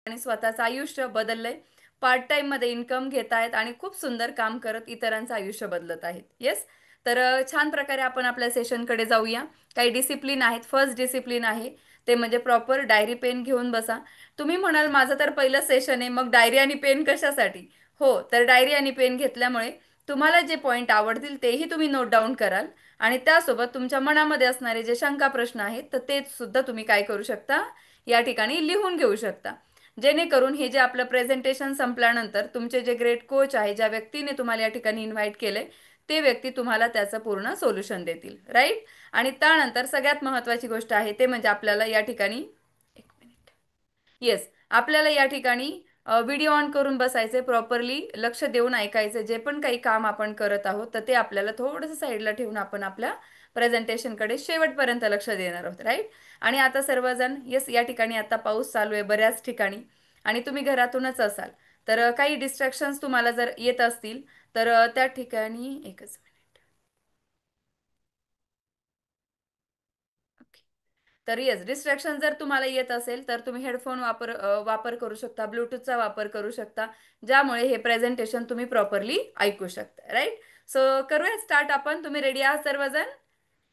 आणि स्वतःचं आयुष्य बदललंय. पार्ट टाइम मध्ये इन्कम घेत आहेत आणि खूप सुंदर काम करत इतरांचं आयुष्य बदलत आहेत. येस. तर छान प्रकारे आपण आपल्या सेशनकडे जाऊया. काही डिसिप्लिन आहेत. फर्स्ट डिसिप्लिन आहे ते म्हणजे प्रॉपर डायरी पेन घेऊन बसा. तुम्ही म्हणाल माझं तर पहिलं सेशन आहे, मग डायरी आणि पेन कशासाठी? हो, तर डायरी आणि पेन घेतल्यामुळे तुम्हाला जे पॉइंट आवडतील तेही तुम्ही नोट डाऊन कराल आणि त्यासोबत तुमच्या मनामध्ये असणारे जे शंका प्रश्न आहेत तर ते सुद्धा तुम्ही काय करू शकता, या ठिकाणी लिहून घेऊ शकता. जेणेकरून हे जे आपलं प्रेझेंटेशन संपल्यानंतर तुमचे जे ग्रेट कोच आहे, ज्या व्यक्तीने तुम्हाला या ठिकाणी इन्व्हाइट केलंय, ते व्यक्ती तुम्हाला त्याचं पूर्ण सोल्युशन देतील, राईट. आणि त्यानंतर सगळ्यात महत्त्वाची गोष्ट आहे ते म्हणजे आपल्याला या ठिकाणी एक मिनिट. येस, आपल्याला या ठिकाणी व्हिडिओ ऑन करून बसायचे, प्रॉपरली लक्ष देऊन ऐकायचे. जे पण काही काम आपण करत आहोत तर ते आपल्याला थोडंसं साईडला ठेवून आपण आपल्या प्रेझेंटेशनकडे शेवटपर्यंत लक्ष देणार आहोत, राईट. आणि आता सर्वजण, येस, या ठिकाणी आता पाऊस चालू आहे बऱ्याच ठिकाणी आणि तुम्ही घरातूनच असाल, तर काही डिस्ट्रॅक्शन्स तुम्हाला जर येत असतील तर त्या ठिकाणी एकच मिनिट. ओके. तर येस, डिस्ट्रॅक्शन जर तुम्हाला येत असेल तर तुम्ही हेडफोन वापर करू शकता, ब्लूटूथचा वापर करू शकता, ज्यामुळे हे प्रेझेंटेशन तुम्ही प्रॉपरली ऐकू शकता, राईट. सो करूया स्टार्ट आपण. तुम्ही रेडी आहात सर्वजण?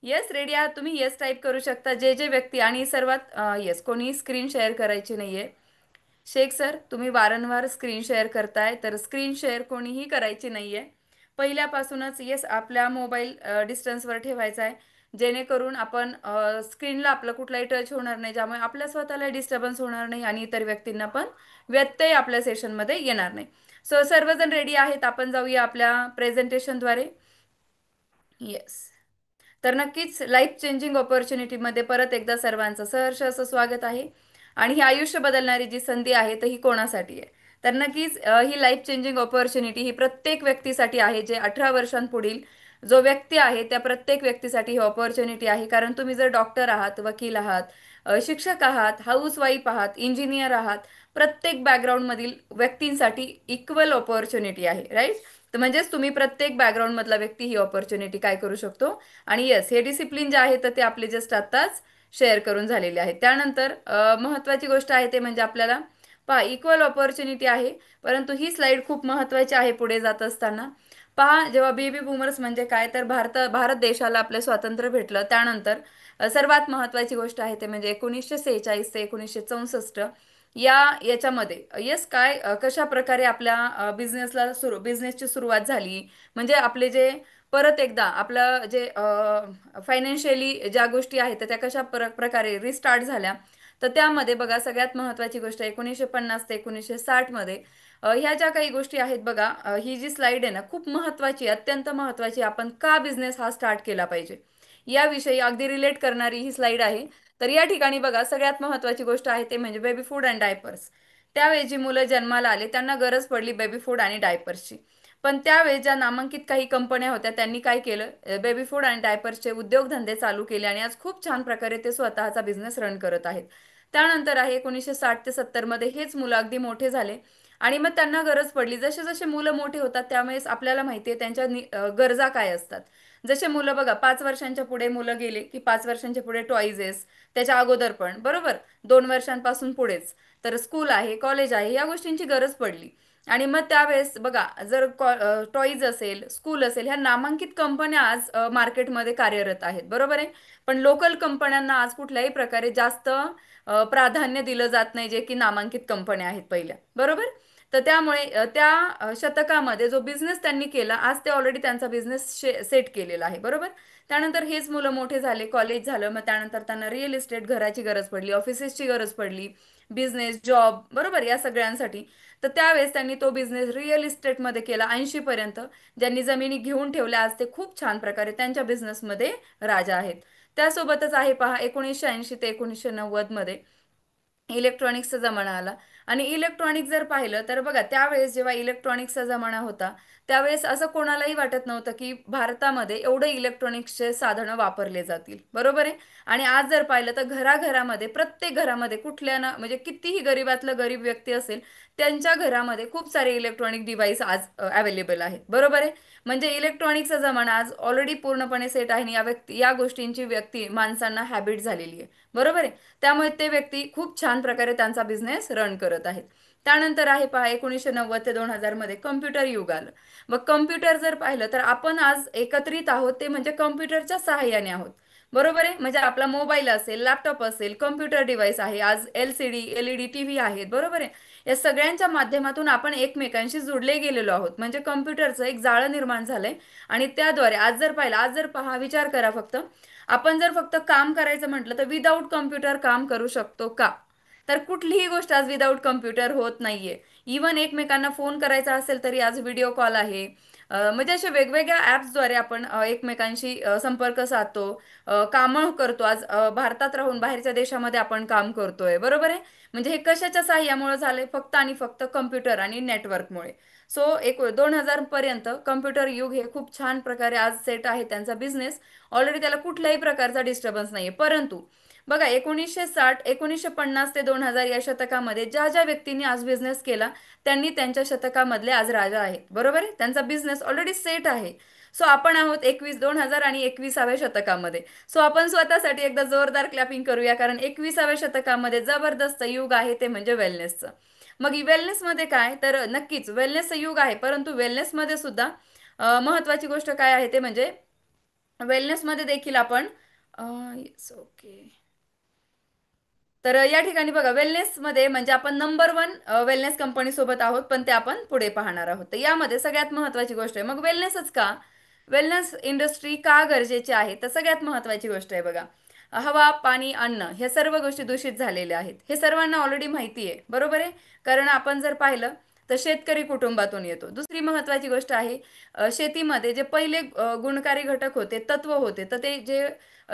येस, रेडी आहात तुम्ही? येस टाईप करू शकता जे जे व्यक्ती. आणि सर्वात येस, कोणी स्क्रीन शेअर करायची नाहीये. शेख सर, तुम्ही वारंवार स्क्रीन शेअर करताय, तर स्क्रीन शेअर कोणीही करायची नाहीये. पहिल्यापासूनच येस, आपल्या मोबाईल डिस्टन्सवर ठेवायचा आहे, जेणेकरून आपण स्क्रीनला आपलं कुठलाही टच होणार नाही, ज्यामुळे आपल्या स्वतःला डिस्टर्बन्स होणार नाही आणि इतर व्यक्तींना पण व्यत्यय आपल्या सेशनमध्ये येणार नाही. सो सर्वजण रेडी आहेत, आपण जाऊया आपल्या प्रेझेंटेशनद्वारे. येस. तर नक्कीच लाईफ चेंजिंग ऑपॉर्च्युनिटीमध्ये परत एकदा सर्वांचं सहर्ष असं स्वागत आहे. आणि ही आयुष्य बदलणारी जी संधी आहे तर ही कोणासाठी आहे? तर नक्कीच ही लाईफ चेंजिंग ऑपॉर्च्युनिटी ही प्रत्येक व्यक्तीसाठी आहे. जे 18 वर्षांपुढील जो व्यक्ती आहे त्या प्रत्येक व्यक्तीसाठी ही ऑपॉर्च्युनिटी आहे. कारण तुम्ही जर डॉक्टर आहात, वकील आहात, शिक्षक आहात, हाऊसवाईफ आहात, इंजिनियर आहात, प्रत्येक बॅकग्राऊंडमधील व्यक्तींसाठी इक्वल ऑपॉर्च्युनिटी आहे, राईट. तर म्हणजेच तुम्ही प्रत्येक बॅकग्राऊंडमधला व्यक्ती ही ऑपॉर्च्युनिटी काय करू शकतो. आणि येस, हे डिसिप्लिन जे आहे तर ते आपले जस्ट आत्ताच शेअर करून झालेले आहे. त्यानंतर महत्त्वाची गोष्ट आहे ते म्हणजे आपल्याला पहा, इक्वल ऑपॉर्च्युनिटी आहे, परंतु ही स्लाइड खूप महत्त्वाची आहे पुढे जात असताना. पहा, जेव्हा बेबी बूमर्स म्हणजे काय, तर भारत देशाला आपलं स्वातंत्र्य भेटलं त्यानंतर सर्वात महत्त्वाची गोष्ट आहे ते म्हणजे 1946 ते 1964 याच्यामध्ये येस काय कशा प्रकारे आपल्या बिझनेसची सुरुवात झाली. म्हणजे आपले जे परत एकदा आपलं जे फायनान्शियली ज्या गोष्टी आहेत तर त्या कशा प्रकारे रिस्टार्ट झाल्या. तर त्यामध्ये बघा, सगळ्यात महत्त्वाची गोष्ट 1950 ते 1960 मध्ये ह्या ज्या काही गोष्टी आहेत बघा, ही जी स्लाइड आहे ना खूप महत्त्वाची, अत्यंत महत्त्वाची. आपण का बिझनेस हा स्टार्ट केला पाहिजे याविषयी अगदी रिलेट करणारी ही स्लाइड आहे. तर या ठिकाणी बघा, सगळ्यात महत्त्वाची गोष्ट आहे ते म्हणजे बेबी फूड अँड डायपर्स. त्यावेळी जी मुलं जन्माला आले त्यांना गरज पडली बेबी फूड आणि डायपर्सची. पण त्यावेळेस ज्या नामांकित काही कंपन्या होत्या त्यांनी काय केलं, बेबी फूड आणि डायपर्सचे उद्योगधंदे चालू केले आणि आज खूप छान प्रकारे ते स्वतःचा बिझनेस रन करत आहेत. त्यानंतर आहे 1960 ते 70 मध्ये हेच मुलं अगदी मोठे झाले आणि मग त्यांना गरज पडली. जसे जसे मुलं मोठे होतात त्यावेळेस आपल्याला माहिती आहे त्यांच्या गरजा काय असतात. जसे मुलं बघा, 5 वर्षांच्या पुढे मुलं गेले की 5 वर्षांच्या पुढे टॉईजेस, त्याच्या अगोदर पण बरोबर 2 वर्षांपासून पुढेच तर स्कूल आहे, कॉलेज आहे, या गोष्टींची गरज पडली. आणि मग त्यावेळेस बघा, जर टॉईज असेल, स्कूल असेल, ह्या नामांकित कंपन्या आज मार्केटमध्ये कार्यरत आहेत, बरोबर आहे. पण लोकल कंपन्यांना आज कुठल्याही प्रकारे जास्त प्राधान्य दिलं जात नाही, जे की नामांकित कंपन्या आहेत पहिल्या, बरोबर. तर त्यामुळे त्या शतकामध्ये जो बिझनेस त्यांनी केला, आज ते ऑलरेडी त्यांचा बिझनेस सेट केलेला आहे, बरोबर. त्यानंतर हेच मुलं मोठे झाले, कॉलेज झालं, मग त्यानंतर त्यांना रिअल इस्टेट घराची गरज पडली, ऑफिसेसची गरज पडली, बिझनेस, जॉब, बरोबर, या सगळ्यांसाठी. तर त्यावेळेस त्यांनी तो बिझनेस रिअल इस्टेटमध्ये केला 80 पर्यंत. ज्यांनी जमिनी घेऊन ठेवल्या आज ते खूप छान प्रकारे त्यांच्या बिझनेसमध्ये राजा आहेत. त्यासोबतच आहे पहा, 1980 ते 1990 मध्ये इलेक्ट्रॉनिक्सचा जमाना आला. आणि इलेक्ट्रॉनिक जर पाहिलं तर बघा, त्यावेळेस जेव्हा इलेक्ट्रॉनिक्सचा जमाना होता त्यावेळेस असं कोणालाही वाटत नव्हतं की भारतामध्ये एवढे इलेक्ट्रॉनिक्सचे साधनं वापरले जातील, बरोबर आहे. आणि आज जर पाहिलं तर घराघरामध्ये, प्रत्येक घरामध्ये, कुठल्या ना म्हणजे कितीही गरीबातलं गरीब व्यक्ती असेल त्यांच्या घरामध्ये खूप सारे इलेक्ट्रॉनिक डिव्हाइस आज अवेलेबल आहेत, बरोबर आहे. म्हणजे इलेक्ट्रॉनिक्सचा जमाना आज ऑलरेडी पूर्णपणे सेट आहे आणि या गोष्टींची व्यक्ती माणसांना हॅबिट झालेली आहे, बरोबर आहे. त्यामुळे ते व्यक्ती खूप छान प्रकारे त्यांचा बिझनेस रन करत आहेत. त्यानंतर आहे पहा 1990 ते 2000 मध्ये कम्प्युटर युग आलं. मग कम्प्युटर जर पाहिलं तर आपण आज एकत्रित आहोत ते म्हणजे कम्प्युटरच्या सहाय्याने आहोत. बरोबर आहे. म्हणजे आपला मोबाईल असेल, लॅपटॉप असेल, कम्प्युटर डिव्हाइस आहे, आज LCD, LED टीव्ही आहेत. बरोबर आहे. या सगळ्यांच्या माध्यमातून आपण एकमेकांशी जुडले गेलेलो आहोत. म्हणजे कम्प्युटरचं एक जाळं निर्माण झालंय आणि त्याद्वारे आज जर पहा विचार करा फक्त, आपण जर फक्त काम करायचं म्हटलं तर विदाऊट कम्प्युटर काम करू शकतो का? तर कुठलीही गोष्ट आज विदाऊट कम्प्युटर होत नाहीये. इवन एकमेकांना फोन करायचा असेल तरी आज व्हिडिओ कॉल आहे. म्हणजे अशा वेगवेगळ्या ॲप्सद्वारे आपण एकमेकांशी संपर्क साधतो, कामं करतो. आज भारतात राहून बाहेरच्या देशामध्ये आपण काम करतोय. बरोबर आहे. म्हणजे हे कशाच्या साह्यामुळे झालंय? फक्त आणि फक्त कम्प्युटर आणि नेटवर्कमुळे. सो 2000 पर्यंत कम्प्युटर युग हे खूप छान प्रकारे आज सेट आहे त्यांचा बिझनेस. ऑलरेडी त्याला कुठल्याही प्रकारचा डिस्टर्बन्स नाहीये. परंतु बघा 1960, 1950 ते 2000 या शतकामध्ये ज्या ज्या व्यक्तींनी आज बिझनेस केला त्यांनी त्यांच्या शतकामधले आज राजा आहेत. बरोबर आहे. त्यांचा बिझनेस ऑलरेडी सेट आहे. सो आपण आहोत 2000 आणि 21व्या शतकामध्ये. सो आपण स्वतःसाठी एकदा जोरदार क्लॅपिंग करूया, कारण 21व्या शतकामध्ये जबरदस्त युग आहे ते म्हणजे वेलनेसचं. मग वेलनेसमध्ये काय, तर नक्कीच वेलनेसचं युग आहे, परंतु वेलनेसमध्ये सुद्धा महत्त्वाची गोष्ट काय आहे ते म्हणजे वेलनेसमध्ये देखील आपण येस ओके. तर या ठिकाणी बघा वेलनेसमध्ये म्हणजे आपण नंबर वन वेलनेस कंपनी सोबत आहोत, पण ते आपण पुढे पाहणार आहोत. तर यामध्ये सगळ्यात महत्त्वाची गोष्ट आहे, मग वेलनेसच का, वेलनेस इंडस्ट्री का गरजेची आहे, तर सगळ्यात महत्त्वाची गोष्ट आहे बघा, हवा, पाणी, अन्न ह्या सर्व गोष्टी दूषित झालेल्या आहेत. हे सर्वांना ऑलरेडी माहिती आहे. बरोबर आहे. कारण आपण जर पाहिलं तर शेतकरी कुटुंबातून येतो. दुसरी महत्त्वाची गोष्ट आहे, शेतीमध्ये जे पहिले गुणकारी घटक होते, तत्व होते, तर ते जे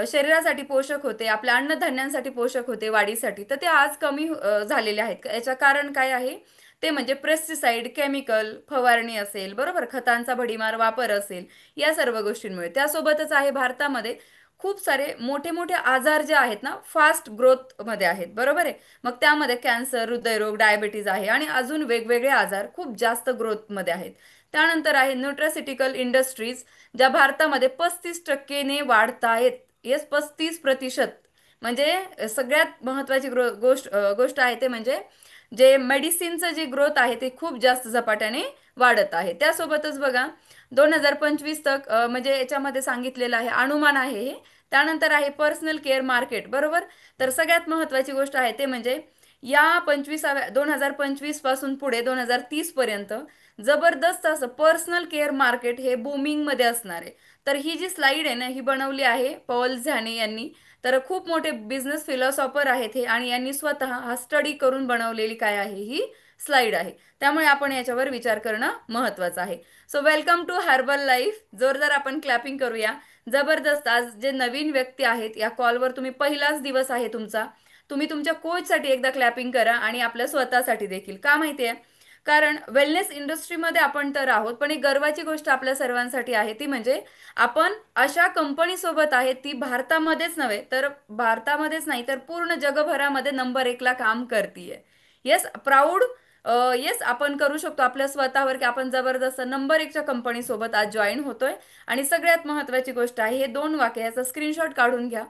शरीरासाठी पोषक होते, आपल्या अन्नधान्यांसाठी पोषक होते, वाढीसाठी, तर ते आज कमी झालेले आहेत. याचं कारण काय आहे, ते म्हणजे पेस्टिसाइड, केमिकल फवारणी असेल, बरोबर, खतांचा भडीमार वापर असेल, या सर्व गोष्टींमुळे. त्यासोबतच आहे भारतामध्ये खूप सारे मोठे मोठे आजार जे आहेत ना, फास्ट ग्रोथमध्ये आहेत. बरोबर आहे. मग त्यामध्ये कॅन्सर, हृदयरोग, डायबिटीज आहे आणि अजून वेगवेगळे आजार खूप जास्त ग्रोथमध्ये आहेत. त्यानंतर आहे न्यूट्रासिटिकल इंडस्ट्रीज, ज्या भारतामध्ये 35%ने वाढत आहेत. येस, 35%. म्हणजे सगळ्यात महत्त्वाची गोष्ट आहे ते म्हणजे जे मेडिसिनचं जे ग्रोथ आहे ते खूप जास्त झपाट्याने वाढत आहे. त्यासोबतच बघा 2025 तक म्हणजे याच्यामध्ये सांगितलेलं आहे, अनुमान आहे हे. त्यानंतर आहे पर्सनल केअर मार्केट. बरोबर. तर सगळ्यात महत्त्वाची गोष्ट आहे ते म्हणजे या 2025 पासून पुढे 2030 पर्यंत जबरदस्त असं पर्सनल केअर मार्केट हे बूमिंगमध्ये असणार आहे. तर ही जी स्लाइड आहे ना, ही बनवली आहे पॉल झाने यांनी. तर खूप मोठे बिझनेस फिलॉसॉफर आहेत हे आणि यांनी स्वतः हा स्टडी करून बनवलेली काय आहे ही स्लाइड आहे. त्यामुळे आपण याच्यावर विचार करणं महत्त्वाचं आहे. So welcome to Herbalife. जोरदार आपण क्लॅपिंग करूया. जबरदस्त. आज जे नवीन व्यक्ती आहेत या कॉलवर, तुम्ही पहिलाच दिवस आहे तुमचा, तुम्ही तुमच्या कोचसाठी एकदा क्लॅपिंग करा आणि आपल्या स्वतःसाठी देखील. का माहिती आहे, कारण वेलनेस इंडस्ट्रीमध्ये आपण तर आहोत, पण एक गर्वाची गोष्ट आपल्या सर्वांसाठी आहे ती म्हणजे आपण अशा कंपनी सोबत आहे, ती भारतामध्येच नव्हे तर भारतामध्येच नाही तर पूर्ण जगभरामध्ये नंबर 1ला काम करतीये. Yes, proud. येस, आपण करू शकतो आपल्या स्वतःवर की आपण जबरदस्त नंबर 1च्या कंपनी सोबत आज जॉईन होतोय. आणि सगळ्यात महत्त्वाची गोष्ट आहे, हे 2 वाक्य याचा स्क्रीनशॉट काढून घ्या.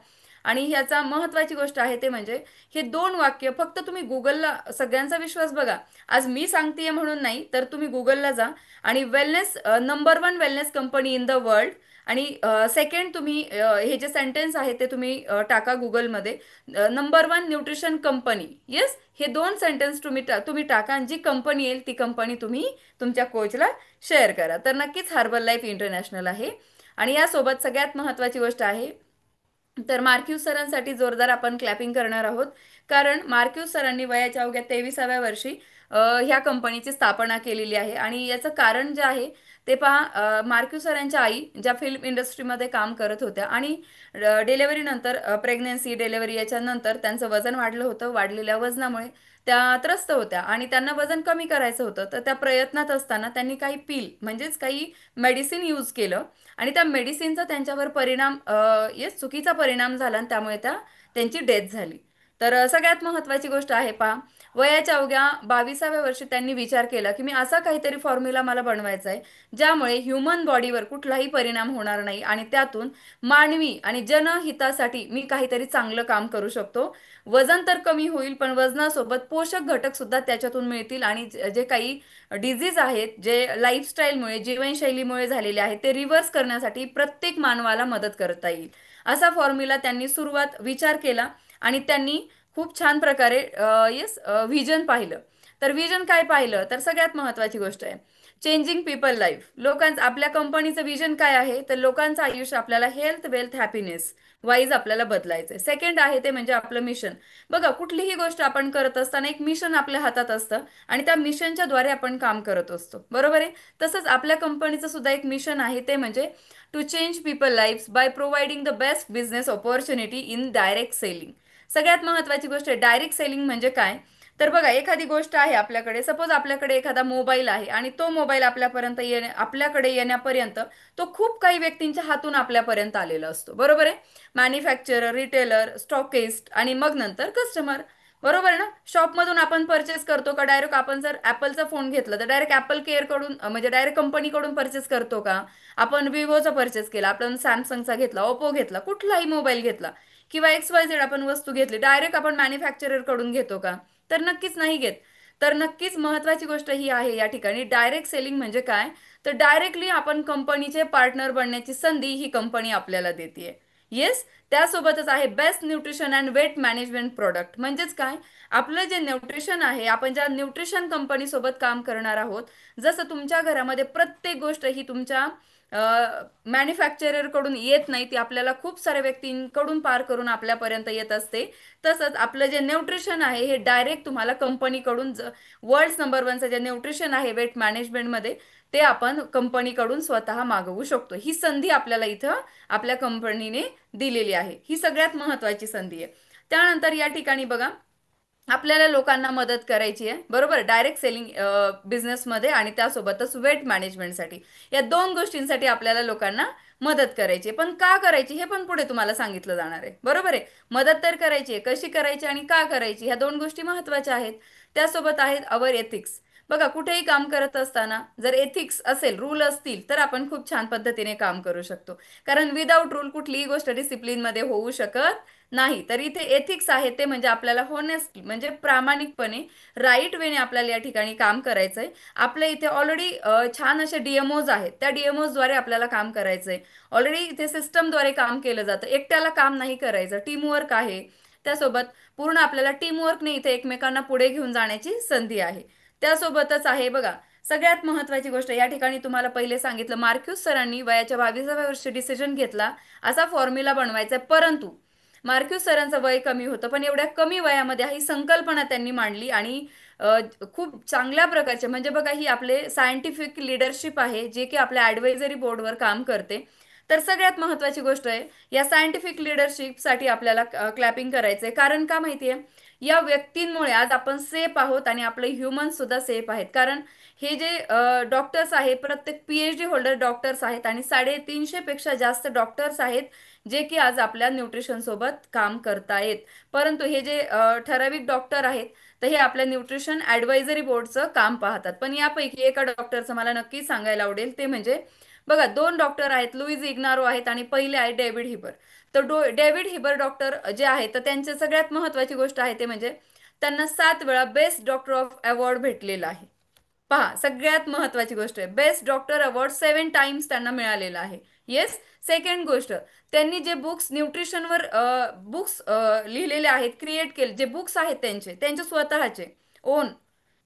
आणि ह्याचा महत्त्वाची गोष्ट आहे ते म्हणजे हे 2 वाक्य फक्त तुम्ही गुगलला, सगळ्यांचा विश्वास बघा, आज मी सांगतेय म्हणून नाही, तर तुम्ही गुगलला जा आणि wellness, number one wellness company in the world, आणि सेकंड तुम्ही हे जे सेंटेन्स आहे ते तुम्ही टाका गुगलमध्ये, number one nutrition company. Yes, हे 2 सेंटेन्स तुम्ही टाका आणि जी कंपनी येईल ती कंपनी तुम्ही तुमच्या कोचला शेअर करा. तर नक्कीच हर्बल लाईफ इंटरनॅशनल आहे. आणि यासोबत सगळ्यात महत्त्वाची गोष्ट आहे, तर मार्क्यूस सरांसाठी जोरदार आपण क्लॅपिंग करणार आहोत. कारण मार्क्यूस सरांनी वयाच्या अवघ्या 23व्या वर्षी ह्या कंपनीची स्थापना केलेली आहे. आणि याचं कारण जे आहे ते पहा, मार्क्यूस सरांच्या आई ज्या फिल्म इंडस्ट्रीमध्ये काम करत होत्या आणि डिलेव्हरीनंतर, प्रेग्नन्सी, डिलेव्हरी याच्यानंतर त्यांचं वजन वाढलं होतं. वाढलेल्या वजनामुळे त्या त्रस्त होत्या आणि त्यांना वजन कमी करायचं होतं. तर त्या प्रयत्नात असताना त्यांनी काही पील म्हणजेच काही मेडिसिन यूज केलं आणि त्या मेडिसिनचा त्यांच्यावर परिणाम, येस, चुकीचा परिणाम झाला आणि त्यामुळे त्यांची डेथ झाली. तर सगळ्यात महत्त्वाची गोष्ट आहे पहा, वयाच्या अवघ्या 22व्या वर्षी त्यांनी विचार केला की मी असा काहीतरी फॉर्म्युला मला बनवायचा आहे ज्यामुळे ह्युमन बॉडीवर कुठलाही परिणाम होणार नाही आणि त्यातून मानवी आणि जनहितासाठी मी काहीतरी चांगलं काम करू शकतो. वजन तर कमी होईल पण वजनासोबत पोषक घटक सुद्धा त्याच्यातून मिळतील आणि जे काही डिझीज आहेत जे लाईफस्टाईलमुळे जीवनशैलीमुळे झालेले आहेत ते रिव्हर्स करण्यासाठी प्रत्येक मानवाला मदत करता येईल असा फॉर्म्युला त्यांनी सुरुवात विचार केला आणि त्यांनी खूप छान प्रकारे व्हिजन पाहिलं. तर व्हिजन काय पाहिलं तर सगळ्यात महत्त्वाची गोष्ट आहे चेंजिंग पीपल लाईफ. लोकांचं आपल्या कंपनीचं विजन काय आहे तर लोकांचं आयुष्य आपल्याला हेल्थ वेल्थ हॅपीनेस वाईज आपल्याला बदलायचं आहे. सेकंड आहे ते म्हणजे आपलं मिशन. बघा कुठलीही गोष्ट आपण करत असताना एक मिशन आपल्या हातात असतं आणि त्या मिशनच्या द्वारे आपण काम करत असतो, बरोबर आहे. तसंच आपल्या कंपनीचं सुद्धा एक मिशन आहे ते म्हणजे to change people lives by providing the best business opportunity in direct selling. सगळ्यात महत्त्वाची गोष्ट आहे डायरेक्ट सेलिंग म्हणजे काय. तर बघा एखादी गोष्ट आहे आपल्याकडे, सपोज आपल्याकडे एखादा मोबाईल आहे आणि तो मोबाईल आपल्याकडे येण्यापर्यंत तो खूप काही व्यक्तींच्या हातून आपल्यापर्यंत आलेला असतो, बरोबर आहे. मॅन्युफॅक्चरर, रिटेलर, स्टॉकिस्ट आणि मग नंतर कस्टमर. बरोबर आहे ना. शॉपमधून आपण परचेस करतो का डायरेक्ट आपण जर ॲपलचा फोन घेतला तर डायरेक्ट ॲपल केअर कडून म्हणजे डायरेक्ट कंपनीकडून परचेस करतो का. आपण विवोचा परचेस केला, आपण सॅमसंगचा घेतला, ओप्पो घेतला, कुठलाही मोबाईल घेतला किंवा XYZ आपण वस्तू घेतली डायरेक्ट आपण मॅन्युफॅक्चरर कडून घेतो का. तर नक्कीच नाही घेत. तर नक्कीच महत्त्वाची गोष्ट ही आहे या ठिकाणी डायरेक्ट सेलिंग म्हणजे काय. तर डायरेक्टली आपण कंपनीचे पार्टनर बनण्याची संधी ही कंपनी आपल्याला देते. येस. त्यासोबतच आहे best nutrition and weight management product. म्हणजेच काय, आपलं जे न्यूट्रिशन आहे आपण ज्या न्यूट्रिशन कंपनीसोबत काम करणार आहोत. जसं तुमच्या घरामध्ये प्रत्येक गोष्ट ही तुमच्या मॅन्युफॅक्चररकडून येत नाही, ती आपल्याला खूप साऱ्या व्यक्तींकडून पार करून आपल्यापर्यंत येत असते. तसंच आपलं जे न्यूट्रिशन आहे हे डायरेक्ट तुम्हाला कंपनीकडून वर्ल्ड नंबर वनचं जे न्यूट्रिशन आहे वेट मॅनेजमेंटमध्ये ते आपण कंपनीकडून स्वतः मागवू शकतो. ही संधी आपल्याला इथं आपल्या कंपनीने दिलेली आहे. ही सगळ्यात महत्त्वाची संधी आहे. त्यानंतर या ठिकाणी बघा आपल्याला लोकांना मदत करायची आहे, बरोबर. डायरेक्ट सेलिंग बिझनेसमध्ये आणि त्यासोबतच वेट मॅनेजमेंटसाठी या दोन गोष्टींसाठी आपल्याला लोकांना मदत करायची आहे. पण का करायची हे पण पुढे तुम्हाला सांगितलं जाणार आहे, बरोबर आहे. मदत तर करायची आहे, कशी करायची आणि का करायची ह्या दोन गोष्टी महत्त्वाच्या आहेत. त्यासोबत आहेत अवर एथिक्स. बघा कुठेही काम करत असताना जर एथिक्स असेल, रूल असतील तर आपण खूप छान पद्धतीने काम करू शकतो. कारण विदाऊट रूल कुठलीही गोष्ट डिसिप्लिनमध्ये होऊ शकत नाही. तर इथे एथिक्स आहे ते म्हणजे आपल्याला होनेस्टली म्हणजे प्रामाणिकपणे राईट वेने आपल्याला या ठिकाणी काम करायचंय. आपल्या इथे ऑलरेडी छान असे डीएमओज आहेत, त्या डीएमओजद्वारे आपल्याला काम करायचंय. ऑलरेडी इथे सिस्टमद्वारे काम केलं जातं, एकट्याला काम नाही करायचं, टीमवर्क आहे. त्यासोबत पूर्ण आपल्याला टीमवर्कने इथे एकमेकांना पुढे घेऊन जाण्याची संधी आहे. त्यासोबतच आहे बघा सगळ्यात महत्त्वाची गोष्ट या ठिकाणी तुम्हाला पहिले सांगितलं मार्क्यूस सरांनी वयाच्या 22व्या वर्षी डिसिजन घेतला असा फॉर्म्युला बनवायचा आहे. परंतु मार्क्यूस सरांचं वय कमी होतं पण एवढ्या कमी वयामध्ये ही संकल्पना त्यांनी मांडली आणि खूप चांगल्या प्रकारचे म्हणजे बघा ही आपले सायंटिफिक लिडरशिप आहे जे की आपल्या ॲडवायझरी बोर्डवर काम करते. तर सगळ्यात महत्त्वाची गोष्ट आहे या सायंटिफिक लिडरशिपसाठी आपल्याला क्लॅपिंग करायचं आहे. कारण का माहिती आहे, या व्यक्तींमुळे आज आपण सेफ आहोत आणि आपले ह्युमन सुद्धा सेफ आहेत. कारण हे जे डॉक्टर्स आहेत प्रत्येक PhD होल्डर डॉक्टर्स आहेत आणि 350 पेक्षा जास्त डॉक्टर्स आहेत जे की आज आपल्या न्यूट्रिशन सोबत काम करतायत. परंतु हे जे ठराविक डॉक्टर आहेत तर हे आपल्या न्यूट्रिशन ॲडवायझरी बोर्डचं काम पाहतात. पण यापैकी एका डॉक्टरचं मला नक्की सांगायला आवडेल ते म्हणजे बघा दोन डॉक्टर आहेत, लुईज इग्नारो आहेत आणि पहिले आहे डेव्हिड हिबर. तर डेव्हिड हिबर डॉक्टर जे आहेत तर त्यांची सगळ्यात महत्त्वाची गोष्ट आहे ते म्हणजे त्यांना 7 वेळा बेस्ट डॉक्टर ऑफ अवॉर्ड भेटलेला आहे. पहा सगळ्यात महत्त्वाची गोष्ट आहे बेस्ट डॉक्टर अवॉर्ड 7 टाइम्स त्यांना मिळालेला आहे. येस. सेकंड गोष्ट, त्यांनी जे बुक्स न्यूट्रिशनवर बुक्स लिहिलेले आहेत, क्रिएट केले जे बुक्स आहेत त्यांचे त्यांचे स्वतःचे ओन.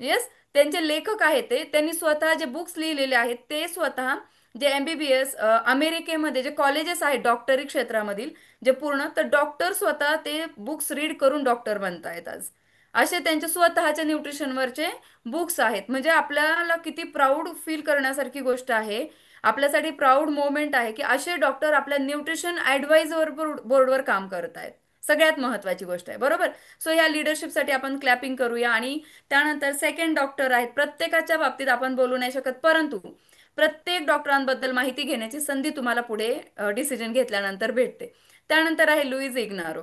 येस. त्यांचे लेखक आहेत ते त्यांनी स्वतः जे बुक्स लिहिलेले आहेत ते स्वतः जे MBBS अमेरिकेमध्ये जे कॉलेजेस आहेत डॉक्टरी क्षेत्रामधील जे पूर्ण तर डॉक्टर स्वतः ते बुक्स रीड करून डॉक्टर बनतायत आज. असे त्यांचे स्वतःच्या न्यूट्रिशनवरचे बुक्स आहेत. म्हणजे आपल्याला किती प्राऊड फील करण्यासारखी गोष्ट आहे. आपल्यासाठी प्राऊड मोमेंट आहे की असे डॉक्टर आपल्या न्यूट्रिशन ॲडवायझर बोर्डवर काम करत आहेत. सगळ्यात महत्त्वाची गोष्ट आहे, बरोबर. सो या लिडरशिपसाठी आपण क्लॅपिंग करूया. आणि त्यानंतर सेकंड डॉक्टर आहेत, प्रत्येकाच्या बाबतीत आपण बोलू नाही शकत परंतु प्रत्येक डॉक्टरांबद्दल माहिती घेण्याची संधी तुम्हाला पुढे डिसिजन घेतल्यानंतर भेटते. त्यानंतर आहे लुईज इग्नारो.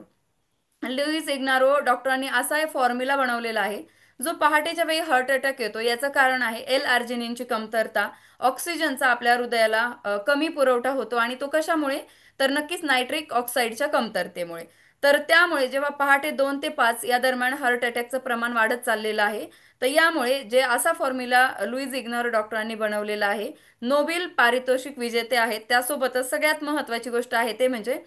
लुईस इग्नारो डॉक्टरांनी असा एक फॉर्म्युला बनवलेला आहे जो पहाटेच्या वेळी हार्ट अटॅक येतो याचं कारण आहे एल आर्जिनिनची कमतरता. ऑक्सिजनचा आपल्या हृदयाला कमी पुरवठा होतो आणि तो कशामुळे, तर नक्कीच नायट्रिक ऑक्साईडच्या कमतरतेमुळे. तर त्यामुळे जेव्हा पहाटे 2 ते 5 या दरम्यान हार्ट अटॅकचं प्रमाण वाढत चाललेलं आहे, तर यामुळे जे असा फॉर्म्युला लुईस इग्नर डॉक्टरांनी बनवलेला आहे, नोबेल पारितोषिक विजेते आहेत, त्यासोबतच सगळ्यात महत्त्वाची गोष्ट आहे ते म्हणजे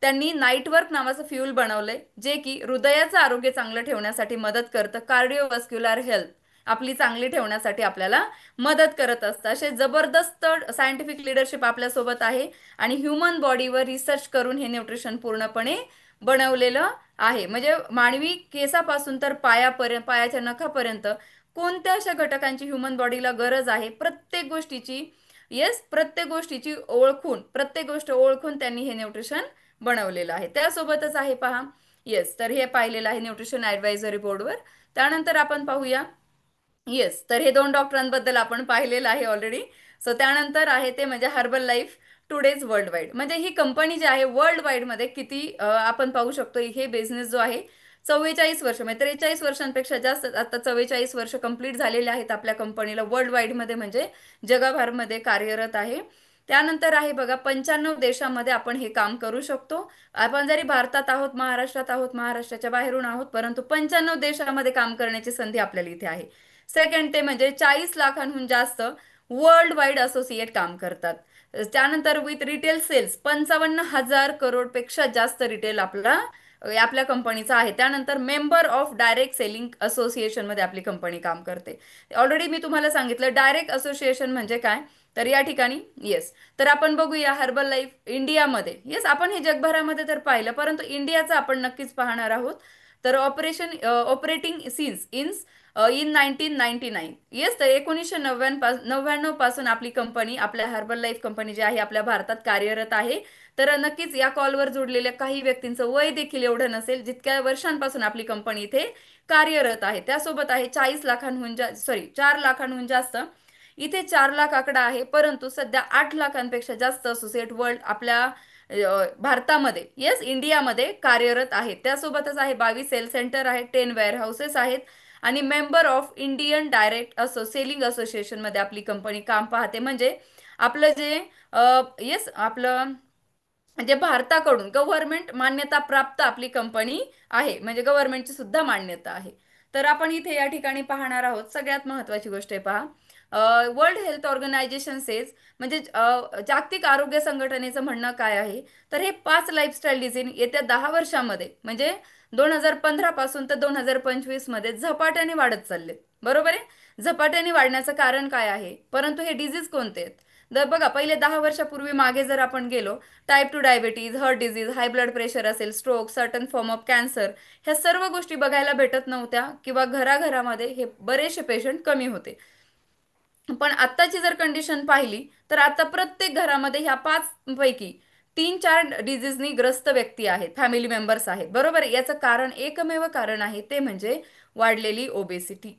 त्यांनी नाईटवर्क नावाचं फ्यूल बनवलंय, जे की हृदयाचं आरोग्य चांगलं ठेवण्यासाठी मदत करतं, कार्डिओव्हास्क्युलर हेल्थ आपली चांगली ठेवण्यासाठी आपल्याला मदत करत असतं. असे जबरदस्त सायंटिफिक लिडरशिप आपल्यासोबत आहे आणि ह्युमन बॉडीवर रिसर्च करून हे न्यूट्रिशन पूर्णपणे बनवलेलं आहे. म्हणजे मानवी केसापासून तर पायापर्यंत, पायाच्या नखापर्यंत कोणत्या अशा घटकांची ह्युमन बॉडीला गरज आहे, प्रत्येक गोष्टीची, येस, प्रत्येक गोष्टीची ओळखून, प्रत्येक गोष्ट ओळखून त्यांनी हे न्यूट्रिशन बनवलेलं आहे. त्यासोबतच आहे पहा, येस, तर हे पाहिलेलं आहे न्यूट्रिशन ॲडवायझरी बोर्डवर. त्यानंतर आपण पाहूया, येस, तर हे दोन डॉक्टरांबद्दल आपण पाहिलेलं आहे ऑलरेडी. सो त्यानंतर आहे ते म्हणजे herbal life today's world wide. म्हणजे ही कंपनी जी आहे वर्ल्ड वाईडमध्ये किती आपण पाहू शकतो, हे बिझनेस जो आहे 44 वर्ष, म्हणजे 43 वर्षांपेक्षा जास्त, आता 44 वर्ष कंप्लीट झालेले आहेत आपल्या कंपनीला वर्ल्ड वाईडमध्ये, म्हणजे जगभरमध्ये कार्यरत आहे. त्यानंतर आहे बघा 95 देशामध्ये आपण हे काम करू शकतो. आपण जरी भारतात आहोत, महाराष्ट्रात आहोत, महाराष्ट्राच्या बाहेरून आहोत, परंतु 95 देशामध्ये काम करण्याची संधी आपल्याला इथे आहे. सेकंड ते म्हणजे 40 लाखांहून जास्त वर्ल्ड वाईड असोसिएट काम करतात. त्यानंतर विथ रिटेल सेल्स 55,000 करोडपेक्षा जास्त रिटेल आपल्या कंपनीचा आहे. त्यानंतर मेंबर ऑफ डायरेक्ट सेलिंग असोसिएशनमध्ये आपली कंपनी काम करते. ऑलरेडी मी तुम्हाला सांगितलं डायरेक्ट असोसिएशन म्हणजे काय, तर या ठिकाणी, येस, तर आपण बघूया हर्बल लाईफ इंडियामध्ये. येस, आपण हे जगभरामध्ये तर पाहिलं, परंतु इंडियाचं आपण नक्कीच पाहणार आहोत. तर ऑपरेटिंग सिन्स इन 1999, येस, तर 1999 पासून आपली कंपनी, आपल्या हर्बल लाईफ कंपनी जी आहे आपल्या भारतात कार्यरत आहे. तर नक्कीच या कॉलवर जोडलेल्या काही व्यक्तींचं वय देखील एवढं नसेल जितक्या वर्षांपासून आपली कंपनी इथे कार्यरत आहे. त्यासोबत आहे 4 लाखांहून जास्त, इथे 4 लाख आकडा आहे, परंतु सध्या 8 लाखांपेक्षा जास्त असोसिएट वर्ल्ड आपल्या भारतामध्ये, येस, इंडियामध्ये कार्यरत आहेत. त्यासोबतच आहे 22 सेल सेंटर आहेत, 10 वेअर हाऊसेस आहेत आणि member of Indian direct selling असोसिएशनमध्ये आपली कंपनी काम पाहते. म्हणजे आपलं जे, येस, आपलं म्हणजे भारताकडून गव्हर्नमेंट मान्यता प्राप्त आपली कंपनी आहे, म्हणजे गव्हर्नमेंटची सुद्धा मान्यता आहे. तर आपण इथे या ठिकाणी पाहणार आहोत, सगळ्यात महत्त्वाची गोष्ट आहे पहा, वर्ल्ड हेल्थ ऑर्गनायझेशन सेज, म्हणजे जागतिक आरोग्य संघटनेचं म्हणणं काय आहे, तर हे 5 लाईफस्टाईल डिझीज येत्या 10 वर्षामध्ये, म्हणजे 2015 पासून तर 2025 मध्ये झपाट्याने वाढत चालले. बरोबर आहे, झपाट्याने वाढण्याचं कारण काय आहे, परंतु हे डिझीज कोणते आहेत. तर बघा, पहिले 10 वर्षापूर्वी मागे जर आपण गेलो, type 2 diabetes, heart disease, high blood pressure असेल, stroke, certain form of cancer, ह्या सर्व गोष्टी बघायला भेटत नव्हत्या किंवा घराघरामध्ये हे बरेचसे पेशंट कमी होते. पण आत्ताची जर कंडिशन पाहिली, तर आता प्रत्येक घरामध्ये ह्या 5 पैकी 3-4 डिझीजनी ग्रस्त व्यक्ती आहेत, फॅमिली मेंबर्स आहेत. बरोबर आहे, याचं कारण एकमेव कारण आहे ते म्हणजे वाढलेली ओबेसिटी.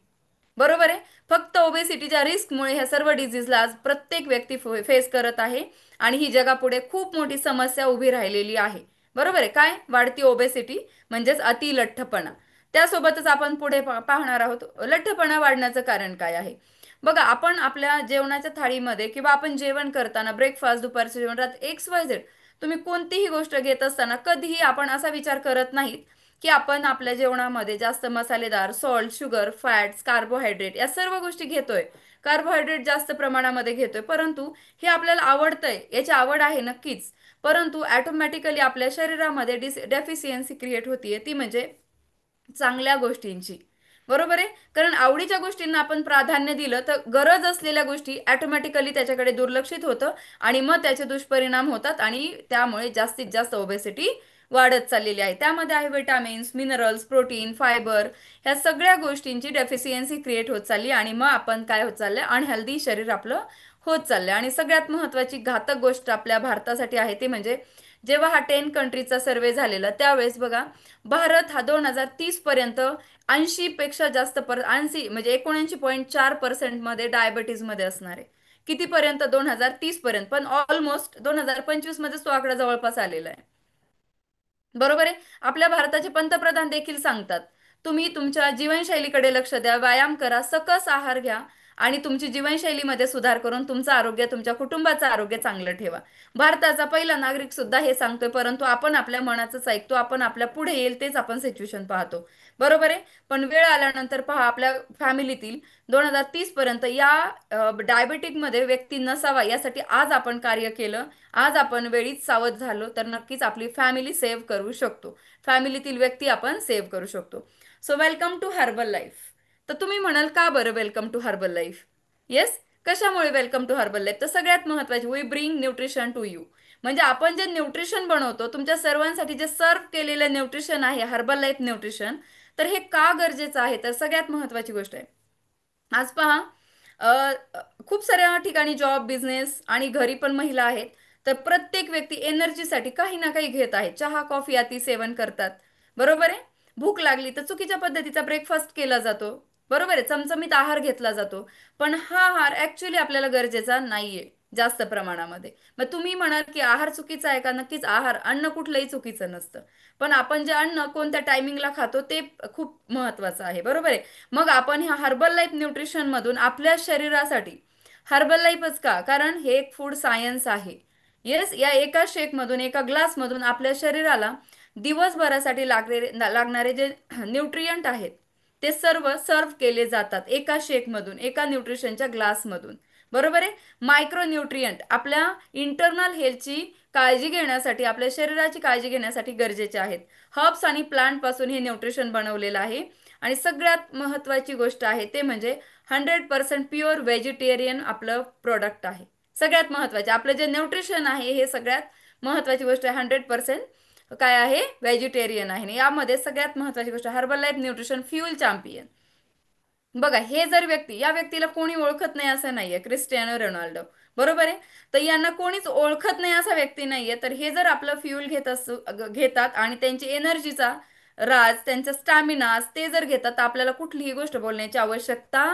बरोबर आहे, फक्त ओबेसिटीच्या रिस्कमुळे ह्या सर्व डिझीजला आज प्रत्येक व्यक्ती फेस करत आहे आणि ही जगापुढे खूप मोठी समस्या उभी राहिलेली आहे. बरोबर आहे, काय, वाढती ओबेसिटी म्हणजेच अतिलठ्ठपणा. त्यासोबतच आपण पुढे पाहणार आहोत लठ्ठपणा वाढण्याचं कारण काय आहे. बघा, आपण आपल्या जेवणाच्या थाळीमध्ये किंवा आपण जेवण करताना, ब्रेकफास्ट, दुपारच्या जेवणात, XYZ, तुम्ही कोणतीही गोष्ट घेत असताना कधीही आपण असा विचार करत नाहीत की आपण आपल्या जेवणामध्ये जास्त मसालेदार, सॉल्ट, शुगर, फॅट्स, कार्बोहायड्रेट या सर्व गोष्टी घेतोय. कार्बोहायड्रेट जास्त प्रमाणामध्ये घेतोय, परंतु हे आपल्याला आवडतंय, याची आवड आहे नक्कीच, परंतु ऑटोमॅटिकली आपल्या शरीरामध्ये डेफिशियन्सी क्रिएट होतीये, ती म्हणजे चांगल्या गोष्टींची. बरोबर आहे, कारण आवडीच्या गोष्टींना आपण प्राधान्य दिलं तर गरज असलेल्या गोष्टी ऑटोमॅटिकली त्याच्याकडे दुर्लक्षित होतं आणि मग त्याचे दुष्परिणाम होतात आणि त्यामुळे जास्तीत जास्त ओबेसिटी वाढत चाललेली आहे. त्यामध्ये आहे विटामिन्स, मिनरल्स, प्रोटीन, फायबर, ह्या सगळ्या गोष्टींची डेफिशियन्सी क्रिएट होत चालली आणि मग आपण काय होत चाललंय, अनहेल्दी शरीर आपलं होत चाललंय. आणि सगळ्यात महत्त्वाची घातक गोष्ट आपल्या भारतासाठी आहे ती म्हणजे, जेव्हा हा 10 कंट्रीचा सर्वे झालेला त्यावेळेस बघा, भारत हा 2030 पर्यंत 80 पेक्षा जास्त 80 म्हणजे 79.4% मध्ये डायबिटीज मध्ये असणार आहे. कितीपर्यंत, 2030 पर्यंत, पण ऑलमोस्ट 2025 मध्ये तो आकडा जवळपास आलेला आहे. बरोबर आहे, आपल्या भारताचे पंतप्रधान देखील सांगतात तुम्ही तुमच्या जीवनशैलीकडे लक्ष द्या, व्यायाम करा, सकस आहार घ्या आणि तुमची जीवनशैलीमध्ये सुधार करून तुमचं आरोग्य, तुमच्या कुटुंबाचं आरोग्य चांगलं ठेवा. भारताचा पहिला नागरिक सुद्धा हे सांगतोय, परंतु आपण आपल्या मनाचंच ऐकतो, आपण आपल्या पुढे येईल तेच आपण सिच्युएशन पाहतो. बरोबर आहे. पण वेळ आल्यानंतर पहा, आपल्या फॅमिलीतील 2030 पर्यंत या डायबेटिकमध्ये व्यक्ती नसावा यासाठी आज आपण कार्य केलं, आज आपण वेळीच सावध झालो तर नक्कीच आपली फॅमिली सेव्ह करू शकतो. फॅमिलीतील व्यक्ती आपण सेव्ह करू शकतो. So welcome to Herbalife. तर तुम्ही म्हणाल का बरं welcome to Herbalife? Yes. कशामुळे वेलकम टू हर्बल लाईफ? तर सगळ्यात महत्त्वाचे, we bring nutrition to you. म्हणजे आपण जे न्यूट्रिशन बनवतो तुमच्या सर्वांसाठी, जे सर्व केलेलं न्यूट्रिशन आहे हर्बल लाईफ न्यूट्रिशन, तर हे का गरजेचं आहे? तर सगळ्यात महत्त्वाची गोष्ट आहे, आज पहा, अ, खूप साऱ्या ठिकाणी जॉब, बिझनेस आणि घरी पण महिला आहेत. तर प्रत्येक व्यक्ती एनर्जीसाठी काही ना काही घेत आहे. चहा, कॉफी अति सेवन करतात. बरोबर आहे. भूक लागली तर चुकीच्या पद्धतीचा ब्रेकफास्ट केला जातो. बरोबर आहे. चमचमीत आहार घेतला जातो. पण हा आहार ऍक्च्युली आपल्याला गरजेचा नाहीये जास्त प्रमाणामध्ये. मग तुम्ही म्हणाल की आहार चुकीचा आहे का? नक्कीच आहार, अन्न कुठलंही चुकीचं नसतं. पण आपण जे अन्न कोणत्या टायमिंगला खातो ते खूप महत्वाचं आहे. बरोबर आहे. मग आपण ह्या हर्बल लाईफ न्यूट्रिशन मधून आपल्या शरीरासाठी, हर्बल लाईफच का? कारण हे एक फूड सायन्स आहे. येस. या एका शेकमधून, एका ग्लासमधून आपल्या शरीराला दिवसभरासाठी लागणारे जे न्यूट्रियंट आहेत ते सर्व सर्व केले जातात एका शेकमधून, एका न्यूट्रिशनच्या ग्लासमधून. बरोबर आहे. मायक्रो न्यूट्रियंट आपल्या इंटरनल हेल्थची काळजी घेण्यासाठी, आपल्या शरीराची काळजी घेण्यासाठी गरजेचे आहेत. हर्ब्स आणि प्लांट पासून हे न्यूट्रिशन बनवलेलं आहे. आणि सगळ्यात महत्त्वाची गोष्ट आहे ते म्हणजे 100% प्युअर व्हेजिटेरियन आपलं प्रोडक्ट आहे. सगळ्यात महत्त्वाचे आपलं जे न्यूट्रिशन आहे हे सगळ्यात महत्त्वाची गोष्ट आहे. 100% काय आहे? व्हेजिटेरियन आहे. आणि यामध्ये सगळ्यात महत्त्वाची गोष्ट herbal life nutrition fuel champion. बघा, हे जर व्यक्ती, या व्यक्तीला कोणी ओळखत नाही असं नाहीये, क्रिस्टियानो रोनाल्डो. बरोबर आहे. तर यांना कोणीच ओळखत नाही असा व्यक्ती नाहीये. तर हे जर आपलं फ्युल घेतात आणि त्यांची एनर्जीचा राज, त्यांचा स्टॅमिना ते जर घेतात, तर आपल्याला कुठलीही गोष्ट बोलण्याची आवश्यकता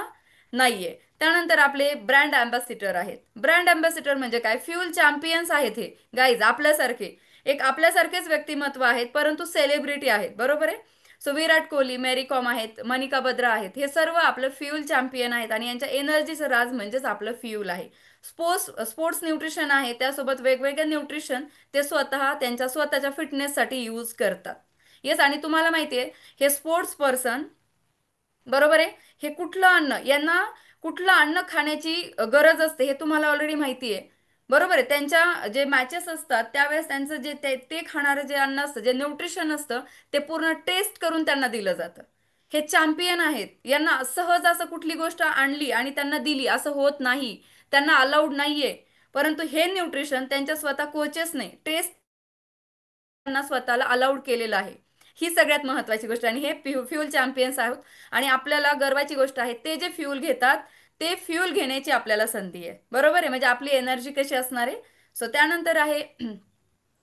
नाहीये. त्यानंतर आपले ब्रँड अँबॅसिडर आहेत. ब्रँड अँबॅसिडर म्हणजे काय? फ्युल चॅम्पियन्स आहेत हे गाईज, आपल्यासारखे. एक आपल्यासारखेच व्यक्तिमत्व आहेत, परंतु सेलिब्रिटी आहेत. बरोबर आहे. सो विराट कोहली, मेरी कॉम आहेत, मनिका बत्रा आहेत, हे सर्व आपलं फ्युल चॅम्पियन आहेत आणि यांच्या एनर्जीचं राज म्हणजेच आपलं फ्युल आहे. स्पोर्ट्स न्यूट्रिशन आहे, त्यासोबत वेगवेगळे न्यूट्रिशन ते स्वतः त्यांच्या स्वतःच्या फिटनेससाठी यूज करतात. येस. आणि तुम्हाला माहिती आहे, हे स्पोर्ट्स पर्सन, बरोबर आहे, हे कुठलं अन्न, यांना कुठलं अन्न खाण्याची गरज असते हे तुम्हाला ऑलरेडी माहिती आहे. बरोबर आहे. त्यांच्या जे मॅचेस असतात त्यावेळेस त्यांचं जे ते खाणारं जे अन्न असतं, जे न्यूट्रिशन असतं, ते पूर्ण टेस्ट करून त्यांना दिलं जातं. हे चॅम्पियन आहेत. यांना सहज असं कुठली गोष्ट आणली आणि त्यांना दिली असं होत नाही. त्यांना अलाउड नाहीये. परंतु हे न्यूट्रिशन त्यांच्या स्वतः कोचेसने टेस्ट त्यांना स्वतःला अलाउड केलेलं आहे. ही सगळ्यात महत्त्वाची गोष्ट आहे. आणि हे फ्युल चॅम्पियन्स आहोत. आणि आपल्याला गर्वाची गोष्ट आहे, ते जे फ्युल घेतात ते फ्युल घेण्याची आपल्याला संधी आहे. बरोबर आहे. म्हणजे आपली एनर्जी कशी असणार आहे. सो त्यानंतर आहे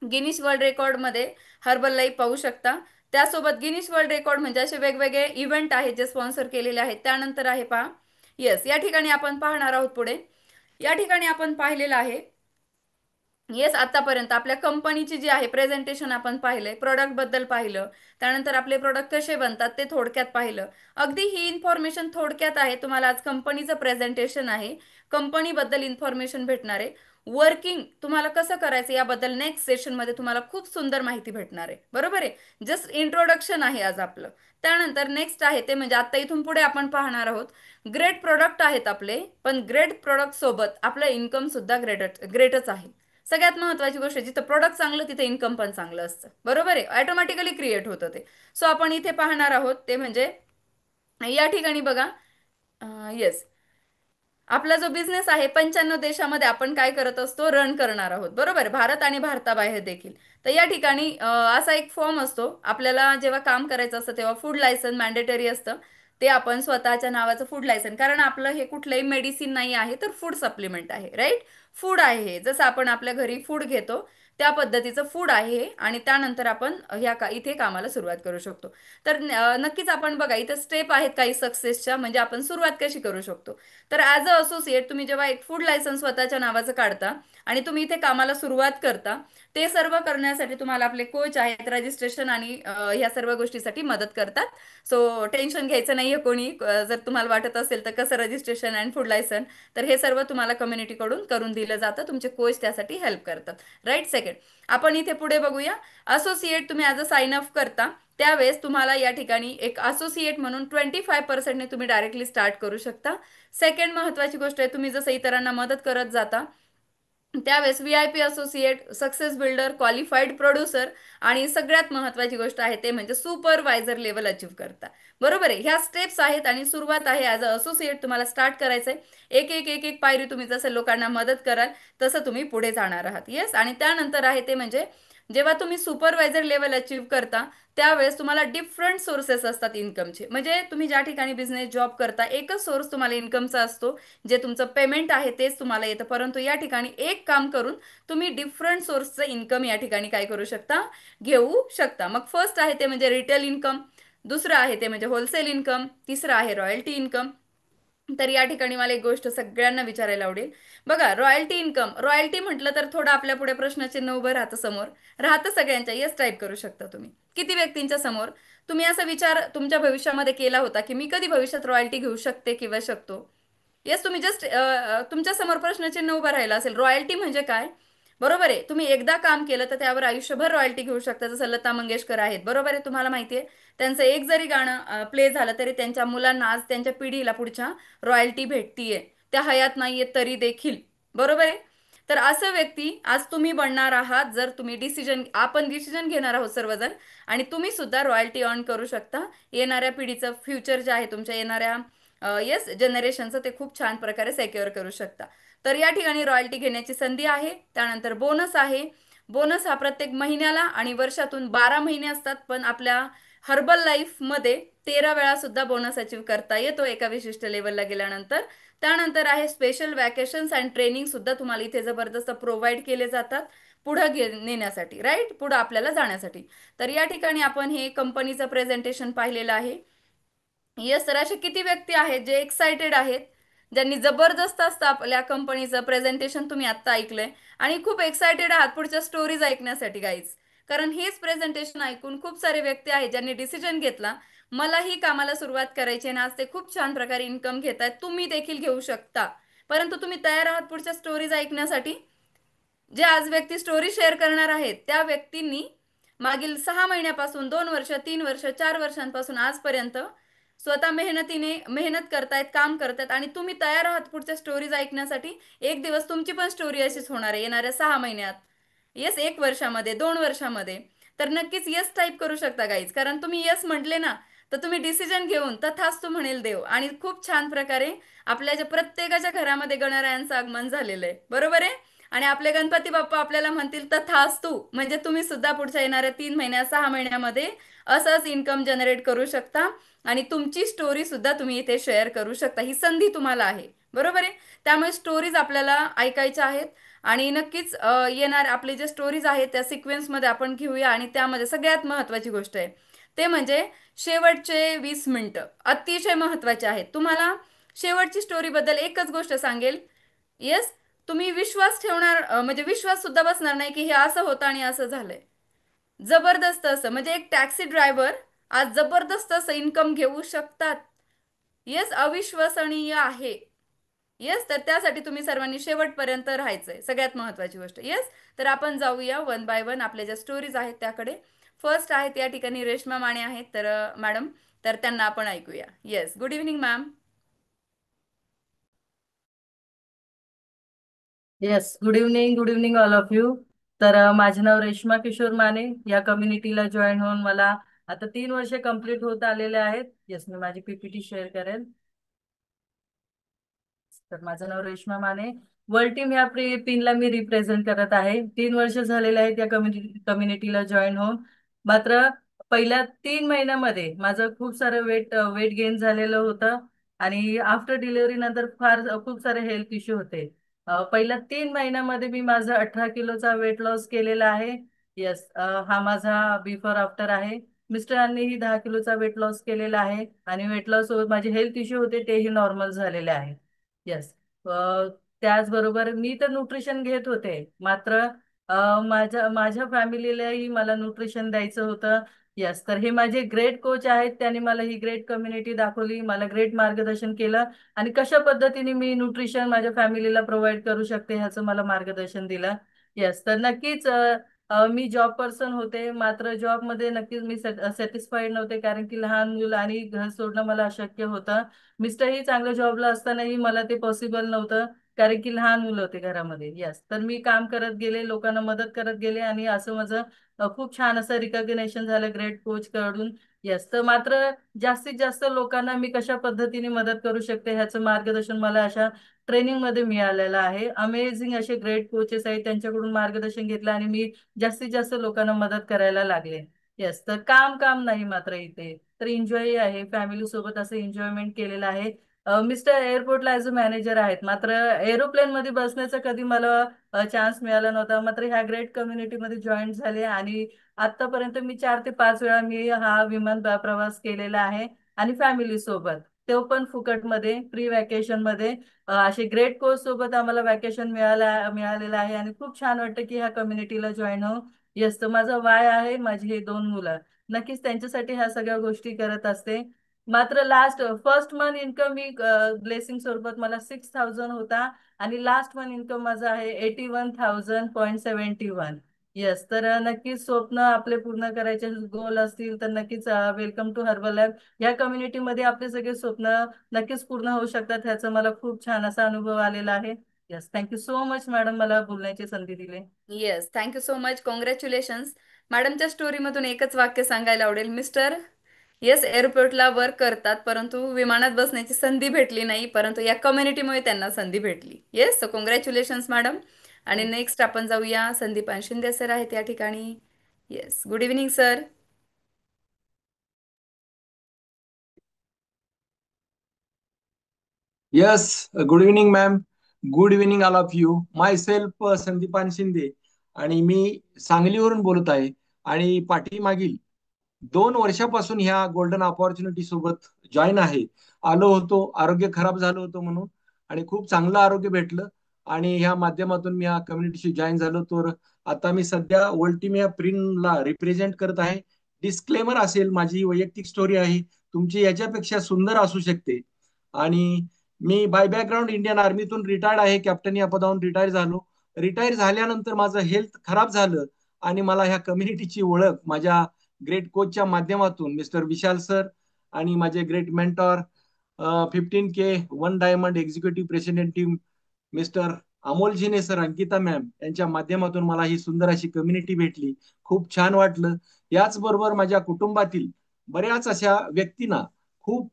गिनीज वर्ल्ड रेकॉर्डमध्ये हर्बल लाईफ पाहू शकता. त्यासोबत गिनीज वर्ल्ड रेकॉर्ड म्हणजे असे वेगवेगळे इव्हेंट आहेत जे स्पॉन्सर केलेले आहेत. त्यानंतर आहे पहा, येस, या ठिकाणी आपण पाहणार आहोत पुढे. या ठिकाणी आपण पाहिलेलं आहे, येस, आतापर्यंत आपल्या कंपनीची जी आहे प्रेझेंटेशन आपण पाहिलंय, प्रोडक्ट बद्दल पाहिलं, त्यानंतर आपले प्रोडक्ट कसे बनतात ते थोडक्यात पाहिलं. अगदी ही इन्फॉर्मेशन थोडक्यात आहे. तुम्हाला आज कंपनीचं प्रेझेंटेशन आहे, कंपनीबद्दल इन्फॉर्मेशन भेटणार आहे. वर्किंग तुम्हाला कसं करायचं याबद्दल नेक्स्ट सेशनमध्ये तुम्हाला खूप सुंदर माहिती भेटणार आहे. बरोबर आहे. जस्ट इंट्रोडक्शन आहे आज आपलं. त्यानंतर नेक्स्ट आहे ते म्हणजे आता इथून पुढे आपण पाहणार आहोत, ग्रेट प्रोडक्ट आहेत आपले, पण ग्रेट प्रोडक्ट सोबत आपलं इन्कम सुद्धा ग्रेटच आहे. सगळ्यात महत्त्वाची गोष्ट, जिथं प्रोडक्ट चांगलं तिथे इन्कम पण चांगलं असतं. बरोबर आहे. ऑटोमॅटिकली क्रिएट होतं ते. सो आपण इथे पाहणार आहोत ते म्हणजे या ठिकाणी बघा, येस, आपला जो बिझनेस आहे 95 देशामध्ये आपण काय करत असतो? रन करणार आहोत. बरोबर. भारत आणि भारताबाहेर देखील. तर या ठिकाणी असा एक फॉर्म असतो, आपल्याला जेव्हा काम करायचं असतं तेव्हा फूड लायसन मॅन्डेटरी असतं. ते आपण स्वतःच्या नावाचं फूड लायसन, कारण आपलं हे कुठलंही मेडिसिन नाही आहे, तर फूड सप्लिमेंट आहे, राईट. फूड आहे हे, जसं आपण आपल्या घरी फूड घेतो त्या पद्धतीचं फूड आहे हे. आणि त्यानंतर आपण इथे कामाला सुरुवात करू शकतो. तर नक्कीच आपण बघा इथे स्टेप आहेत काही सक्सेसच्या, म्हणजे आपण सुरुवात कशी करू शकतो. तर ॲज अ असोसिएट तुम्ही जेव्हा एक फूड लायसन्स स्वतःच्या नावाचं काढता आणि तुम्ही इथे कामाला सुरुवात करता, ते सर्व करण्यासाठी तुम्हाला आपले कोच आहेत, रजिस्ट्रेशन आणि ह्या सर्व गोष्टीसाठी मदत करतात. सो टेन्शन घ्यायचं नाहीये कोणी. जर तुम्हाला वाटत असेल तर कसं रजिस्ट्रेशन अँड फूड लायसन, तर हे सर्व तुम्हाला कम्युनिटीकडून करून दिलं जातं. तुमचे कोच त्यासाठी हेल्प करतात. राईट. सेकंड, आपण इथे पुढे बघूया. असोसिएट तुम्ही ॲज अ साइन अप करता त्यावेळेस तुम्हाला या ठिकाणी एक असोसिएट म्हणून 25% तुम्ही डायरेक्टली स्टार्ट करू शकता. सेकंड महत्वाची गोष्ट आहे, तुम्ही जसं इतरांना मदत करत जाता त्यावेळेस VIP associate, success builder, qualified producer आणि सगळ्यात महत्त्वाची गोष्ट आहे ते म्हणजे सुपरवायझर लेवल अचीव करता. बरोबर आहे. ह्या स्टेप्स आहेत आणि सुरुवात आहे. ॲज अ असोसिएट तुम्हाला स्टार्ट करायचं आहे. एक एक एक एक पायरी तुम्ही जसं लोकांना मदत कराल तसं तुम्ही पुढे जाणार आहात. येस. आणि त्यानंतर आहे ते म्हणजे जेव्हा तुम्ही सुपरवायझर लेवल अचीव करता त्यावेळेस तुम्हाला डिफरंट सोर्सेस असतात इन्कमचे. म्हणजे तुम्ही ज्या ठिकाणी बिझनेस जॉब करता एकच सोर्स तुम्हाला इन्कमचा असतो, जे तुमचं पेमेंट आहे तेच तुम्हाला येतं. परंतु या ठिकाणी एक काम करून तुम्ही डिफरंट सोर्सचं इन्कम या ठिकाणी काय करू शकता, घेऊ शकता. मग फर्स्ट आहे ते म्हणजे रिटेल इन्कम, दुसरं आहे ते म्हणजे होलसेल इन्कम, तिसरं आहे रॉयल्टी इन्कम. तर या ठिकाणी मला एक गोष्ट सगळ्यांना विचारायला आवडेल. बघा, रॉयल्टी इन्कम, रॉयल्टी म्हटलं तर थोडं आपल्या पुढे प्रश्नाचिन्ह उभं राहतं समोर. राहतं सगळ्यांच्या. येस टाईप करू शकता तुम्ही. किती व्यक्तींच्या समोर तुम्ही असा विचार तुमच्या भविष्यामध्ये केला होता की मी कधी भविष्यात रॉयल्टी घेऊ शकते किंवा शकतो? येस. तुम्ही जस्ट तुमच्या समोर प्रश्नचिन्ह उभं राहिलं असेल, रॉयल्टी म्हणजे काय. बरोबर आहे. तुम्ही एकदा काम केलं तर त्यावर आयुष्यभर रॉयल्टी घेऊ शकता. जसं लता मंगेशकर आहेत, बरोबर आहे, तुम्हाला माहिती आहे. त्यांचं एक जरी गाणं प्ले झालं तरी त्यांच्या मुलांना आज त्यांच्या पिढीला पुढच्या रॉयल्टी भेटतीये. त्या हयात नाहीयेत तरी देखील. बरोबर आहे. तर असं व्यक्ती आज तुम्ही बनणार आहात जर तुम्ही आपण डिसिजन घेणार आहोत सर्वजण. आणि तुम्ही सुद्धा रॉयल्टी अर्न करू शकता. येणाऱ्या पिढीचं फ्युचर जे आहे तुमच्या येणाऱ्या येस जनरेशनचं ते खूप छान प्रकारे सेक्युअर करू शकता. तर या ठिकाणी रॉयल्टी घेण्याची संधी आहे. त्यानंतर बोनस आहे. बोनस हा प्रत्येक महिन्याला आणि वर्षातून 12 महिने असतात, पण आपल्या हर्बल लाईफमध्ये 13 वेळा सुद्धा बोनस अचीव करता येतो एका विशिष्ट लेवलला गेल्यानंतर. त्यानंतर आहे स्पेशल वॅकेशन्स अँड ट्रेनिंग सुद्धा तुम्हाला इथे जबरदस्त प्रोव्हाइड केले जातात पुढं नेण्यासाठी. राईट. पुढं आपल्याला जाण्यासाठी. तर या ठिकाणी आपण हे कंपनीचं प्रेझेंटेशन पाहिलेलं आहे. येस. तर असे किती व्यक्ती आहेत जे एक्साइटेड आहेत, ज्यांनी जबरदस्त असतं आपल्या कंपनीचं प्रेझेंटेशन तुम्ही आत्ता ऐकलंय आणि खूप एक्साइटेड आहात पुढच्या स्टोरीज ऐकण्यासाठी गाईज. कारण हेच प्रेझेंटेशन ऐकून खूप सारे व्यक्ती आहेत ज्यांनी डिसिजन घेतला मलाही कामाला सुरुवात करायची आणि आज ते खूप छान प्रकारे इन्कम घेत आहेत. तुम्ही देखील घेऊ शकता. परंतु तुम्ही तयार आहात पुढच्या स्टोरीज ऐकण्यासाठी. जे आज व्यक्ती स्टोरी शेअर करणार आहेत त्या व्यक्तींनी मागील 6 महिन्यापासून 2 वर्ष, 3 वर्ष, 4 वर्षांपासून आजपर्यंत स्वतः मेहनतीने मेहनत करतायत, काम करतायत आणि तुम्ही तयार आहात पुढच्या स्टोरीज ऐकण्यासाठी. एक दिवस तुमची पण स्टोरी अशीच होणार आहे येणाऱ्या 6 महिन्यात. येस. 1 वर्षामध्ये, 2 वर्षामध्ये. तर नक्कीच येस टाईप करू शकता गाईज. कारण तुम्ही येस म्हटले ना तर तुम्ही डिसिजन घेऊन तथास्तु म्हणेल देव. आणि खूप छान प्रकारे आपल्या ज्या प्रत्येकाच्या घरामध्ये गणरायांचं आगमन झालेलं आहे. बरोबर आहे. आणि आपले गणपती बाप्पा आपल्याला म्हणतील तथास्तु, म्हणजे तुम्ही सुद्धा पुढच्या येणाऱ्या 3 महिन्यात, 6 महिन्यामध्ये असंच इन्कम जनरेट करू शकता आणि तुमची स्टोरी सुद्धा तुम्ही इथे शेअर करू शकता. ही संधी तुम्हाला आहे. बरोबर आहे. त्यामुळे स्टोरीज आपल्याला ऐकायच्या आहेत आणि नक्कीच येणार आपले जे स्टोरीज आहेत त्या सिक्वेन्समध्ये आपण घेऊया. आणि त्यामध्ये सगळ्यात महत्त्वाची गोष्ट आहे ते म्हणजे शेवटचे 20 मिनिटं अतिशय महत्त्वाचे आहेत. तुम्हाला शेवटची स्टोरीबद्दल एकच गोष्ट सांगेल. येस. तुम्ही विश्वास ठेवणार म्हणजे विश्वास सुद्धा बसणार नाही की हे असं होतं आणि असं झालंय. जबरदस्त असं म्हणजे एक टॅक्सी ड्रायव्हर आज जबरदस्त असं इन्कम घेऊ शकतात. येस. अविश्वसनीय आहे. येस. तर त्यासाठी तुम्ही सर्वांनी शेवटपर्यंत राहायचंय. सगळ्यात महत्वाची गोष्ट. येस. तर आपण जाऊया वन बाय वन आपल्या ज्या स्टोरीज आहेत त्याकडे. फर्स्ट आहेत या ठिकाणी रेश्मा माने आहेत, तर मॅडम, तर त्यांना आपण ऐकूया. Yes. Good evening ma'am. Yes, good evening all of you. तर माझे नाव रेश्मा किशोर माने. या कम्युनिटीला जॉईन होऊन मला आता 3 वर्ष कंप्लीट होत आलेले आहेत. येस, मी माझी PPT शेअर करेन. तर माझं नाव रेश्मा माने. वर्ल्ड टीम या पिनला मी रिप्रेझेंट करत आहे. 3 वर्ष झालेले आहेत या कम्युनिटीला जॉईन होऊन. मात्र पहिल्या 3 महिन्यामध्ये माझं खूप सारं वेट गेन झालेलं होतं आणि आफ्टर डिलिव्हरी नंतर खूप सारे हेल्थ इश्यू होते. पहिल्या 3 महिन्यामध्ये मी माझा 18 किलोचा वेट लॉस केलेला आहे. येस, हा माझा बिफोर आफ्टर आहे. मिस्टरांनीही 10 किलोचा वेट लॉस केलेला आहे आणि वेट लॉस सोबत माझे हेल्थ इश्यू होते तेही नॉर्मल झालेले आहेत. येस. त्याचबरोबर मी तर न्यूट्रिशन घेत होते, मात्र माझ्या माझ्या फॅमिलीलाही मला न्यूट्रिशन द्यायचं होतं. येस, तर हे माझे ग्रेट कोच आहेत, त्यांनी मला ही ग्रेट कम्युनिटी दाखवली, मला ग्रेट मार्गदर्शन केलं आणि कशा पद्धतीने मी न्यूट्रिशन माझ्या फॅमिलीला प्रोव्हाइड करू शकते ह्याचं मला मार्गदर्शन दिलं. येस, तर नक्कीच मी जॉब पर्सन होते, मात्र जॉबमध्ये नक्कीच मी सॅटिस्फाईड नव्हते, कारण की लहान मुलं आणि घर सोडणं मला अशक्य होतं. मिस्टरही चांगल्या जॉबला असतानाही मला ते पॉसिबल नव्हतं, कारण की लहान मुलं होते घरामध्ये. येस, तर मी काम करत गेले, लोकांना मदत करत गेले आणि असं माझं खूप छान असं रिकॉग्निशन झालं ग्रेट कोच कडून. येस, तर मात्र जास्तीत जास्त लोकांना मी कशा पद्धतीने मदत करू शकते ह्याचं मार्गदर्शन मला अशा ट्रेनिंग मध्ये मिळालेलं आहे. अमेझिंग असे ग्रेट कोचेस आहेत, त्यांच्याकडून मार्गदर्शन घेतलं आणि मी जास्तीत जास्त लोकांना मदत करायला लागले. येस, तर काम काम नाही मात्र इथे तर एन्जॉय आहे, फॅमिली सोबत असं एन्जॉयमेंट केलेलं आहे. मिस्टर एअरपोर्टला ॲज अ मॅनेजर आहेत, मात्र एरोप्लेन मध्ये बसण्याचा कधी मला चान्स मिळाला नव्हता. मात्र ह्या ग्रेट कम्युनिटीमध्ये जॉईन झाले आणि आतापर्यंत मी 4 ते 5 वेळा मी हा विमान प्रवास केलेला आहे आणि फॅमिली सोबत, तो पण फुकटमध्ये फ्री वॅकेशन मध्ये. असे ग्रेट कोर्स सोबत आम्हाला वॅकेशन मिळालेलं आहे आणि खूप छान वाटतं की ह्या कम्युनिटीला जॉईन हो. येस, तर माझं वाय आहे, माझी हे 2 मुलं, नक्कीच त्यांच्यासाठी ह्या सगळ्या गोष्टी करत असते. मात्र फर्स्ट मंथ इन्कम मी ब्लेसिंग स्वरूपात मला 6,000 होता आणि लास्ट मंथ इन्कम माझा आहे 81,000.71. येस, तर नक्कीच स्वप्न आपले पूर्ण करायचे गोल असतील तर नक्कीच वेलकम टू हर्बल लॅब. या कम्युनिटीमध्ये आपले सगळे स्वप्न नक्कीच पूर्ण होऊ शकतात, ह्याचा मला खूप छान असा अनुभव आलेला आहे. Yes, thank you so much madam, मला बोलण्याची संधी दिली. Yes, thank you so much, congratulations. मॅडमच्या स्टोरीमधून एकच वाक्य सांगायला आवडेल. मिस्टर येस एअरपोर्टला वर्क करतात, परंतु विमानात बसण्याची संधी भेटली नाही, परंतु या कम्युनिटीमुळे त्यांना संधी भेटली. Yes, so congratulations madam. आणि नेक्स्ट आपण जाऊया, संदीपान शिंदे सर आहेत या ठिकाणी. Yes, good evening sir. Yes, good evening, ma'am. Good evening, all of you. Myself, Sandipan Shinde आणि मी सांगलीवरून बोलत आहे आणि पाठीमागील 2 वर्षापासून ह्या गोल्डन ऑपॉर्च्युनिटी सोबत जॉईन आहे. आलो होतो, आरोग्य खराब झालं होतं म्हणून, आणि खूप चांगलं आरोग्य भेटलं आणि ह्या माध्यमातून मी ह्या कम्युनिटीशी जॉईन झालो. तर आता मी सध्या वर्ल्ड टीम या प्रिनला रिप्रेझेंट करत आहे. डिस्क्लेमर असेल, माझी वैयक्तिक स्टोरी आहे, तुमची याच्यापेक्षा सुंदर असू शकते. आणि मी बाय बॅकग्राऊंड इंडियन आर्मीतून रिटायर्ड आहे, कॅप्टन या पदावरून रिटायर झालो. रिटायर झाल्यानंतर माझं हेल्थ खराब झालं आणि मला ह्या कम्युनिटीची ओळख माझ्या ग्रेट कोचच्या माध्यमातून मिस्टर विशाल सर आणि माझे great mentor 15K 1 diamond executive president team mister Amol Zine sir, Ankita ma'am यांच्या माध्यमातून मला ही सुंदर अशी कम्युनिटी भेटली. खूप छान वाटलं. याचबरोबर माझ्या कुटुंबातील बऱ्याच अशा व्यक्तींना खूप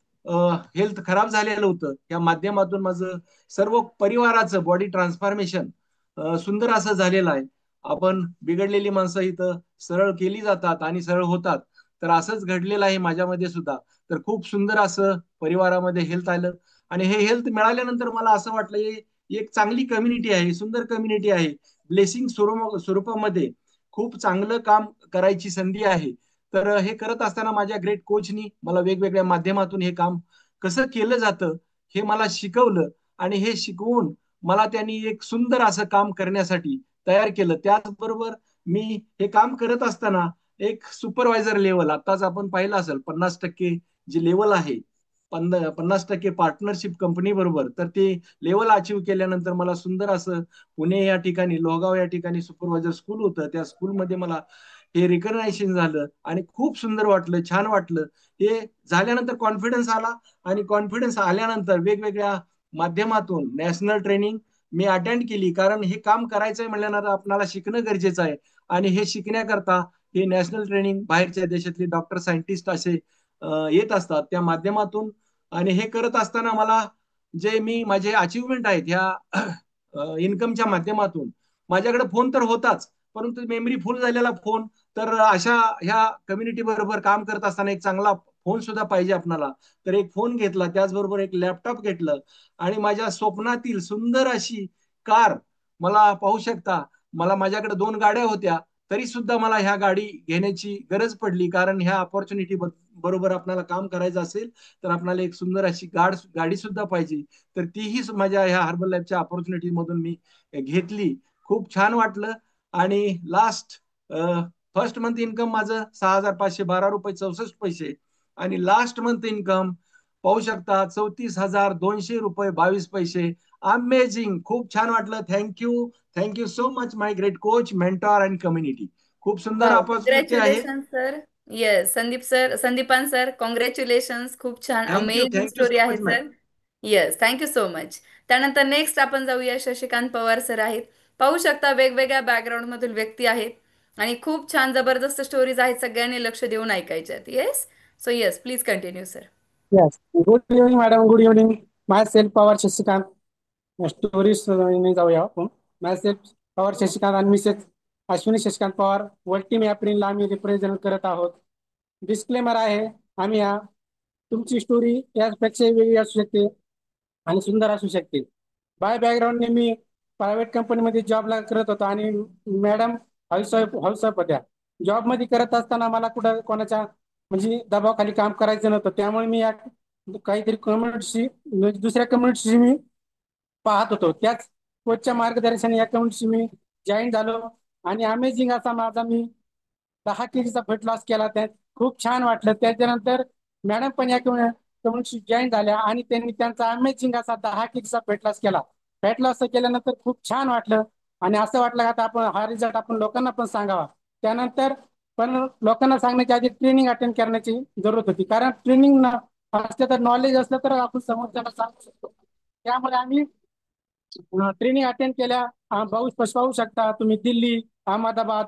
हेल्थ खराब झालेलं होतं. या माध्यमातून माझं सर्व परिवाराचं बॉडी ट्रान्सफॉर्मेशन सुंदर असं झालेलं आहे. आपण बिघडलेली माणसं इथं सरळ केली जातात आणि सरळ होतात. तर असंच घडलेलं आहे माझ्यामध्ये सुद्धा. तर खूप सुंदर असं परिवारामध्ये हेल्थ आलं आणि हे हेल्थ मिळाल्यानंतर मला असं वाटलं ही एक चांगली कम्युनिटी आहे, सुंदर कम्युनिटी आहे. ब्लेसिंग स्वरूपामध्ये खूप चांगलं काम करायची संधी आहे. तर हे करत असताना माझ्या ग्रेट कोचनी मला वेगवेगळ्या माध्यमातून हे काम कसं केलं जातं हे मला शिकवलं आणि हे शिकवून मला त्यांनी एक सुंदर असं काम करण्यासाठी तयार केलं. त्याचबरोबर मी हे काम करत असताना एक सुपरवायझर लेवल, आताच आपण पाहिलं असेल 50% जे लेवल आहे, 50% पार्टनरशिप कंपनी बरोबर, तर ते लेवल अचीव केल्यानंतर मला सुंदर असं पुणे या ठिकाणी, लोहगाव या ठिकाणी सुपरवायझर स्कूल होतं, त्या स्कूलमध्ये मला हे रिकग्नायझेशन झालं आणि खूप सुंदर वाटलं, छान वाटलं. हे झाल्यानंतर कॉन्फिडन्स आला आणि कॉन्फिडन्स आल्यानंतर वेगवेगळ्या माध्यमातून नॅशनल ट्रेनिंग मी अटेंड केली, कारण हे काम करायचंय म्हणल्यानंतर आपल्याला शिकणं गरजेचं आहे. आणि हे शिकण्याकरता हे नॅशनल ट्रेनिंग बाहेरच्या देशातले डॉक्टर सायंटिस्ट असे येत असतात त्या माध्यमातून. आणि हे करत असताना मला जे मी माझे अचिव्हमेंट आहेत ह्या इन्कमच्या माध्यमातून, माझ्याकडे फोन तर होताच, परंतु मेमरी फुल झालेला फोन. तर अशा ह्या कम्युनिटी बरोबर काम करत असताना एक चांगला फोन सुद्धा पाहिजे आपल्याला. तर एक फोन घेतला, त्याचबरोबर एक लॅपटॉप घेतलं आणि माझ्या स्वप्नातील सुंदर अशी कार मला पाहू शकता, मला माझ्याकडे 2 गाड्या होत्या, तरी सुद्धा मला ह्या गाडी घेण्याची गरज पडली, कारण ह्या अपॉर्च्युनिटी बरोबर आपल्याला काम करायचं असेल तर आपल्याला एक सुंदर अशी गाडी सुद्धा पाहिजे. तर तीही माझ्या ह्या हर्बल लाईफच्या अपॉर्च्युनिटी मधून मी घेतली. खूप छान वाटलं. आणि लास्ट फर्स्ट मंथ इन्कम माझं 6,512 रुपये 64 पैसे, आणि लास्ट मंथ इन्कम पाहू शकता 34,200 रुपये 22 पैसे. अमेझिंग, खूप छान वाटलं. Thank you, thank you so much my great coach, mentor and community. खूप सुंदर वाव, अपॉर्च्युनिटी आहे. Congratulation sir. Yes, Sandeep sir, Sandipan sir, congratulations. खूप छान, thank you, amazing thank you story so आहे much ma'am. Sir. Yes, thank you so much. त्यानंतर नेक्स्ट आपण जाऊया, Shashikant Pawar sir आहेत. पाहू शकता वेगवेगळ्या बॅकग्राऊंड मधील व्यक्ती आहेत आणि खूप छान जबरदस्त स्टोरीज आहेत. सगळ्यांनी लक्ष देऊन ऐकायच्या आहेत. Yes, so yes, please continue sir. Yes. Good evening, madam. Good evening. Myself, Power Shashikant. Stories नाही जाऊया आपण. Myself, Power Shashikant आणि Mrs Ashwini Shashikant Pawar. World team एप्रिलला आम्ही रिप्रेझेंट करत आहोत. डिस्क्लेमर आहे, आम्ही तुमची स्टोरी यापेक्षा वेगळी असू शकते आणि सुंदर असू शकते. बाय बॅकग्राऊंडने मी प्रायव्हेट कंपनीमध्ये जॉबला करत होतो आणि मॅडम हाऊसवाईफ होत्या. जॉबमध्ये करत असताना मला कुठं कोणाच्या म्हणजे दबावाखाली काम करायचं नव्हतं. त्यामुळे मी या काहीतरी कम्युनिटीशी दुसऱ्या कम्युनिटीशी मी पाहत होतो. त्याच कोचच्या मार्गदर्शनाने या कम्युनिटीशी मी जॉईन झालो आणि अमेझिंग असा माझा मी 10 केजीचा वेट लॉस केला. त्यात खूप छान वाटलं. त्याच्यानंतर मॅडम पण या कम्युनिटी जॉईन झाल्या आणि त्यांनी त्यांचा अमेझिंग असा 10 केजीचा वेट लॉस केला. वेट लॉस केल्यानंतर खूप छान वाटलं आणि असं वाटलं आता आपण हा रिझल्ट आपण लोकांना पण सांगावा. त्यानंतर पण लोकांना सांगण्याची आधी ट्रेनिंग अटेंड करण्याची जरूरत होती, कारण ट्रेनिंग असलं तर नॉलेज असलं तर आपण समोरच्याला सांगू शकतो. त्यामुळे आम्ही ट्रेनिंग अटेंड केल्या. पाहू शकता तुम्ही, दिल्ली, अहमदाबाद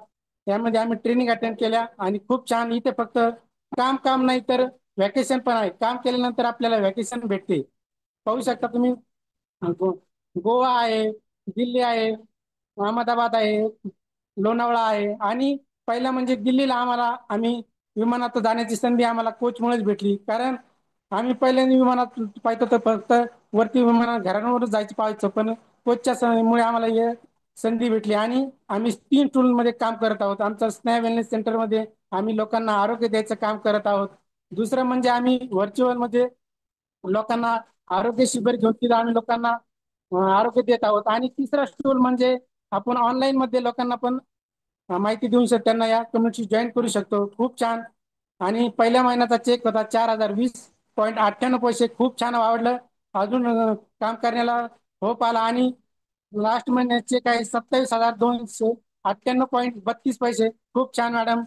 यामध्ये आम्ही ट्रेनिंग अटेंड केल्या आणि खूप छान. इथे फक्त काम काम नाही तर व्हॅकेशन पण आहे. काम केल्यानंतर आपल्याला व्हॅकेशन भेटते. पाहू शकता तुम्ही, गोवा आहे, दिल्ली आहे, अहमदाबाद आहे, लोणावळा आहे. आणि पहिला म्हणजे दिल्लीला आम्ही विमानात जाण्याची संधी आम्हाला कोचमुळेच भेटली, कारण आम्ही पहिल्यांदा विमानात पाहतो तर फक्त वरती विमानात घरांवरच जायचं पाहायचं, पण कोचच्या मुळे आम्हाला हे संधी भेटली आणि आम्ही 3 टूलमध्ये काम करत आहोत. आमच्या स्नॅप वेलनेस सेंटरमध्ये आम्ही लोकांना आरोग्य द्यायचं काम करत आहोत. दुसरं म्हणजे आम्ही व्हर्च्युअल मध्ये लोकांना आरोग्य शिबिर घेऊन तिथं आम्ही लोकांना आरोग्य देत आहोत. आणि तिसरा टूल म्हणजे आपण ऑनलाईन मध्ये लोकांना पण माहिती देऊन त्यांना या कम्युनिटी जॉईन करू शकतो. खूप छान. आणि पहिल्या महिन्याचा चेक होता 4,020.98 पैसे. खूप छान आवडलं. अजून काम करण्याला होप आला. आणि लास्ट महिन्यात चेक आहे 27,298.32 पैसे. खूप छान मॅडम,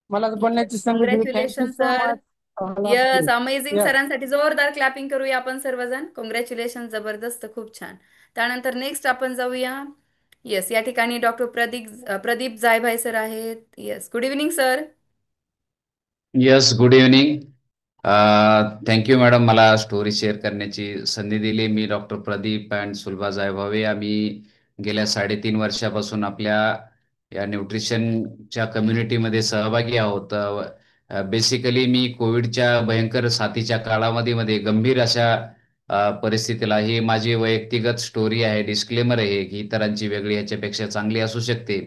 मला बोलण्याची संधी दिली. Thank you congratulation so sir. Much. Yes, amazing. Yes. सरांसाठी जोरदार क्लॅपिंग करूया आपण सर्वजण. कॉंग्रॅच्युलेशन, जबरदस्त, खूप छान. त्यानंतर नेक्स्ट आपण जाऊया. येस, या ठिकाणी डॉक्टर प्रदीप जायभाई सर आहेत. Yes, good evening sir. Yes, good evening. Thank you madam, मला स्टोरी शेअर करण्याची संधी दिली. मी डॉक्टर प्रदीप अँड सुलभा जायभावे. आम्ही गेल्या 3.5 वर्षापासून आपल्या या न्यूट्रिशनच्या कम्युनिटीमध्ये सहभागी आहोत. बेसिकली मी कोविडच्या भयंकर साथीच्या काळामध्ये गंभीर अशा परिस्थितीला, ही माझी वैयक्तिगत स्टोरी आहे. डिस्क्लेमर आहे की इतरांची वेगळी ह्याच्यापेक्षा चांगली असू शकते.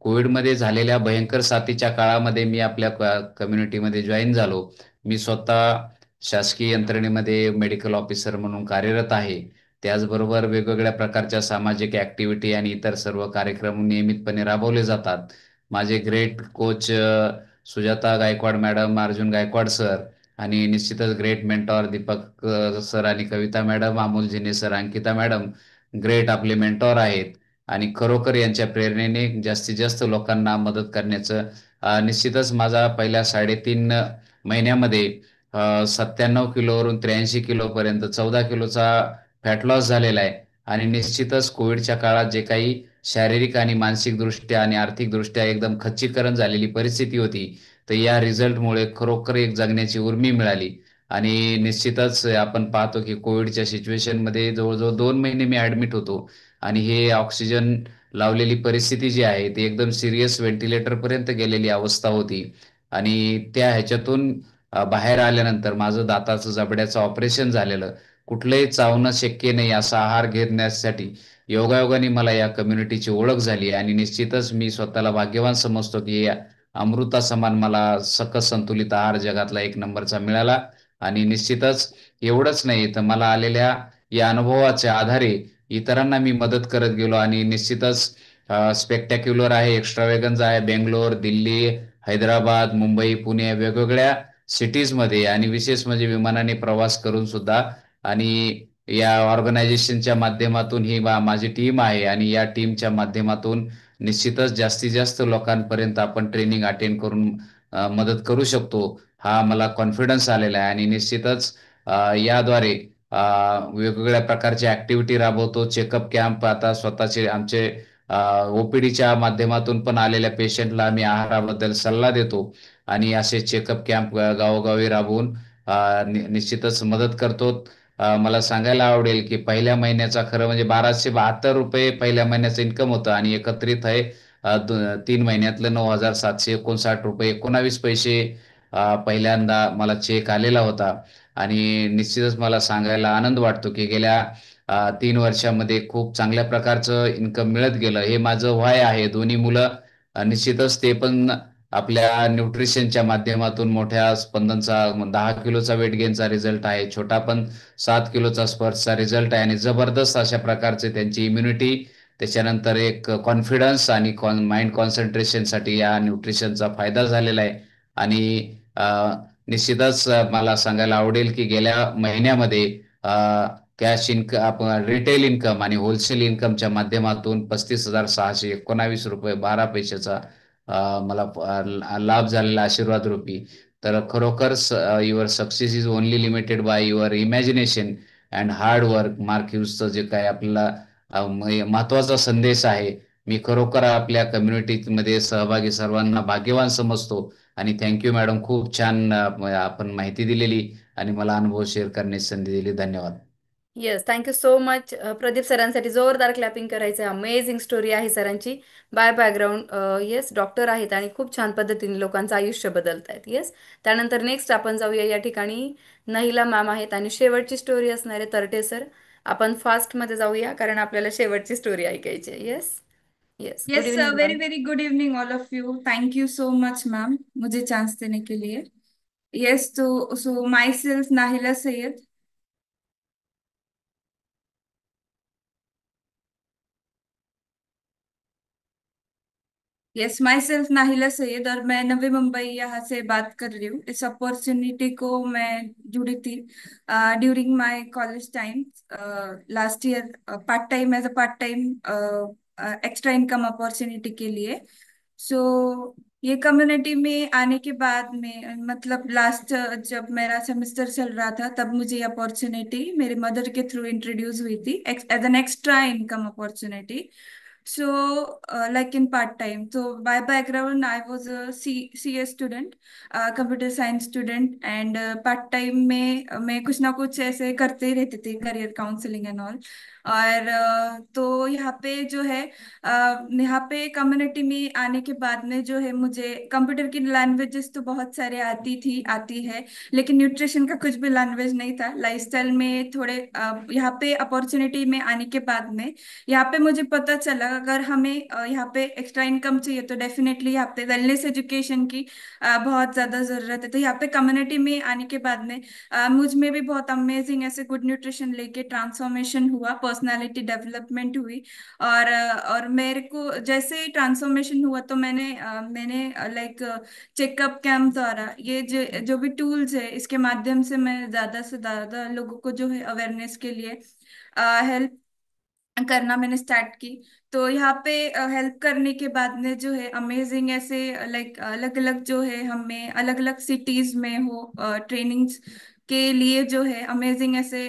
कोविडमध्ये झालेल्या भयंकर साथीच्या काळामध्ये मी आपल्या कम्युनिटीमध्ये जॉईन झालो. मी स्वतः शासकीय यंत्रणेमध्ये मेडिकल ऑफिसर म्हणून कार्यरत आहे. त्याचबरोबर वेगवेगळ्या प्रकारच्या सामाजिक ॲक्टिव्हिटी आणि इतर सर्व कार्यक्रम नियमितपणे राबवले जातात. माझे great coach Sujata Gaikwad madam, Arjun Gaikwad sir, आणि निश्चितच ग्रेट मेंटॉर दीपक सर आणि कविता मॅडम, अमोल जिने सर, अंकिता मॅडम ग्रेट आपले मेंटॉर आहेत. आणि खरोखर यांच्या प्रेरणेने जास्तीत जास्त लोकांना मदत करण्याचं निश्चितच माझा पहिल्या 3.5 महिन्यामध्ये 97 किलोवरून 83 किलोपर्यंत 14 किलोचा फॅट लॉस झालेला आहे. आणि निश्चितच कोविडच्या काळात जे काही शारीरिक आणि मानसिक दृष्ट्या आणि आर्थिक दृष्ट्या एकदम खच्चीकरण झालेली परिस्थिती होती, तर या रिझल्टमुळे खरोखर एक जगण्याची उर्मी मिळाली. आणि निश्चितच आपण पाहतो की कोविडच्या सिच्युएशनमध्ये जवळजवळ 2 महिने मी ॲडमिट होतो. आणि हे ऑक्सिजन लावलेली परिस्थिती जी आहे ती एकदम सिरियस व्हेंटिलेटरपर्यंत गेलेली अवस्था होती. आणि त्या ह्याच्यातून बाहेर आल्यानंतर माझं दाताचं जबड्याचं ऑपरेशन झालेलं. कुठलंही चावणं शक्य नाही असा आहार घेण्यासाठी योगायोगाने मला या कम्युनिटीची ओळख झाली आणि निश्चितच मी स्वतःला भाग्यवान समजतो की या अमृता समान मला सकस संतुलित आहार जगातला एक नंबरचा मिळाला. आणि निश्चितच एवढंच नाही तर मला आलेल्या या अनुभवाच्या आधारे इतरांना मी मदत करत गेलो आणि निश्चितच स्पेक्टॅक्युलर आहे, एक्स्ट्रावेगन्स आहे. बेंगलोर, दिल्ली, हैदराबाद, मुंबई, पुणे वेगवेगळ्या सिटीजमध्ये आणि विशेष म्हणजे विमानाने प्रवास करून सुद्धा आणि या ऑर्गनायझेशनच्या माध्यमातून ही माझी टीम आहे आणि या टीमच्या माध्यमातून निश्चितच जास्तीत जास्त लोकांपर्यंत आपण ट्रेनिंग अटेंड करून मदत करू शकतो. हा मला कॉन्फिडन्स आलेला आहे आणि निश्चितच याद्वारे वेगवेगळ्या प्रकारच्या ऍक्टिव्हिटी राबवतो. चेकअप कॅम्प आता स्वतःचे आमचे ओपीडीच्या माध्यमातून पण आलेल्या पेशंटला आम्ही आहाराबद्दल सल्ला देतो आणि असे चेकअप कॅम्प गावोगावी राबवून निश्चितच मदत करतो. मला सांगायला आवडेल की पहिल्या महिन्याचा खरं म्हणजे 1272 रुपये पहिल्या महिन्याचं इन्कम होतं आणि एकत्रित आहे 3 महिन्यातलं 9759 रुपये 19 पैसे पहिल्यांदा मला चेक आलेला होता. आणि निश्चितच मला सांगायला आनंद वाटतो की गेल्या 3 वर्षामध्ये खूप चांगल्या प्रकारचं इन्कम मिळत गेलं. हे माझं वय आहे. दोन्ही मुलं निश्चितच ते पण आपल्या न्यूट्रिशनच्या माध्यमातून मोठ्या स्पंदनचा 10 किलोचा वेट गेनचा रिझल्ट आहे. छोटा पण 7 किलोचा स्पर्शचा रिझल्ट आहे आणि जबरदस्त अशा प्रकारचे त्यांची इम्युनिटी, त्याच्यानंतर एक कॉन्फिडन्स आणि माइंड कॉन्सन्ट्रेशनसाठी या न्यूट्रिशनचा फायदा झालेला आहे. आणि निश्चितच मला सांगायला आवडेल की गेल्या महिन्यामध्ये कॅश इन्कम, रिटेल इन्कम आणि होलसेल इन्कमच्या माध्यमातून 35,619 रुपये 12 पैशाचा मला लाभ झालेला आशीर्वाद रूपी. तर खरोखर your success is only limited by your imagination and hard work. Mark ह्यूजचं जे काय आपल्याला महत्वाचा संदेश आहे, मी खरोखर आपल्या कम्युनिटीमध्ये सहभागी सर्वांना भाग्यवान समजतो. आणि थँक्यू मॅडम, खूप छान आपण माहिती दिलेली आणि मला अनुभव शेअर करण्याची संधी दिली. धन्यवाद. Yes, thank you so much. Pradeep सरांसाठी जोरदार क्लॅपिंग करायचं. अमेझिंग स्टोरी आहे सरांची. बाय बॅकग्राऊंड येस डॉक्टर आहेत आणि खूप छान पद्धतीने लोकांचं आयुष्य बदलत आहेत. येस, त्यानंतर नेक्स्ट आपण जाऊया. या ठिकाणी नहिला मॅम आहेत आणि शेवटची स्टोरी असणार आहे तरटे सर. आपण फास्टमध्ये जाऊया कारण आपल्याला शेवटची स्टोरी ऐकायची आहे. Yes yes, good yes sir, evening very ma'am. Very good evening all of you. Thank you so much ma'am मुझे चांस देने के लिए. यस, तो so myself Nahila Syed. Yes, myself Nahila Syed और मैं नवी मुंबई यहाँ से बात कर रही हूँ. इस अपॉर्चुनिटी को मैं जुड़ी थी during my college time last year, part time as a part time extra income opportunity के लिए. सो ये कम्युनिटी में आने के बाद में मतलब लास्ट जब मेरा सेमेस्टर चल रहा था तब मुझे ये अपॉर्चुनिटी मेरे मदर के थ्रू इंट्रोड्यूस हुई थी as an extra income opportunity. So, like in part time. So, by background, I was a CS student, computer science student, and part time में मैं कुछ ना कुछ ऐसे करते ही रहती थी, करियर काउंसलिंग एंड ऑल. और तो यहाँ पे जो है यहाँ पे कम्युनिटी में आने के बाद में जो है मुझे कंप्यूटर की लैंग्वेजेस तो बहुत सारे आती है, लेकिन न्यूट्रिशन का कुछ भी लैंग्वेज नहीं था. लाइफस्टाइल में थोड़े यहाँ पे अपॉर्चुनिटी में आने के बाद में यहाँ पे मुझे पता चला अगर हमें यहाँ पे एक्स्ट्रा इनकम चाहिए तो डेफिनेटली यहाँ पे वेलनेस एजुकेशन की बहुत ज्यादा जरूरत है. तो यहाँ पे कम्युनिटी में आने के बाद में मुझ में भी बहुत अमेजिंग ऐसे गुड न्यूट्रिशन लेके ट्रांसफॉर्मेशन हुआ, पर्सनालिटी डेवलपमेंट हुई. और मेरे को जैसे ही ट्रांसफॉर्मेशन हुआ तो मैंने लाइक चेकअप कैंप द्वारा ये जो भी टूल्स है इसके माध्यम से मैं ज्यादा से ज्यादा लोगों को जो है अवेयरनेस के लिए हेल्प करना मैंने स्टार्ट की. तो यहाँ पे हेल्प करने के बाद में जो है अमेजिंग ऐसे लाइक अलग अलग जो है हमें अलग अलग सिटीज में हो ट्रेनिंग्स के लिए जो है अमेजिंग ऐसे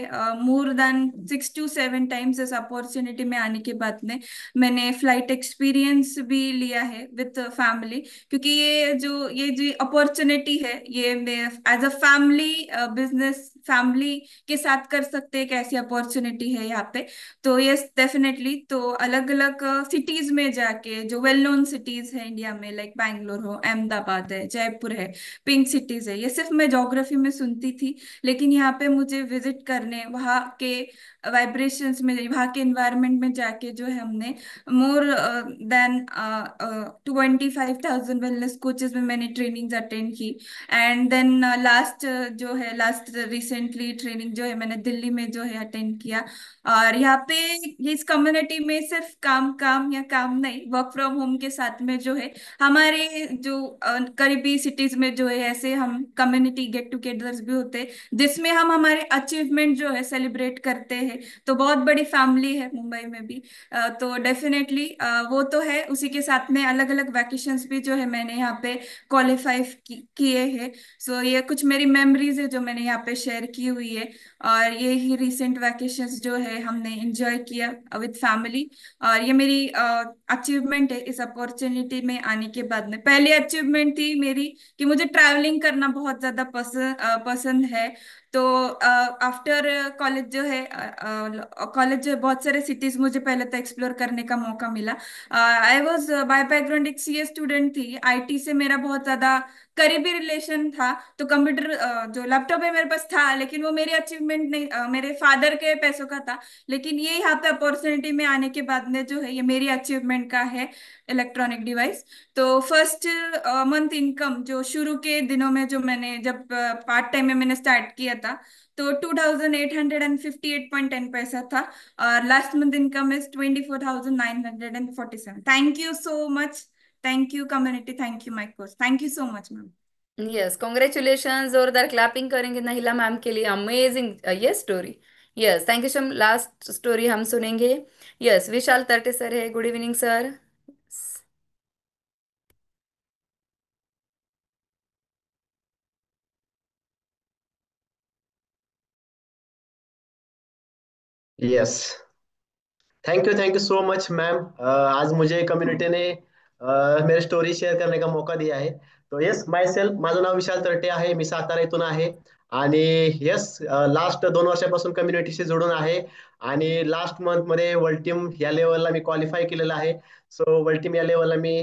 more than 6 to 7 times is opportunity में आने के बाद में मैंने फ्लाइट एक्सपीरियंस भी लिया है विद फैमिली. क्योंकि ये जो अपॉर्चुनिटी है ये as a family business family के साथ कर सकते हैं. एक ऐसी अपॉर्चुनिटी है यहाँ पे. तो यस डेफिनेटली, तो अलग अलग सिटीज में जाके जो वेल नोन सिटीज है इंडिया में लाइक बैंगलोर हो, अहमदाबाद है, जयपुर है, पिंक सिटीज है, ये सिर्फ मैं ज्योग्राफी में सुनती थी. लेकिन यहाँ पे मुझे विजिट करने वहाँ के वाइब्रेशंस में, वहाँ के इन्वायरमेंट में जाके जो है हमने मोर देन 25,000 वेलनेस कोचेस में मैंने ट्रेनिंग्स अटेंड की। And then last recently training जो है मैंने दिल्ली में जो है अटेंड किया। और यहाँ पे इस कम्युनिटी में सिर्फ काम काम या काम नहीं, वर्क फ्रॉम होम के साथ में जो है हमारे जो करीबी सिटीज में जो है ऐसे हम कम्युनिटी गेट टुगेदर्स भी होते हैं जिसमें हम हमारे अचीवमेंट जो है सेलिब्रेट करते हैं। तो बहुत बड़ी फैमिली है मुंबई में भी। तो डेफिनेटली वो तो है, उसी के साथ में अलग अलग वैकेशंस भी जो है मैंने यहाँ पे क्वालिफाई किए हैं। सो ये कुछ मेरी मेमोरीज है जो मैंने यहाँ पे शेयर की हुई है। और ये ही रिसेंट वैकेशंस जो है हमने एंजॉय किया विद फैमिली। और ये मेरी अचीवमेंट है इस अपॉर्चुनिटी में आने के बाद में। पहली अचीवमेंट थी मेरी कि मुझे ट्रैवलिंग करना बहुत ज्यादा पसंद है। तो आफ्टर कॉलेज जो है कॉलेज जो है बहुत सारे सिटीज मुझे पहले तो एक्सप्लोर करने का मौका मिला। आई वॉज बाय बैकग्राउंड एक सीए स्टूडेंट थी, आईटी से मेरा बहुत ज्यादा करीबी रिलेशन था। तो कंप्यूटर जो लैपटॉप है मेरे पास था, लेकिन वो मेरी अचीवमेंट नहीं, मेरे फादर के पैसों का था। लेकिन ये यहाँ पे अपॉर्चुनिटी में आने के बाद में जो है ये मेरी अचीवमेंट का है, इलेक्ट्रॉनिक डिवाइस। तो फर्स्ट मंथ इनकम जो शुरू के दिनों में जो मैंने जब पार्ट टाइम में मैंने स्टार्ट किया था, तो 2,858.10 पैसा था। और last month income is 24,947। Thank you so much. Thank you community, thank you my coach, thank you so much ma'am. Yes, congratulation, जोरदार क्लैपिंग करेंगे नहिला मैम के लिए, अमेजिंग ये story. Yes, thank you so. Last story हम सुनेंगे। Yes, Vishal Tarte sir है, good evening sir. Yes, thank you so much ma'am. आज मुझे कम्युनिटी ने मेरी स्टोरी शेअर करने का मौका दिया आहे. तो येस, माय सेल्फ, माझं नाव विशाल तरटे आहे, मी सातारा इथून आहे. आणि येस, लास्ट 2 वर्षापासून कम्युनिटीशी जोडून आहे. आणि लास्ट मंथ मध्ये वर्ल्ड टीम या लेवलला मी क्वालिफाय केलेलं आहे. सो वर्ल्ड टीम या लेवलला मी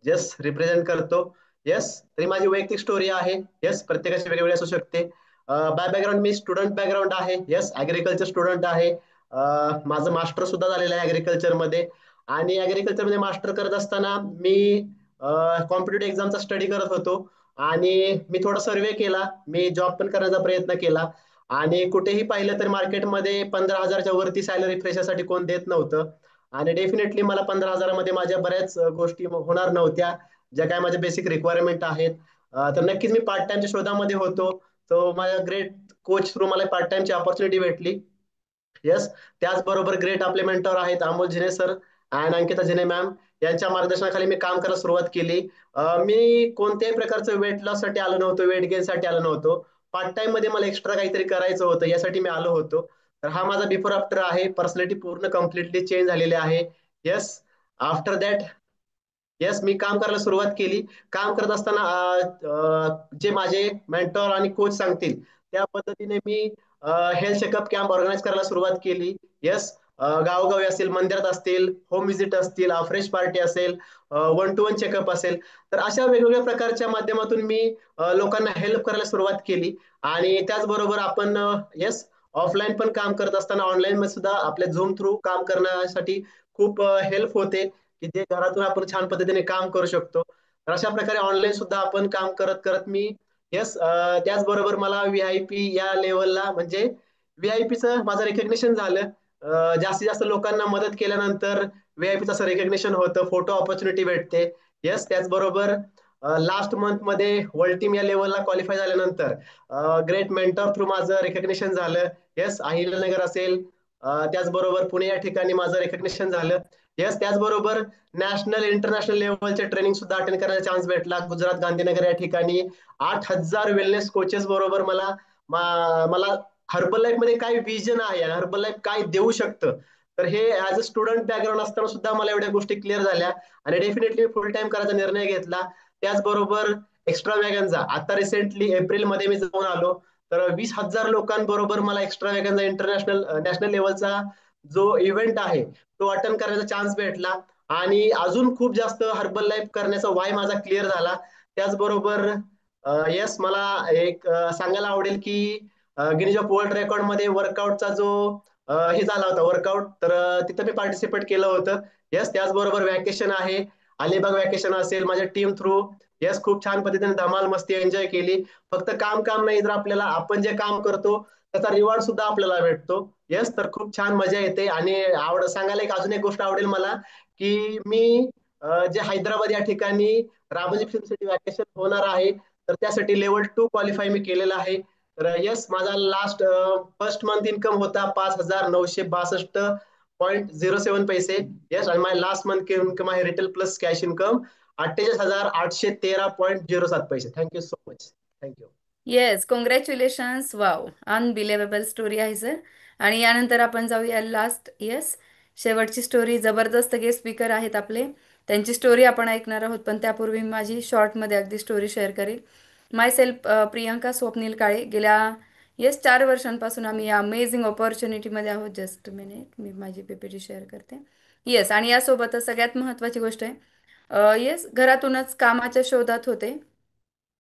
येस रिप्रेझेंट करतो. येस, तरी माझी वैयक्तिक स्टोरी आहे. येस, प्रत्येकाची वेगवेगळी असू शकते. By background me student background आहे. येस, ऍग्रिकल्चर स्टुडंट आहे. माझं मास्टर सुद्धा झालेलं आहे ऍग्रिकल्चर मध्ये. आणि ऍग्रिकल्चर मध्ये मास्टर करत असताना मी कॉम्पिटेटिव्ह एक्झामचा स्टडी करत होतो. आणि मी थोडा सर्वे केला, मी जॉब पण करण्याचा प्रयत्न केला. आणि कुठेही पाहिलं तर मार्केटमध्ये 15,000च्या वरती सॅलरी फ्रेशरसाठी कोण देत नव्हतं. आणि डेफिनेटली मला 15,000मध्ये माझ्या बऱ्याच गोष्टी होणार नव्हत्या, ज्या काय माझ्या बेसिक रिक्वायरमेंट आहेत. तर नक्कीच मी पार्ट टाइमच्या शोधामध्ये होतो. तो माझ्या ग्रेट कोच थ्रू मला पार्ट टाइमची ऑपॉर्च्युनिटी भेटली. येस, त्याचबरोबर ग्रेट आपले मेंटर आहेत अमोल जिने सर अँड अंकिता जिने मॅम, यांच्या मार्गदर्शनाखाली मी काम करायला सुरुवात केली. मी कोणत्याही प्रकारचं वेट लॉस साठी आलो नव्हतो, वेट गेन साठी आलो नव्हतो. पार्ट टाइम मध्ये मला एक्स्ट्रा काहीतरी करायचं होतं, यासाठी मी आलो होतो. तर हा माझा बिफोर आफ्टर आहे. पर्सनॅलिटी पूर्ण कम्प्लिटली चेंज झालेली आहे. येस, आफ्टर दॅट येस, मी काम करायला सुरुवात केली. काम करत असताना जे माझे मेंटॉर आणि कोच सांगतील त्या पद्धतीने मी हेल्थ चेकअप कॅम्प ऑर्गनाईज करायला सुरुवात केली. येस, गावोगावी असतील, मंदिरात असतील, होम व्हिजिट असतील, फ्रेश पार्टी असेल, 1-to-1 चेकअप असेल. तर अशा वेगवेगळ्या प्रकारच्या माध्यमातून मी लोकांना हेल्प करायला सुरुवात केली. आणि त्याचबरोबर आपण येस, ऑफलाईन पण काम करत असताना ऑनलाईन मध्ये सुद्धा आपल्या झूम थ्रू काम करण्यासाठी खूप हेल्प होते, की जे घरातून आपण छान पद्धतीने काम करू शकतो. तर अशा प्रकारे ऑनलाईन सुद्धा आपण काम करत करत मी येस, त्याचबरोबर मला व्हीआयपी या लेवलला म्हणजे व्हीआयपीचं माझं रेकग्निशन झालं. जास्तीत जास्त लोकांना मदत केल्यानंतर व्हीआयपीचं असं रेकग्निशन होतं, फोटो ऑपॉर्च्युनिटी भेटते. येस, त्याचबरोबर लास्ट मंथ मध्ये वर्ल्ड टीम या लेवलला क्वालिफाय झाल्यानंतर ग्रेट मेंटर थ्रू माझं रेकग्निशन झालं. येस, अहिल्यानगर असेल, त्याचबरोबर पुणे या ठिकाणी माझं रेकग्निशन झालं. येस, त्याचबरोबर नॅशनल इंटरनॅशनल लेवलचे ट्रेनिंग सुद्धा अटेंड करण्याचा चान्स भेटला. गुजरात गांधीनगर या ठिकाणी 8,000 वेलनेस कोचेस बरोबर मला हर्बल लाईफ मध्ये काय विजन आहे आणि हर्बल लाईफ काय देऊ शकतं, तर हे ऍज अ स्टुडंट बॅकग्राऊंड असताना सुद्धा मला एवढ्या गोष्टी क्लिअर झाल्या. आणि डेफिनेटली फुल टाइम करायचा निर्णय घेतला. त्याचबरोबर एक्स्ट्रा वॅगनचा आता रिसेंटली एप्रिलमध्ये मी जाऊन आलो. तर 20,000 लोकांबरोबर मला एक्स्ट्रा वॅगनचा इंटरनॅशनल नॅशनल लेवलचा जो इव्हेंट आहे तो अटेंड करण्याचा चान्स भेटला. आणि अजून खूप जास्त हर्बल लाईफ करण्याचा वाय माझा क्लिअर झाला. त्याचबरोबर येस, मला एक सांगायला आवडेल की गिनीज ऑफ वर्ल्ड रेकॉर्ड मध्ये वर्कआउटचा जो हे झाला होता वर्कआउट, तर तिथं मी पार्टिसिपेट केलं होतं. येस, त्याचबरोबर वॅकेशन आहे, अलिबाग वॅकेशन असेल माझ्या टीम थ्रू. येस, खूप छान पद्धतीने धमाल मस्ती एन्जॉय केली. फक्त काम काम नाही, तर आपल्याला आपण जे काम करतो त्याचा रिवॉर्ड सुद्धा आपल्याला भेटतो. येस, तर खूप छान मजा येते. आणि सांगायला अजून एक गोष्ट आवडेल मला, की मी जे हैदराबाद या ठिकाणी रामोजी फिल्म सिटी वॅकेशन होणार आहे, तर त्यासाठी लेवल 2 क्वालिफाय मी केलेला आहे. तर येस, माझा लास्ट फर्स्ट मंथ इन्कम होता 5,962.07 पैसे. येस, आणि माझ्या लास्ट मंथ इन्कम आहे रिटेल प्लस कॅश इन्कम 48,813.07 पैसे. Thank you so much. Thank you. Yes, congratulations. Wow, unbelievable story आहे सर. आणि यानंतर आपण जाऊया लास्ट. येस, शेवटची स्टोरी. जबरदस्त गेस्ट स्पीकर आहेत आपले, त्यांची स्टोरी आपण ऐकणार आहोत. पण त्यापूर्वी मी माझी शॉर्टमध्ये अगदी स्टोरी शेअर करेल. माय सेल्फ प्रियंका स्वप्नील काळे. गेल्या 4 वर्षांपासून आम्ही या अमेझिंग ऑपॉर्च्युनिटीमध्ये आहोत. जस्ट मिनिट, मी माझी पीपीटी शेअर करते. येस, आणि यासोबतच सगळ्यात महत्त्वाची गोष्ट आहे, येस, घरातूनच कामाच्या शोधात होते.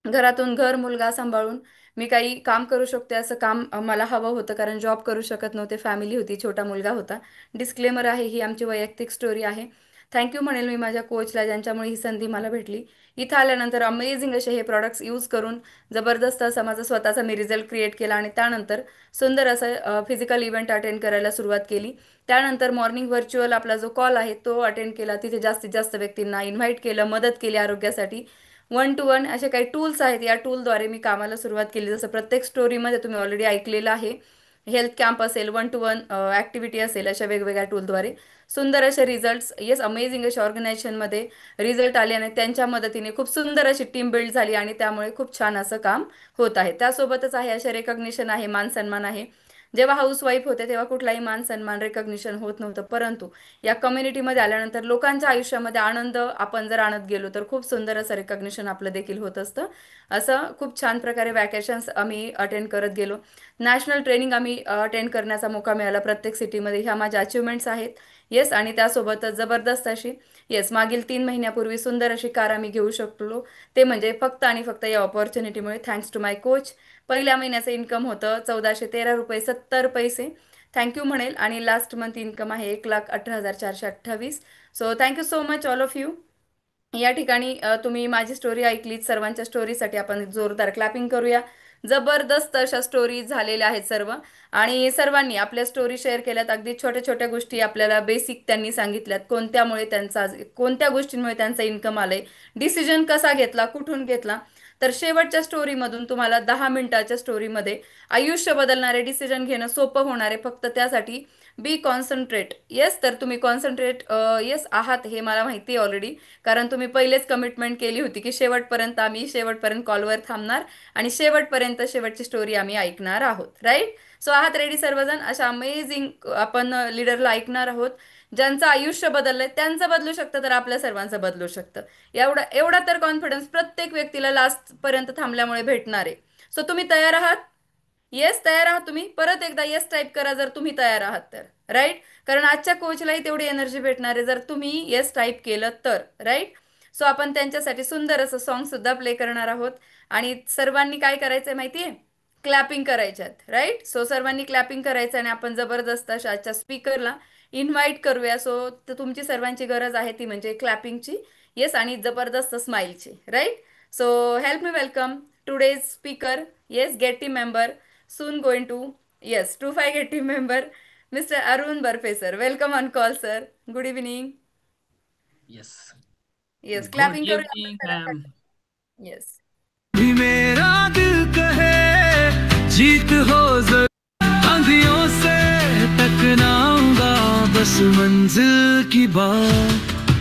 घरातून घर मुलगा सांभाळून मी काही काम करू शकते असं काम मला हवं होतं, कारण जॉब करू शकत नव्हते. फॅमिली होती, छोटा मुलगा होता. डिस्क्लेमर आहे, ही आमची वैयक्तिक स्टोरी आहे. थँक्यू म्हणेल मी माझ्या कोचला, ज्यांच्यामुळे ही संधी मला भेटली. इथं आल्यानंतर अमेझिंग असे हे प्रॉडक्ट्स यूज करून जबरदस्त असा माझा स्वतःचा मी रिझल्ट क्रिएट केला. आणि त्यानंतर सुंदर असं फिजिकल इव्हेंट अटेंड करायला सुरुवात केली. त्यानंतर मॉर्निंग व्हर्च्युअल आपला जो कॉल आहे तो अटेंड केला. तिथे जास्तीत जास्त व्यक्तींना इन्व्हाइट केलं, मदत केली आरोग्यासाठी. 1 to 1 असे काही टूल्स आहेत, या टूलद्वारे मी कामाला सुरुवात केली. जसं प्रत्येक स्टोरीमध्ये तुम्ही ऑलरेडी ऐकलेलं आहे. हेल्थ कॅम्प असेल, 1 to 1 ॲक्टिव्हिटी असेल, अशा वेगवेगळ्या टूलद्वारे सुंदर असे रिझल्ट्स, येस, अमेझिंग अशा ऑर्गनायझेशनमध्ये रिझल्ट आले. आणि त्यांच्या मदतीने खूप सुंदर अशी टीम बिल्ड झाली. आणि त्यामुळे खूप छान असं काम होत आहे. त्यासोबतच आहे असे रेकग्निशन आहे, मान सन्मान आहे. जेव्हा हाऊसवाईफ होते तेव्हा कुठलाही मान सन्मान रेकग्निशन होत नव्हतं, परंतु या कम्युनिटीमध्ये आल्यानंतर लोकांच्या आयुष्यामध्ये आनंद आपण जर आणत गेलो तर खूप सुंदर असं रेकग्निशन आपलं देखील होत असतं. असं खूप छान प्रकारे वॅकेशन्स आम्ही अटेंड करत गेलो. नॅशनल ट्रेनिंग आम्ही अटेंड करण्याचा मौका मिळाला प्रत्येक सिटीमध्ये. ह्या माझ्या अचिव्हमेंट्स आहेत. येस, आणि त्यासोबतच जबरदस्त अशी, येस, मागील 3 महिन्यापूर्वी सुंदर अशी कार आम्ही घेऊ शकलो. ते म्हणजे फक्त आणि फक्त या ऑपॉर्च्युनिटीमुळे, थँक्स टू माय कोच. पहिल्या महिन्याचं इन्कम होतं 1,413.70 रुपये. थँक्यू म्हणेल. आणि लास्ट मंथ इन्कम आहे 1,18,428. So thank you so much all of you. या ठिकाणी तुम्ही माझी स्टोरी ऐकलीत. सर्वांच्या स्टोरीसाठी आपण जोरदार क्लॅपिंग करूया. जबरदस्त अशा स्टोरी झालेल्या आहेत सर्व. आणि सर्वांनी आपल्या स्टोरी शेअर केल्यात. अगदी छोट्या छोट्या गोष्टी आपल्याला बेसिक त्यांनी सांगितल्यात, कोणत्या गोष्टींमुळे त्यांचा इन्कम आलंय, डिसिजन कसा घेतला, कुठून घेतला. तर शेवटच्या स्टोरीमधून तुम्हाला 10 मिनिटाच्या स्टोरीमध्ये आयुष्य बदलणारे डिसिजन घेणं सोपं होणार आहे. फक्त त्यासाठी बी कॉन्सन्ट्रेट. येस, तर तुम्ही कॉन्सन्ट्रेट येस आहात हे मला माहिती आहे ऑलरेडी, कारण तुम्ही पहिलेच कमिटमेंट केली होती की आम्ही शेवटपर्यंत कॉलवर थांबणार आणि शेवटपर्यंत शेवटची स्टोरी आम्ही ऐकणार आहोत. राईट? सो आहात रेडी सर्वजण? अशा अमेझिंग आपण लीडरला ऐकणार आहोत, ज्यांचं आयुष्य बदललंय. त्यांचं बदलू शकतं तर आपल्या सर्वांचं बदलू शकतं. एवढा एवढा तर कॉन्फिडन्स प्रत्येक व्यक्तीला लास्ट पर्यंत थांबल्यामुळे भेटणार आहे. सो तुम्ही तयार आहात? येस, तयार आहात तुम्ही? परत एकदा येस टाईप करा जर तुम्ही तयार आहात तर. राईट? कारण आजच्या कोचलाही तेवढी एनर्जी भेटणार आहे जर तुम्ही येस टाईप केलं तर. राईट? सो आपण त्यांच्यासाठी सुंदर असं सॉन्ग सुद्धा प्ले करणार आहोत. आणि सर्वांनी काय करायचंय माहितीये? क्लॅपिंग करायच्यात. राईट? सो सर्वांनी क्लॅपिंग करायचं आणि आपण जबरदस्त अशा आजच्या स्पीकरला इन्व्हाइट करूया. सो तुमची सर्वांची गरज आहे ती म्हणजे क्लॅपिंगची. येस, आणि जबरदस्त स्माइलची. Right? So help me welcome today's speaker. Yes, get team member. Soon going to, yes, 25 team member, Mr. Arun Barfe sir. Welcome on call sir. Good evening. Yes. Yes, Good clapping करूया आपण evening, ma'am. सरांसाठी. Yes. भी मेरा दिल कहे जीत हो जरूर आंधियों से टकराऊंगा बस मंजिल की बात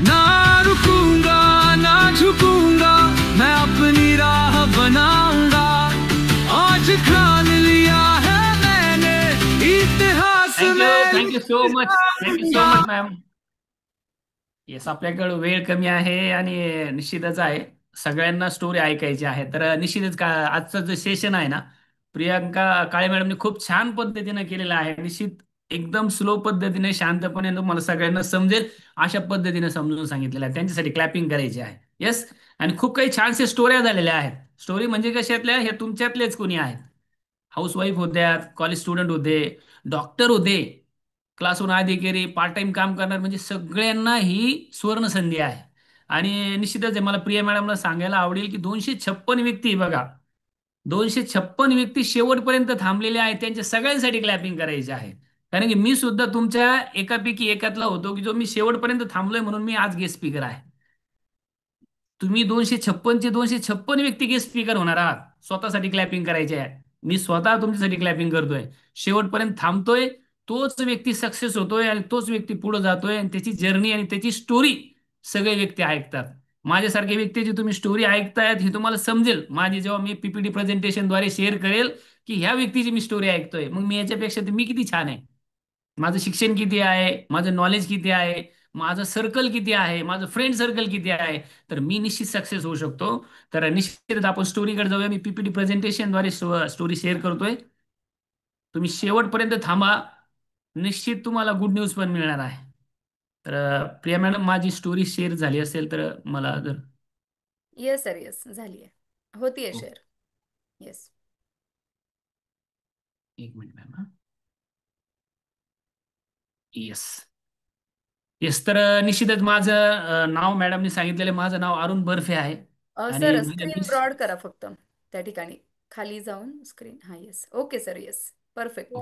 ना रुकूंगा ना झुकूंगा मैं अपनी राह बनाऊंगा आज ठान लिया है मैंने इतिहास में Thank you so much. Thank you so much, ma'am. Yes, आपल्याकडे वेळ कमी आहे आणि निश्चितच आहे सगळ्यांना स्टोरी ऐकायची आहे. तर निश्चितच आजचं जे सेशन आहे ना, प्रियांका काळे मॅडमने खूप छान पद्धतीने केलेलं आहे. निश्चित एकदम स्लो पद्धतीने शांतपणे तुम्हाला सगळ्यांना समजेल अशा पद्धतीने समजून सांगितलेलं आहे. त्यांच्यासाठी क्लॅपिंग करायची आहे. येस, आणि खूप काही छानशे स्टोऱ्या झालेल्या आहेत. स्टोरी म्हणजे कशातल्या? हे तुमच्यातलेच कोणी आहेत. हाऊसवाईफ होत्या, कॉलेज स्टुडंट होते, डॉक्टर होते, क्लास 1 अधिकारी, पार्ट टाइम काम करणार, म्हणजे सगळ्यांना ही सुवर्ण संधी आहे. आणि निश्चितच आहे, मला प्रिया मॅडमला सांगायला आवडेल की 256 व्यक्ती बघा, 256 व्यक्ती शेवटपर्यंत थांबलेले आहेत. त्यांच्या सगळ्यांसाठी क्लॅपिंग करायचे आहे. कारण की मी सुद्धा तुमच्या एकापैकी एकातला होतो की जो मी शेवटपर्यंत थांबलोय, म्हणून मी आज गेस्ट स्पीकर आहे. तुम्ही 256 चे 256 व्यक्ती गेस्ट स्पीकर होणार आहात. स्वतःसाठी क्लॅपिंग करायचे आहे. मी स्वतः तुमच्यासाठी क्लॅपिंग करतोय, शेवटपर्यंत थांबतोय. तोच व्यक्ती सक्सेस होतोय आणि तोच व्यक्ती पुढे जातोय, आणि त्याची जर्नी आणि त्याची स्टोरी सगळे व्यक्ती ऐकतात. माझ्यासारख्या व्यक्तीची तुम्ही स्टोरी ऐकतायत हे तुम्हाला समजेल माझी जेव्हा मी पीपीटी प्रेझेंटेशनद्वारे शेअर करेल की ह्या व्यक्तीची मी स्टोरी ऐकतोय, मग मी याच्यापेक्षा तर मी किती छान आहे, माझं शिक्षण किती आहे, माझं नॉलेज किती आहे, माझं सर्कल किती आहे, माझं फ्रेंड सर्कल किती आहे, तर मी निश्चित सक्सेस होऊ शकतो. तर निश्चित आपण स्टोरीकडे जाऊया. मी पीपीटी प्रेझेंटेशनद्वारे स्टोरी शेअर करतोय. तुम्ही शेवटपर्यंत थांबा, निश्चित तुम्हाला गुड न्यूज पण मिळणार आहे. तर प्रिया मॅडम, माझी स्टोरी शेअर झाली असेल तर मला जर येस सर, येस झाली आहे, होतीये शेअर. येस. एक मिनिट मॅम. Yes yes. तर निश्चितच माझं नाव मॅडमने सांगितलेलं आहे. माझं नाव अरुण बर्फे आहे. आणि सर स्क्रीन ब्रॉड करा फक्त त्या ठिकाणी, खाली जाऊन स्क्रीन. हा yes, okay sir, yes, perfect.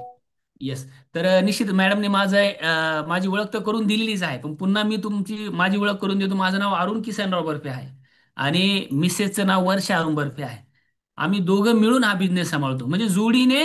Yes. तर निश्चित मॅडमने माझी ओळख तर करून दिलेलीच आहे, पण पुन्हा मी माझी ओळख करून देतो. माझं नाव अरुण किसनराव बर्फे आहे आणि मिसेसचं नाव वर्षा अरुण बर्फे आहे. आम्ही दोघं मिळून हा बिझनेस सांभाळतो, म्हणजे जोडीने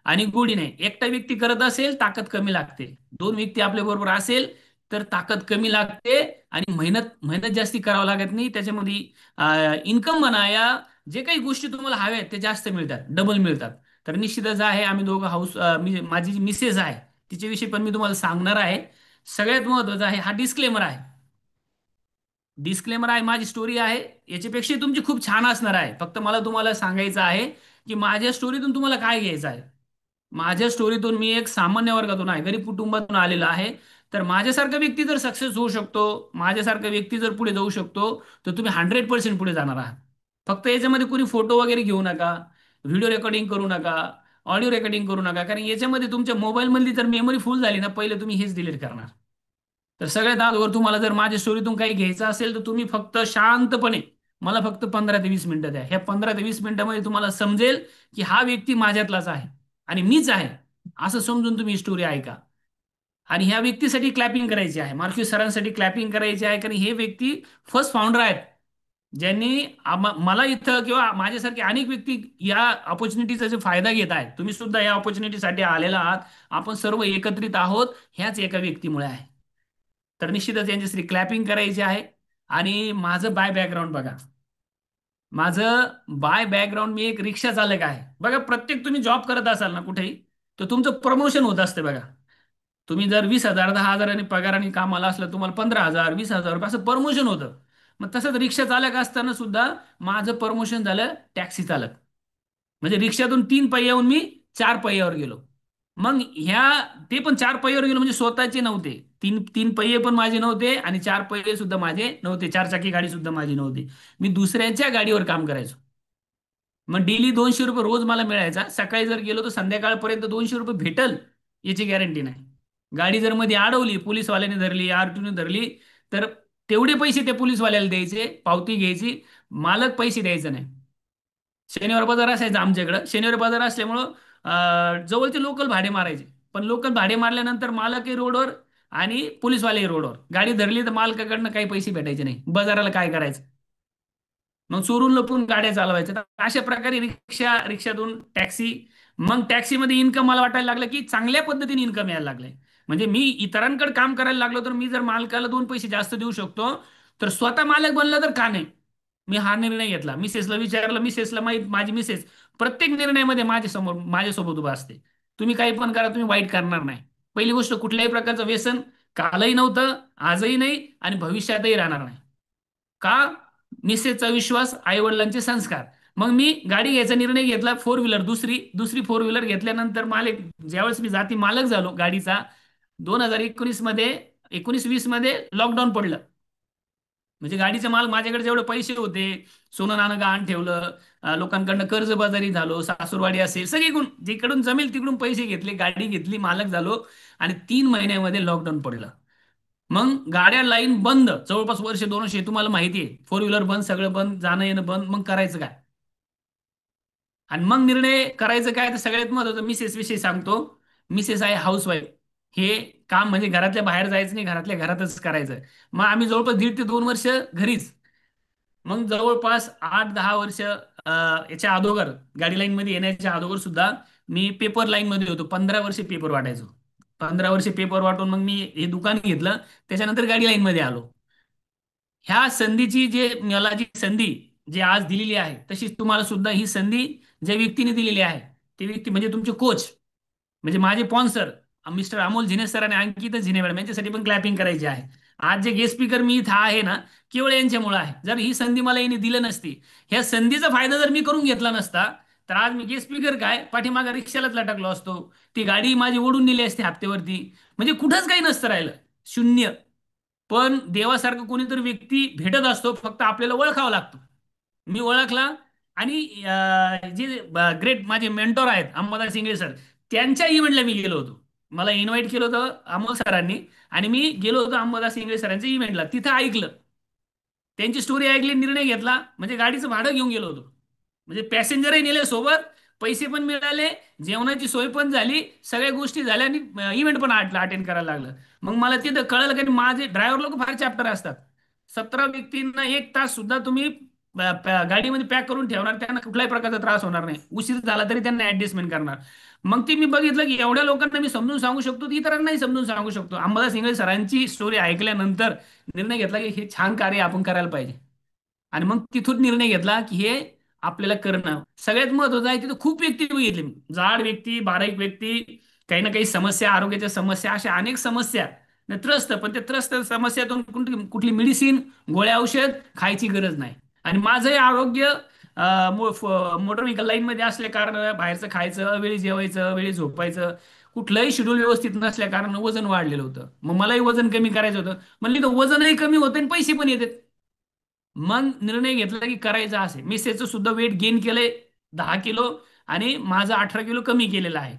आणि गोडीने. एकटा व्यक्ती करत असेल ताकद कमी लागते, दोन व्यक्ती आपल्या बरोबर असेल तर ताकद कमी लागते आणि मेहनत मेहनत जास्ती करावं लागत नाही. त्याच्यामध्ये इन्कम म्हणा, या जे काही गोष्टी तुम्हाला हव्या आहेत ते जास्त मिळतात, डबल मिळतात. तर निश्चितच आहे, आम्ही दोघं माझी जी मिसेस आहे तिच्याविषयी पण मी तुम्हाला सांगणार आहे. सगळ्यात महत्वाचं आहे, हा डिस्क्लेमर आहे. डिस्क्लेमर आहे, माझी स्टोरी आहे, याच्यापेक्षा तुमची खूप छान असणार आहे. फक्त मला तुम्हाला सांगायचं आहे की माझ्या स्टोरीतून तुम्हाला काय घ्यायचं आहे. माझ्या स्टोरीतून मी एक सामान्य वर्गातून आहे, गरीब कुटुंबातून आलेला आहे. तर माझ्यासारखा व्यक्ती जर सक्सेस होऊ शकतो, माझ्यासारखा व्यक्ती जर पुढे जाऊ शकतो, तर तुम्ही 100% पुढे जाणार आहात. फक्त याच्यामध्ये कोणी फोटो वगैरे घेऊ नका, व्हिडिओ रेकॉर्डिंग करू नका, ऑडिओ रेकॉर्डिंग करू नका, कारण याच्यामध्ये तुमच्या मोबाईलमधली जर मेमरी फुल झाली ना, पहिले तुम्ही हेच डिलीट करणार. तर सगळ्यात अगोदर तुम्हाला जर माझ्या स्टोरीतून काही घ्यायचं असेल तर तुम्ही फक्त शांतपणे मला फक्त 15 ते 20 मिनिटं द्या. ह्या 15 ते 20 मिनिटांमध्ये तुम्हाला समजेल की हा व्यक्ती माझ्यातलाच आहे आणि मीच आहे, असं समजून तुम्ही स्टोरी ऐका. आणि ह्या व्यक्तीसाठी क्लॅपिंग करायची आहे, मार्क्युस सरांसाठी क्लॅपिंग करायची आहे, कारण हे व्यक्ती फर्स्ट फाउंडर आहेत, ज्यांनी मला इथं किंवा माझ्यासारखे अनेक व्यक्ती या ऑपॉर्च्युनिटीचा जे फायदा घेत आहेत. तुम्ही सुद्धा या ऑपॉर्च्युनिटीसाठी आलेला आहात. आपण सर्व एकत्रित आहोत ह्याच एका व्यक्तीमुळे आहे. तर निश्चितच यांच्यासाठी क्लॅपिंग करायची आहे. आणि माझं बाय बॅकग्राऊंड बघा, माझं बाय बॅकग्राऊंड, मी एक रिक्षा चालक आहे. बघा, प्रत्येक तुम्ही जॉब करत असाल ना कुठेही, तर तुमचं प्रमोशन होत असते. बघा, तुम्ही जर 20,000 10,000 पगाराने कामाला असलं, तुम्हाला 15,000 20,000 रुपये असं प्रमोशन होतं. मग तसंच रिक्षा चालक असताना सुद्धा माझं प्रमोशन झालं टॅक्सी चालक. म्हणजे रिक्षातून 3 पहियाहून मी 4 पहियावर गेलो. मग ते पण 4 पहियावर गेलो म्हणजे स्वतःचे नव्हते, तीन तीन पहिये पण माझे नव्हते आणि 4 पहिये सुद्धा माझे नव्हते, 4 चाकी गाडी सुद्धा माझी नव्हती. मी दुसऱ्याच्या गाडीवर काम करायचो. मग डेली 200 रुपये रोज मला मिळायचा. सकाळी जर गेलो तर संध्याकाळपर्यंत 200 रुपये भेटल याची गॅरंटी नाही. गाडी जर मध्ये अडवली, पोलीसवाल्याने धरली, आरटीओने धरली, तर तेवढे पैसे त्या पोलीसवाल्याला द्यायचे, पावती घ्यायची, मालक पैसे द्यायचे नाही. शनिवार बाजार असायचा आमच्याकडं. शनिवार बाजार असल्यामुळं जवळचे लोकल भाडे मारायचे. पण लोकल भाडे मारल्यानंतर मालकही रोडवर आणि पोलीसवालेही रोडवर. गाडी धरली तर मालकाकडनं काही पैसे भेटायचे नाही. बाजाराला काय करायचं, मग चोरून लपून गाड्या चालवायच्या. तर अशा प्रकारे रिक्षातून टॅक्सी, मग टॅक्सीमध्ये इन्कम मला वाटायला लागलं की चांगल्या पद्धतीने इन्कम यायला लागलंय. म्हणजे मी इतरांकडे काम करायला लागलो, तर मी जर मालकाला 2 पैसे जास्त देऊ शकतो, तर स्वतः मालक बनलं तर का नाही. मी हा निर्णय घेतला. मिसेसला विचारलं, मिसेसला माहीत, माझी मिसेस प्रत्येक निर्णयामध्ये माझ्यासोबत उभा असते. तुम्ही काही पण करा, तुम्ही वाईट करणार नाही. पहिली गोष्ट, कुठल्याही प्रकारचं व्यसन कालही नव्हतं, आजही नाही आणि भविष्यातही राहणार नाही. का? मिसेसचा विश्वास, आई वडिलांचे संस्कार. मग मी गाडी घ्यायचा निर्णय घेतला, 4 व्हीलर, दुसरी 4 व्हीलर घेतल्यानंतर मालक, ज्यावेळेस मी जाती मालक झालो गाडीचा, 2019 मध्ये 19-20 मध्ये लॉकडाऊन पडलं. म्हणजे गाडीचा माल माझ्याकडे जेवढे पैसे होते, सोनं नाणं गहाण ठेवलं, लोकांकडनं कर्जबाजारी झालो, सासूरवाडी असेल, सगळीकडून जिकडून जमेल तिकडून पैसे घेतले, गाडी घेतली, मालक झालो. आणि 3 महिन्यामध्ये लॉकडाऊन पडलं. मग गाड्या लाईन बंद, जवळपास वर्ष 2 वर्ष. तुम्हाला माहिती आहे, फोर व्हीलर बंद, सगळं बंद, जाणं येणं बंद. मग करायचं काय? आणि मग निर्णय करायचं काय, तर सगळ्यात महत्वाचं मिसेस विषयी सांगतो. मिसेस आहे हाऊसवाईफ. हे काम म्हणजे घरातल्या बाहेर जायचं नाही, घरातल्या घरातच करायचं. मग आम्ही जवळपास 1.5 ते 2 वर्ष घरीच. मग जवळपास 8-10 वर्ष याच्या अगोदर, गाडी लाईन मध्ये येण्याच्या अगोदर सुद्धा मी पेपर लाईन मध्ये होतो. 15 वर्ष पेपर वाटायचो. 15 वर्ष पेपर वाटून मग मी हे दुकान घेतलं. त्याच्यानंतर गाडी लाईन मध्ये आलो. ह्या संधीची मला जी संधी जी आज दिलेली आहे, तशीच तुम्हाला सुद्धा ही संधी ज्या व्यक्तीने दिलेली आहे, ती व्यक्ती म्हणजे तुमचे कोच, म्हणजे माझे sponsor mister Amol Zine sir आणि अंकिता झिने मॅडम, यांच्यासाठी पण क्लॅपिंग करायची आहे. आज जे गेस्ट स्पीकर मी इथं आहे ना, केवळ यांच्यामुळे आहे. जर ही संधी मला यांनी दिलं नसती, ह्या संधीचा फायदा जर मी करून घेतला नसता, तर आज मी गेस्ट स्पीकर काय पाठीमागे रिक्षालाच लटकलो असतो. ती गाडी माझी ओढून नेली असते हप्त्यावरती. म्हणजे कुठंच काही नसतं राहिलं, शून्य. पण देवासारखं कोणीतरी व्यक्ती भेटत असतो, फक्त आपल्याला ओळखावं लागतं. मी ओळखला. आणि जे ग्रेट माझे मेंटॉर आहेत अंबादास इंगळे सर, त्यांच्या इव्हेंटला मी गेलो होतो. मला इन्व्हाइट केलं होतं अमोल सरांनी, आणि मी गेलो होतो अंबादास इंगळे सरांच्या इव्हेंटला. तिथं ऐकलं, त्यांची स्टोरी ऐकली, निर्णय घेतला. म्हणजे गाडीचं भाडं घेऊन गेलो होतो, म्हणजे पॅसेंजरही नेले सोबत, पैसे पण मिळाले, जेवणाची सोय पण झाली, सगळ्या गोष्टी झाल्या, आणि इव्हेंट पण अटेंड करायला लागलं. मग मला तिथं कळलं की माझे ड्रायव्हर लोक फार चॅप्टर असतात. 17 व्यक्तींना 1 तास सुद्धा तुम्ही गाडीमध्ये पॅक करून ठेवणार, त्यांना कुठल्याही प्रकारचा त्रास होणार नाही. उशीर झाला तरी त्यांना ऍडजस्टमेंट करणार. मग ती मी बघितलं की एवढ्या लोकांना मी समजून सांगू शकतो, तर इतरांनाही समजून सांगू शकतो. अंबादास इंगळे सरांची स्टोरी ऐकल्यानंतर निर्णय घेतला की हे छान कार्य आपण करायला पाहिजे. आणि मग तिथून निर्णय घेतला की हे आपल्याला करणं सगळ्यात महत्वाचं आहे. तिथं खूप व्यक्ती बघितले मी, जाड व्यक्ती, बारीक व्यक्ती, काही ना काही समस्या, आरोग्याच्या समस्या, अशा अनेक समस्या त्रस्त. पण त्या त्रस्त समस्यातून कुठली मेडिसिन, गोळ्या, औषध खायची गरज नाही. आणि माझंही आरोग्य मोटर व्हेकल लाईन मध्ये असल्या कारण बाहेरचं खायचं, वेळी जेवायचं, वेळी झोपायचं, कुठलंही शेड्यूल व्यवस्थित नसल्या कारण वजन वाढलेलं होतं. मग मलाही वजन कमी करायचं होतं. म्हणली तर वजनही कमी होतं आणि पैसे पण येतात. मग निर्णय घेतला की करायचं असे. मिसेसचं सुद्धा वेट गेन केलंय 10 किलो, आणि माझं 18 किलो कमी केलेलं आहे.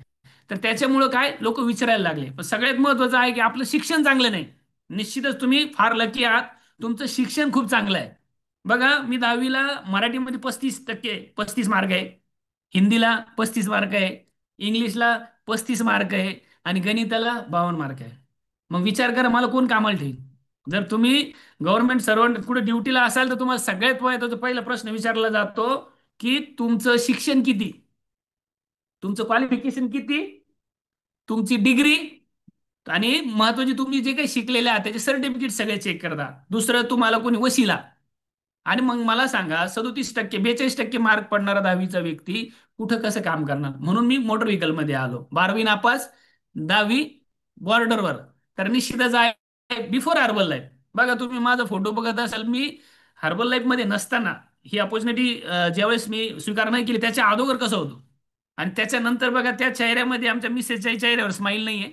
तर त्याच्यामुळं काय लोक विचारायला लागले. पण सगळ्यात महत्वाचं आहे की आपलं शिक्षण चांगलं नाही. निश्चितच तुम्ही फार लकी आहात, तुमचं शिक्षण खूप चांगलं आहे. बघा, मी 10वीला मराठीमध्ये 35 मार्क आहे, हिंदीला 35 मार्क आहे, इंग्लिशला 35 मार्क आहे, आणि गणिताला 52 मार्क आहे. मग विचार करा मला कोण कामाला ठेईल. जर तुम्ही गव्हर्नमेंट सर्वंट कुठे ड्युटीला असाल, तर तुम्हाला सगळ्यात महत्त्वाचा पहिला प्रश्न विचारला जातो की तुमचं शिक्षण किती, तुमचं क्वालिफिकेशन किती, तुमची डिग्री, आणि महत्वाची तुम्ही जे काही शिकलेले आहात त्याचे सर्टिफिकेट सगळे चेक करता. दुसरं तुम्हाला कोणी वशिला. आणि मग मला सांगा, 37% 42% मार्क पडणारा 10वीचा व्यक्ती कुठं कसं काम करणार. म्हणून मी मोटर व्हेकल मध्ये आलो. 12वी नापास, 10वी बॉर्डरवर. तर निश्चितच आहे बिफोर हर्बल लाईफ. बघा, तुम्ही माझा फोटो बघत असाल, मी हर्बल लाईफ मध्ये नसताना ही अपॉर्च्युनिटी ज्यावेळेस मी स्वीकार नाही केली, त्याच्या अगोदर कसं होतो. आणि त्याच्यानंतर बघा, त्या चेहऱ्यामध्ये आमच्या मिसेसच्याही चेहऱ्यावर स्माईल नाहीये,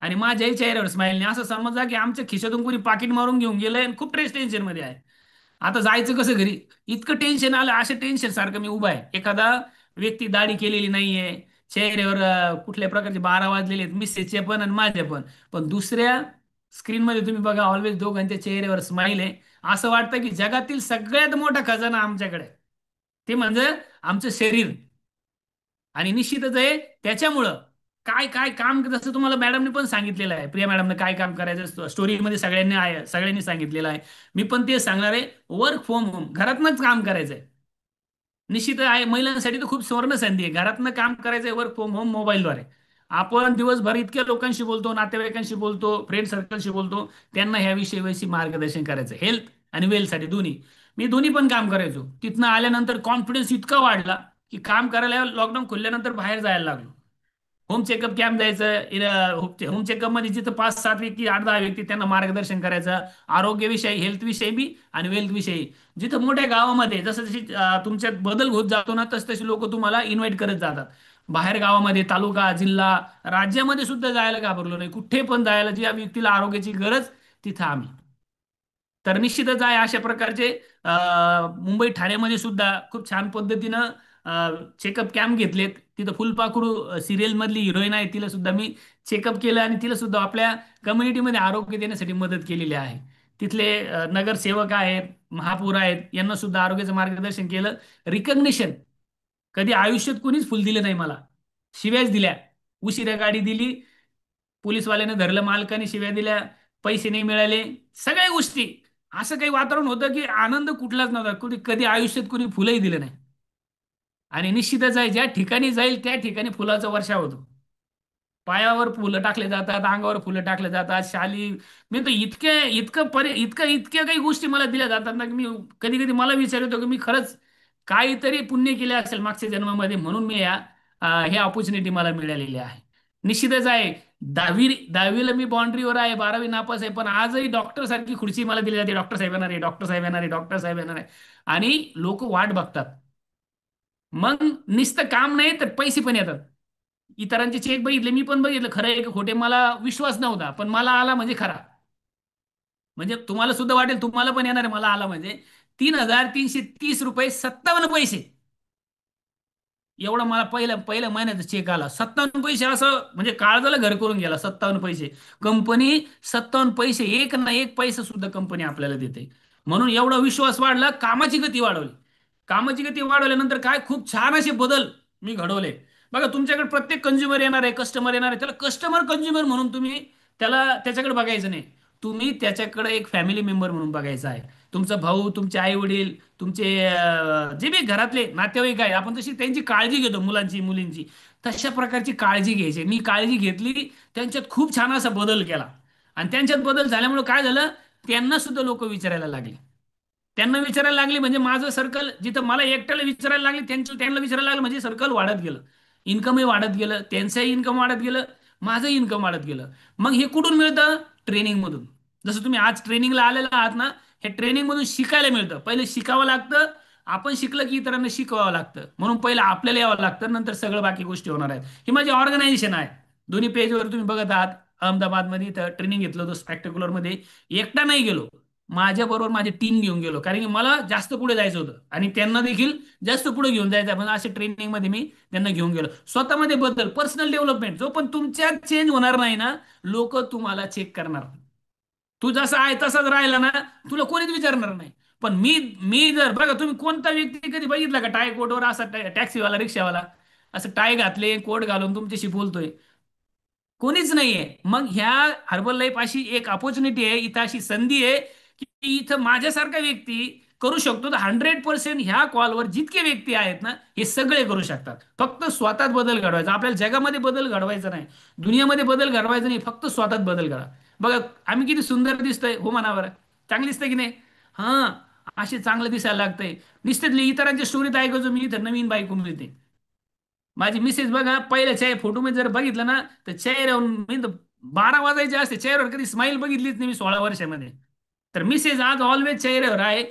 आणि माझ्याही चेहऱ्यावर स्माईल नाही. असं समजा की आमच्या खिशातून कोणी पाकिट मारून घेऊन गेलंय आणि खूप टेन्शन मध्ये आहे. आता जायचं कसं घरी, इतकं टेन्शन आलं. अशा टेन्शन सारखं मी उभा आहे. एखादा व्यक्ती दाढी केलेली नाहीये, चेहऱ्यावर कुठल्या प्रकारचे 12 वाजलेले आहेत, मिसेसचे पण आणि माझे पण. पण दुसऱ्या स्क्रीनमध्ये तुम्ही बघा, ऑलवेज दोघांच्या चेहऱ्यावर स्माईल आहे. असं वाटतं की जगातील सगळ्यात मोठा खजाना आमच्याकडे आहे. ते म्हणजे आमचं शरीर. आणि निश्चितच आहे त्याच्यामुळं काय काय काम, जसं तुम्हाला मॅडमने पण सांगितलेलं आहे, प्रिया मॅडमने काय काम करायचं स्टोरीमध्ये सगळ्यांनी सांगितलेलं आहे. मी पण ते सांगणार आहे, वर्क फ्रॉम होम, घरातनंच काम करायचंय. निश्चित आहे, महिलांसाठी तर खूप सुवर्ण संधी आहे. घरातनं काम करायचंय, वर्क फ्रॉम होम, मोबाईलद्वारे. आपण दिवसभर इतक्या लोकांशी बोलतो, नातेवाईकांशी बोलतो, फ्रेंड सर्कलशी बोलतो, त्यांना ह्या विषयी मार्गदर्शन करायचं, हेल्थ आणि वेल्थसाठी दोन्ही. मी दोन्ही पण काम करायचो. तिथनं आल्यानंतर कॉन्फिडन्स इतका वाढला की काम करायला लॉकडाऊन खुलल्यानंतर बाहेर जायला लागलो. होम चेकअप कॅम्प जायचं, होम चेकअप मध्ये जिथं 5-7 व्यक्ती, 8-10 व्यक्ती, त्यांना मार्गदर्शन करायचं, आरोग्यविषयी, हेल्थ विषयी बी आणि वेल्थ विषयी. जिथं मोठ्या गावामध्ये जसं जशी तुमच्यात बदल होत जातो ना, तसे लोक तुम्हाला इन्व्हाइट करत जातात. बाहेर गावामध्ये, तालुका, जिल्हा, राज्यामध्ये सुद्धा जायला घाबरलो नाही. कुठे पण जायला, ज्या व्यक्तीला आरोग्याची गरज, तिथं आम्ही. तर निश्चितच आहे अशा प्रकारचे मुंबई ठाण्यामध्ये सुद्धा खूप छान पद्धतीनं चेकअप कॅम्प घेतलेत. तिथं फुलपाखरू सिरियल मधली हिरोईन आहे, तिला सुद्धा मी चेकअप केलं आणि तिला सुद्धा आपल्या कम्युनिटीमध्ये आरोग्य देण्यासाठी मदत केलेली आहे. तिथले नगरसेवक आहेत, महापौर आहेत, यांना सुद्धा आरोग्याचं मार्गदर्शन केलं. रिकग्निशन कधी आयुष्यात कोणीच फुल दिलं नाही मला, शिव्याच दिल्या. उशिरा गाडी दिली, पोलीसवाल्याने धरलं, मालकाने शिव्या दिल्या, पैसे नाही मिळाले, सगळ्या गोष्टी. असं काही वातावरण होतं की आनंद कुठलाच नव्हता. कुणी कधी आयुष्यात कुणी फुलंही दिलं नाही. आणि निश्चितच आहे, ज्या ठिकाणी जाईल त्या ठिकाणी फुलाचा वर्षाव होतो. पायावर फुलं टाकले जातात, अंगावर फुलं टाकले जातात, शाली. मी तर इतक्या काही गोष्टी मला दिल्या जातात ना, की मी कधी कधी मला विचार येतो की मी खरंच काहीतरी पुण्य केले असेल मागच्या जन्मामध्ये, म्हणून मी हे ऑपॉर्च्युनिटी मला मिळालेली आहे. निश्चितच आहे. दहावीला मी बाउंड्रीवर आहे, 12वी नापास आहे, पण आजही डॉक्टर सारखी खुर्ची मला दिली जाते. डॉक्टर साहेब येणार आहे, डॉक्टर साहेब येणार आहे, डॉक्टर साहेब येणार आहे. आणि लोक वाट बघतात. मग नुसतं काम नाही तर पैसे पण येतात. इतरांचे चेक बघितले, मी पण बघितलं, खरं आहे की खोटे मला विश्वास नव्हता, पण मला आला म्हणजे खरा. म्हणजे तुम्हाला सुद्धा वाटेल, तुम्हाला पण येणार आहे. मला आला म्हणजे 3,330 रुपये 57 पैसे. एवढा मला पहिल्या पहिल्या महिन्याचा चेक आला. 57 पैसे, असं म्हणजे काळजाला घर करून गेला. 57 पैसे. कंपनी 57 पैसे, एक ना एक पैसा सुद्धा कंपनी आपल्याला देते. म्हणून एवढा विश्वास वाढला, कामाची गती वाढवली. कामाची गती वाढवल्यानंतर काय खूप छान असे बदल मी घडवले. बघा, तुमच्याकडे प्रत्येक कंझ्युमर येणार आहे, कस्टमर येणार आहे, त्याला कस्टमर कंझ्युमर म्हणून तुम्ही त्याच्याकडे बघायचं नाही. तुम्ही त्याच्याकडे एक फॅमिली मेंबर म्हणून बघायचं आहे. तुमचा भाऊ, तुमचे आई वडील, तुमचे जे बी घरातले नातेवाईक आहे, आपण तशी त्यांची काळजी घेतो, मुलांची मुलींची. तशा प्रकारची काळजी घ्यायची. मी काळजी घेतली, त्यांच्यात खूप छान असा बदल केला. आणि त्यांच्यात बदल झाल्यामुळे काय झालं, त्यांना सुद्धा लोक विचारायला लागले. त्यांना विचारायला लागले म्हणजे माझं सर्कल, जिथं मला एकट्याला विचारायला लागले, त्यांना विचारायला लागलं म्हणजे सर्कल वाढत गेलं. इन्कमही वाढत गेलं, त्यांचंही इन्कम वाढत गेलं, माझंही इन्कम वाढत गेलं. मग हे कुठून मिळतं? ट्रेनिंगमधून. जसं तुम्ही आज ट्रेनिंगला आलेला आहात ना, हे ट्रेनिंगमधून शिकायला मिळतं. पहिले शिकावं लागतं. आपण शिकलं की इतरांना शिकवावं लागतं. म्हणून पहिलं आपल्याला यावं लागतं, नंतर सगळं बाकी गोष्टी होणार आहेत. ही माझी ऑर्गनायझेशन आहे. दोन्ही पेजवर तुम्ही बघत आहात. अहमदाबादमध्ये इथं ट्रेनिंग घेतलं होतं स्पेक्टेक्युलरमध्ये. एकटा नाही गेलो, माझ्या बरोबर माझी टीम घेऊन गेलो, कारण की मला जास्त पुढे जायचं होतं आणि त्यांना देखील जास्त पुढे घेऊन जायचं. पण अशा ट्रेनिंगमध्ये मी त्यांना घेऊन गेलो. स्वतःमध्ये बदल, पर्सनल डेव्हलपमेंट. जो पण तुमच्यात चेंज होणार नाही ना, लोक तुम्हाला चेक करणार. तू जसा आहे तसाच राहिला ना, तुला कोणीच विचारणार नाही. पण मी मी जर बघा, तुम्ही कोणता व्यक्ती कधी बघितला का टाय कोटवर असा टॅक्सीवाला, रिक्षावाला असं टाय घातले, कोट घालून तुमच्याशी बोलतोय? कोणीच नाहीये. मग ह्या हर्बल लाईफ अशी एक अपॉर्च्युनिटी आहे, इथं अशी संधी आहे की इथं माझ्यासारखा व्यक्ती करू शकतो. तर 100% ह्या कॉलवर जितके व्यक्ती आहेत ना, हे सगळे करू शकतात. फक्त स्वतःत बदल घडवायचा. आपल्याला जगामध्ये बदल घडवायचा नाही, दुनियामध्ये बदल घडवायचा नाही, फक्त स्वतःत बदल करा. बघा, आम्ही किती सुंदर दिसतोय, हो म्हणा बरं. चांगली दिसतंय की नाही? हां, असे चांगलं दिसायला लागतंय. निश्चितली इतरांच्या स्टोरीत ऐकायचो मी, इथं नवीन बायको मिळते. माझी मिसेस बघा, पहिल्या फोटो मध्ये जर बघितलं ना, तर चेहऱ्यावर मी तर 12 वाजायचे असते, चेहऱ्यावर कधी स्माईल बघितलीच नाही मी 16 वर्षामध्ये. तर मिसेस आज ऑलवेज चेहऱ्यावर आहे.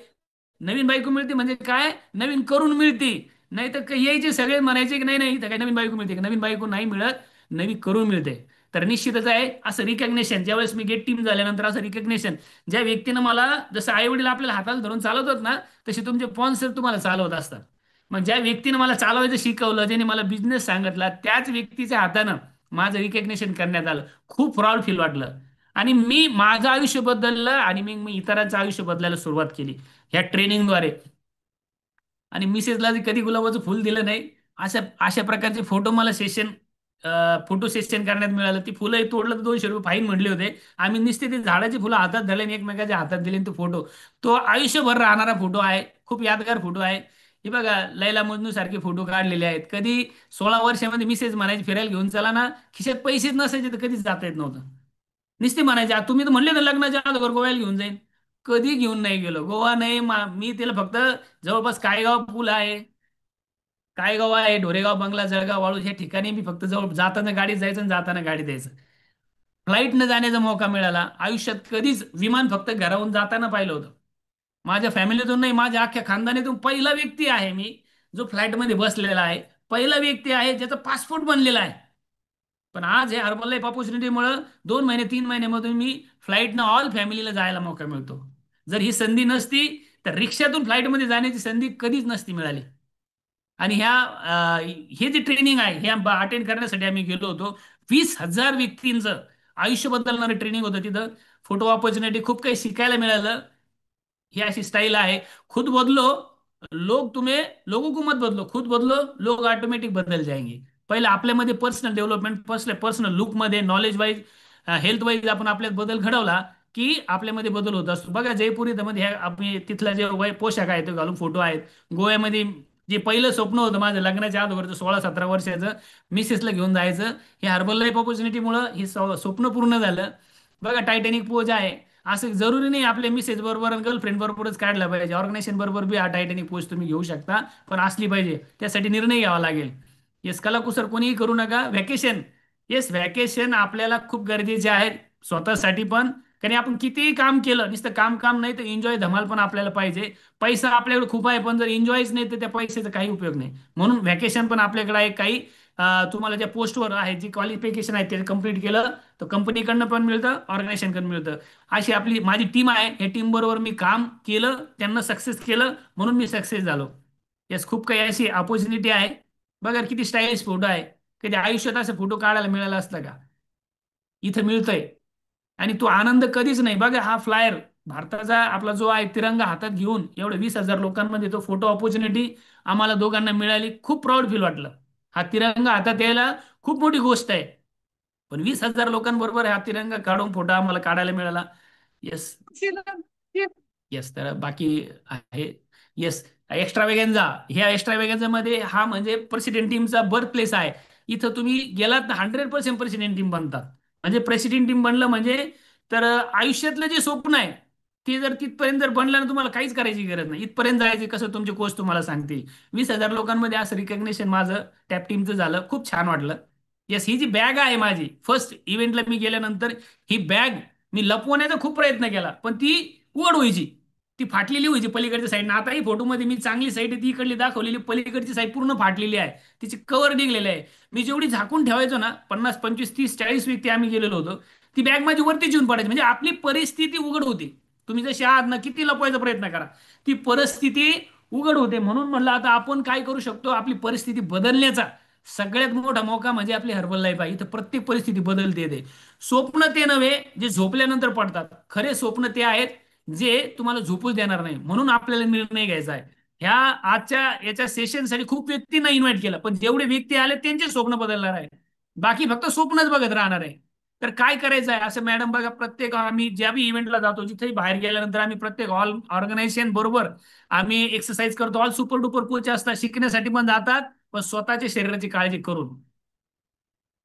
नवीन बायको मिळते म्हणजे काय, नवीन करून मिळते. नाही तर यायचे सगळे म्हणायचे की नाही नाही, इथं काय नवीन बायको मिळते का? नवीन बायको नाही मिळत, नवीन करून मिळते. तर निश्चितच आहे असं रिकग्नेशन. ज्यावेळेस मी गेट टीम झाल्यानंतर असं रिकग्नेशन, ज्या व्यक्तीनं मला, जसं आई वडील आपल्याला हाताला धरून चालवतात ना, तसे तुमचे स्पॉन्सर तुम्हाला चालवत असतात. मग ज्या व्यक्तीनं मला चालवायचं शिकवलं, ज्याने मला बिझनेस सांगितला, त्याच व्यक्तीच्या हातानं माझं रिकग्नेशन करण्यात आलं. खूप प्राऊड फील वाटलं. आणि मी माझं आयुष्य बदललं आणि मी इतरांचं आयुष्य बदलायला सुरुवात केली ह्या ट्रेनिंगद्वारे. आणि मिसेसला कधी गुलाबाचं फुल दिलं नाही. अशा अशा प्रकारचे फोटो मला फोटो सेशन करण्यात मिळालं. ती फुलं तोडलं तर 200 रुपये फाईन म्हटले होते. आम्ही नुसते ती झाडाची फुलं हातात धरले आणि एकमेकाच्या हातात दिले, तो फोटो, तो आयुष्यभर राहणारा फोटो आहे. खूप यादगार फोटो आहे. हे बघा, लैला मजनू सारखे फोटो काढलेले आहेत. कधी 16 वर्षामध्ये मिसेस म्हणायची फिरायला घेऊन चला ना, खिशात पैसेच नसायचे तर कधीच जाता येत नव्हतं. नुसते म्हणायचे, तुम्ही तर म्हणले ना लग्नाच्या अगोदर गोव्याला घेऊन जाईन. कधी घेऊन नाही गेलो. गोवा नाही, मी तिला फक्त जवळपास कायगाव पूल आहे, कायगाव आहे, ढोरेगाव, बंगला, जळगाव, वाळू, ह्या ठिकाणी मी फक्त जवळ जाताना गाडीत जायचं आणि जाताना गाडीत यायचं. फ्लाईटनं जाण्याचा मौका मिळाला. आयुष्यात कधीच विमान फक्त घराहून जाताना पाहिलं होतं. माझ्या फॅमिलीतून नाही, माझ्या अख्ख्या खानदानीतून पहिला व्यक्ती आहे मी जो फ्लाईटमध्ये बसलेला आहे. पहिला व्यक्ती आहे ज्याचा पासपोर्ट बनलेला आहे. पण आज हे हर्बल लाईफ ऑपॉर्च्युनिटीमुळे 2 महिने 3 महिन्यामधून मी फ्लाईटनं ऑल फॅमिलीला जायला मौका मिळतो. जर ही संधी नसती तर रिक्षातून फ्लाईटमध्ये जाण्याची संधी कधीच नसती मिळाली. आणि हे जे ट्रेनिंग आहे हे अटेंड करण्यासाठी आम्ही गेलो होतो. 20,000 व्यक्तींचं आयुष्य बदलणारं ट्रेनिंग होतं तिथं. फोटो अपॉर्च्युनिटी, खूप काही शिकायला मिळालं. ही अशी स्टाईल आहे. खुद बदलो, लोग तुम्हें, लोगों को मत बदलो, खुद बदलो, लोग ऑटोमॅटिक बदल जाएंगे. पहिलं आपल्यामध्ये पर्सनल डेव्हलपमेंट, पर्सनल लुकमध्ये, नॉलेज वाईज, हेल्थ वाईज आपण आपल्यात बदल घडवला की आपल्यामध्ये बदल होत असतो. बघा जयपुरी मध्ये आपली तिथला जे पोशाख आहे तो घालून फोटो आहेत. गोव्यामध्ये जे पहिलं स्वप्न होतं माझं लग्नाच्या अगोदरचं 16-17 वर्षाचं, मिसेसला घेऊन जायचं, हे हर्बल लाईफ ऑपॉर्च्युनिटीमुळं हे स्वप्न पूर्ण झालं. बघा टायटॅनिक पोज आहे. असं जरुरी नाही आपल्या मिसेस बरोबर आणि गर्लफ्रेंड बरोबरच काढला पाहिजे. ऑर्गनायझेशन बरोबर बी हा टायटॅनिक पोज तुम्ही घेऊ शकता, पण असली पाहिजे. त्यासाठी निर्णय घ्यावा लागेल. येस, कलाकुसर कोणीही करू नका. व्हॅकेशन, येस व्हॅकेशन आपल्याला खूप गरजेचे आहेत स्वतःसाठी पण. कारण आपण कितीही काम केलं, नुसतं काम काम नाही तर एन्जॉय धमाल पण आपल्याला पाहिजे. पैसा आपल्याकडे खूप आहे पण जर एन्जॉयच नाही तर त्या पैशाचा काही उपयोग नाही. म्हणून व्हॅकेशन पण आपल्याकडे आहे. काही तुम्हाला ज्या पोस्टवर आहे जी क्वालिफिकेशन आहे ते कम्प्लीट केलं तर कंपनीकडनं पण मिळतं, ऑर्गनायझेशनकडून मिळतं. अशी आपली माझी टीम आहे. या टीम बरोबर मी काम केलं, त्यांना सक्सेस केलं, म्हणून मी सक्सेस झालो. येस, खूप काही अशी ऑपॉर्च्युनिटी आहे. बघा किती स्टाईलिश फोटो आहे. कधी आयुष्यात असं फोटो काढायला मिळाला असतं का? इथं मिळतंय. आणि तो आनंद कधीच नाही. बघा हा फ्लायर भारताचा आपला जो आहे तिरंगा हातात घेऊन एवढे 20,000 लोकांमध्ये तो फोटो ऑपॉर्च्युनिटी आम्हाला दोघांना मिळाली. खूप प्राऊड फील वाटलं. हा तिरंगा हातात यायला खूप मोठी गोष्ट आहे. पण 20,000 लोकांबरोबर हा तिरंगा काढून फोटो आम्हाला काढायला मिळाला. Yes, yes. तर बाकी आहे. येस, एक्स्ट्रा वेगेन्झा, ह्या एक्स्ट्रा वेगेन्झा मध्ये हा म्हणजे प्रेसिडेंट टीमचा बर्थ प्लेस आहे. इथं तुम्ही गेलात तर 100% प्रेसिडेंट टीम बनतात. म्हणजे प्रेसिडेंट टीम बनलं म्हणजे तर आयुष्यातलं जे स्वप्न आहे ते जर तिथपर्यंत जर बनलं ना तुम्हाला काहीच करायची गरज नाही. इथपर्यंत जायचे कसं तुमचे कोच तुम्हाला सांगतील. 20,000 लोकांमध्ये असं रिकग्नेशन माझं टॅप टीमचं झालं. खूप छान वाटलं. येस, ही जी बॅग आहे माझी फर्स्ट इव्हेंटला मी गेल्यानंतर, ही बॅग मी लपवण्याचा खूप प्रयत्न केला पण ती उघड व्हायची, ती फाटलेली व्हायची पलीकडच्या साईडनं. आता ही फोटोमध्ये मी चांगली साईड ती इकडली दाखवलेली, पलीकडची साईड पूर्ण फाटलेली आहे, तिची कव्हर निघलेली आहे. मी जेवढी झाकून ठेवायचो ना, 50, 25, 30, 40 व्यक्ती आम्ही गेलेलो होतो, ती बॅग माझी वरतीच येऊन पडायची. म्हणजे आपली परिस्थिती उघड होती. तुम्ही जशी आहात ना, किती लपवायचा प्रयत्न करा, ती परिस्थिती उघड होते. म्हणून म्हणलं आता आपण काय करू शकतो, आपली परिस्थिती बदलण्याचा सगळ्यात मोठा मौका म्हणजे आपली हर्बल लाईफ आहे. इथं प्रत्येक परिस्थिती बदलते ते. स्वप्न ते नव्हे जे झोपल्यानंतर पडतात, खरे स्वप्न ते आहेत जे तुम्हाला झोपूच देणार नाही. म्हणून आपल्याला निर्णय घ्यायचा आहे. ह्या आजच्या याच्या सेशनसाठी खूप व्यक्तींना इन्व्हाइट केलं, पण जेवढे व्यक्ती आले त्यांचे स्वप्न बदलणार आहे. बाकी फक्त स्वप्नच बघत राहणार आहे. तर काय करायचं आहे असं मॅडम बघा, प्रत्येक आम्ही ज्या बी इव्हेंटला जातो जिथेही बाहेर गेल्यानंतर आम्ही प्रत्येक ऑर्गनायझेशन बरोबर आम्ही एक्सरसाइज करतो. ऑल सुपर डुपर कोच असतात, शिकण्यासाठी पण जातात, पण स्वतःच्या शरीराची काळजी करून.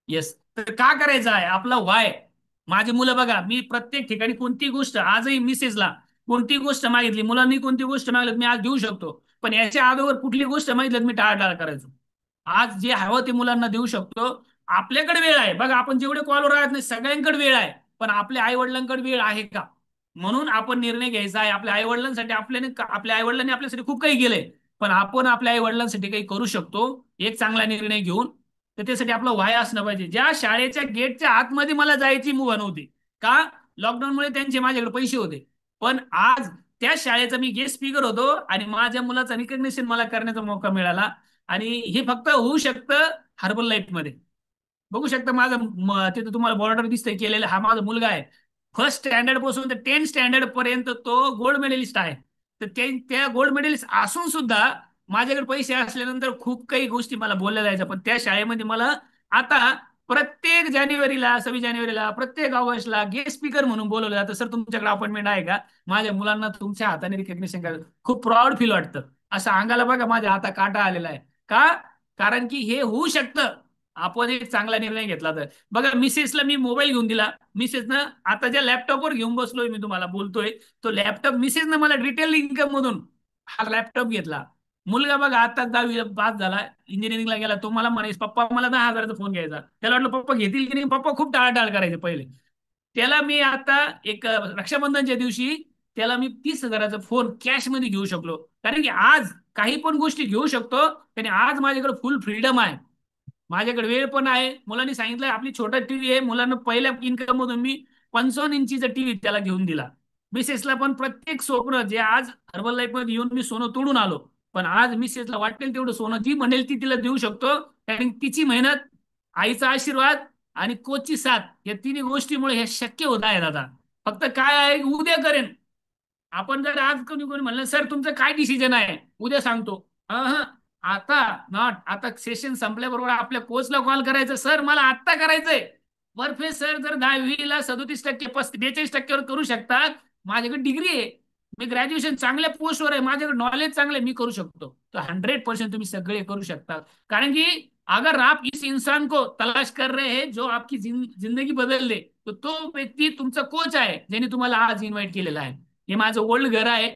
येस, तर का करायचं आहे आपला व्हाय. माझी मुलं बघा, मी प्रत्येक ठिकाणी कोणती गोष्ट आजही मिसेसला कोणती गोष्ट मागितली, मुलांनी कोणती गोष्ट मागितली मी आज देऊ शकतो, पण याच्या अगोदर कुठली गोष्ट मागितली मी टाळाटाळ करायचो. आज जे हवं ते मुलांना देऊ शकतो. आपल्याकडे वेळ आहे बघा, आपण जेवढे कॉलवर राहत नाही सगळ्यांकडे वेळ आहे, पण आपल्या आई वडिलांकडे वेळ आहे का? म्हणून आपण निर्णय घ्यायचा आहे. आपल्या आई वडिलांसाठी आपल्या आई वडिलांनी आपल्यासाठी खूप काही केलंय, पण आपण आपल्या आई वडिलांसाठी काही करू शकतो एक चांगला निर्णय घेऊन. तर त्यासाठी आपलं व्हाय असणं पाहिजे. ज्या शाळेच्या गेटच्या आतमध्ये मला जायची मुभा नव्हती का, लॉकडाऊनमुळे त्यांचे माझ्याकडे पैसे होते, पण आज त्या शाळेचा मी गेस्ट स्पीकर होतो आणि माझ्या मुलाचं रिकग्नेशन मला करण्याचा मौका मिळाला. आणि हे फक्त होऊ शकतं हर्बल लाईफ मध्ये. बघू शकता माझं तिथं तुम्हाला बॉर्डर दिसतंय केलेलं, हा माझा मुलगा आहे. फर्स्ट स्टँडर्ड पासून तर 10th स्टँडर्ड पर्यंत तो गोल्ड मेडलिस्ट आहे. तर त्या गोल्ड मेडलिस्ट असून सुद्धा माझ्याकडे पैसे असल्यानंतर खूप काही गोष्टी मला बोलल्या जायच्या, पण त्या शाळेमध्ये मला आता प्रत्येक जानेवारीला, 26 जानेवारीला, प्रत्येक ऑगस्टला गेस्ट स्पीकर म्हणून बोलवलं जातं. सर तुमच्याकडे अपॉइंटमेंट आहे का? माझ्या मुलांना तुमच्या हाताने रिकग्नेशन करायचं खूप प्राऊड फील वाटतं. असं अंगाला बघा माझ्या हाता काटा आलेला आहे का, कारण की हे होऊ शकतं आपण एक चांगला निर्णय घेतला तर. बघा मिसेसला मी मोबाईल घेऊन दिला, मिसेसनं आता ज्या लॅपटॉपवर घेऊन बसलोय मी तुम्हाला बोलतोय, तो लॅपटॉप मिसेसनं मला रिटेल इन्कम मधून हा लॅपटॉप घेतला. मुलगा बघा आता 10वी पास झाला, इंजिनिअरिंगला गेला, तो मला म्हणायचा पप्पा मला 10,000चा फोन घ्यायचा. त्याला वाटलं पप्पा घेतील की नाही, पप्पा खूप टाळाटाळ करायचे पहिले. त्याला मी आता एक रक्षाबंधनच्या दिवशी त्याला मी 30,000चा फोन कॅश मध्ये घेऊ शकलो, कारण की आज काही पण गोष्टी घेऊ शकतो. आणि आज माझ्याकडे फुल फ्रीडम आहे, माझ्याकडे वेळ पण आहे. मुलांनी सांगितलं आपली छोटा टीव्ही आहे, मुलांना पहिल्या इन्कम मधून मी 55 इंचीचा टीव्ही त्याला घेऊन दिला. मिसेसला पण प्रत्येक स्वप्न जे आज हर्बल लाईफ मध्ये येऊन मी सोनं तोडून आलो, पण आज मिसेसला वाटेल तेवढं सोनं जी म्हणेल ती तिला देऊ शकतो. कारण तिची मेहनत, आईचा आशीर्वाद आणि कोचची साथ या तिन्ही गोष्टीमुळे हे शक्य होत आहे दादा. फक्त काय आहे, उद्या करेन. आपण जर आज कोणी कोणी म्हणलं सर तुमचं काय डिसिजन आहे, उद्या सांगतो. अहं, आता नॉट. आता सेशन संपल्याबरोबर आपल्या कोचला कॉल करायचं, सर मला आत्ता करायचंय. परफेक्ट सर जर 10वीला 37% 42%वर करू शकतात, माझ्याकडे डिग्री आहे, मी ग्रॅज्युएशन चांगल्या पोस्टवर आहे, माझ्याकडे नॉलेज चांगलं आहे, मी करू शकतो. तर 100% तुम्ही सगळे करू शकता. कारण की अगर आप इस इंसान को तलाश कर रहे हैं जो आपकी जिंदगी बदल दे, तो व्यक्ती तुमचा कोच आहे ज्याने तुम्हाला आज इन्व्हाइट केलेला आहे. हे माझं ओल्ड घर आहे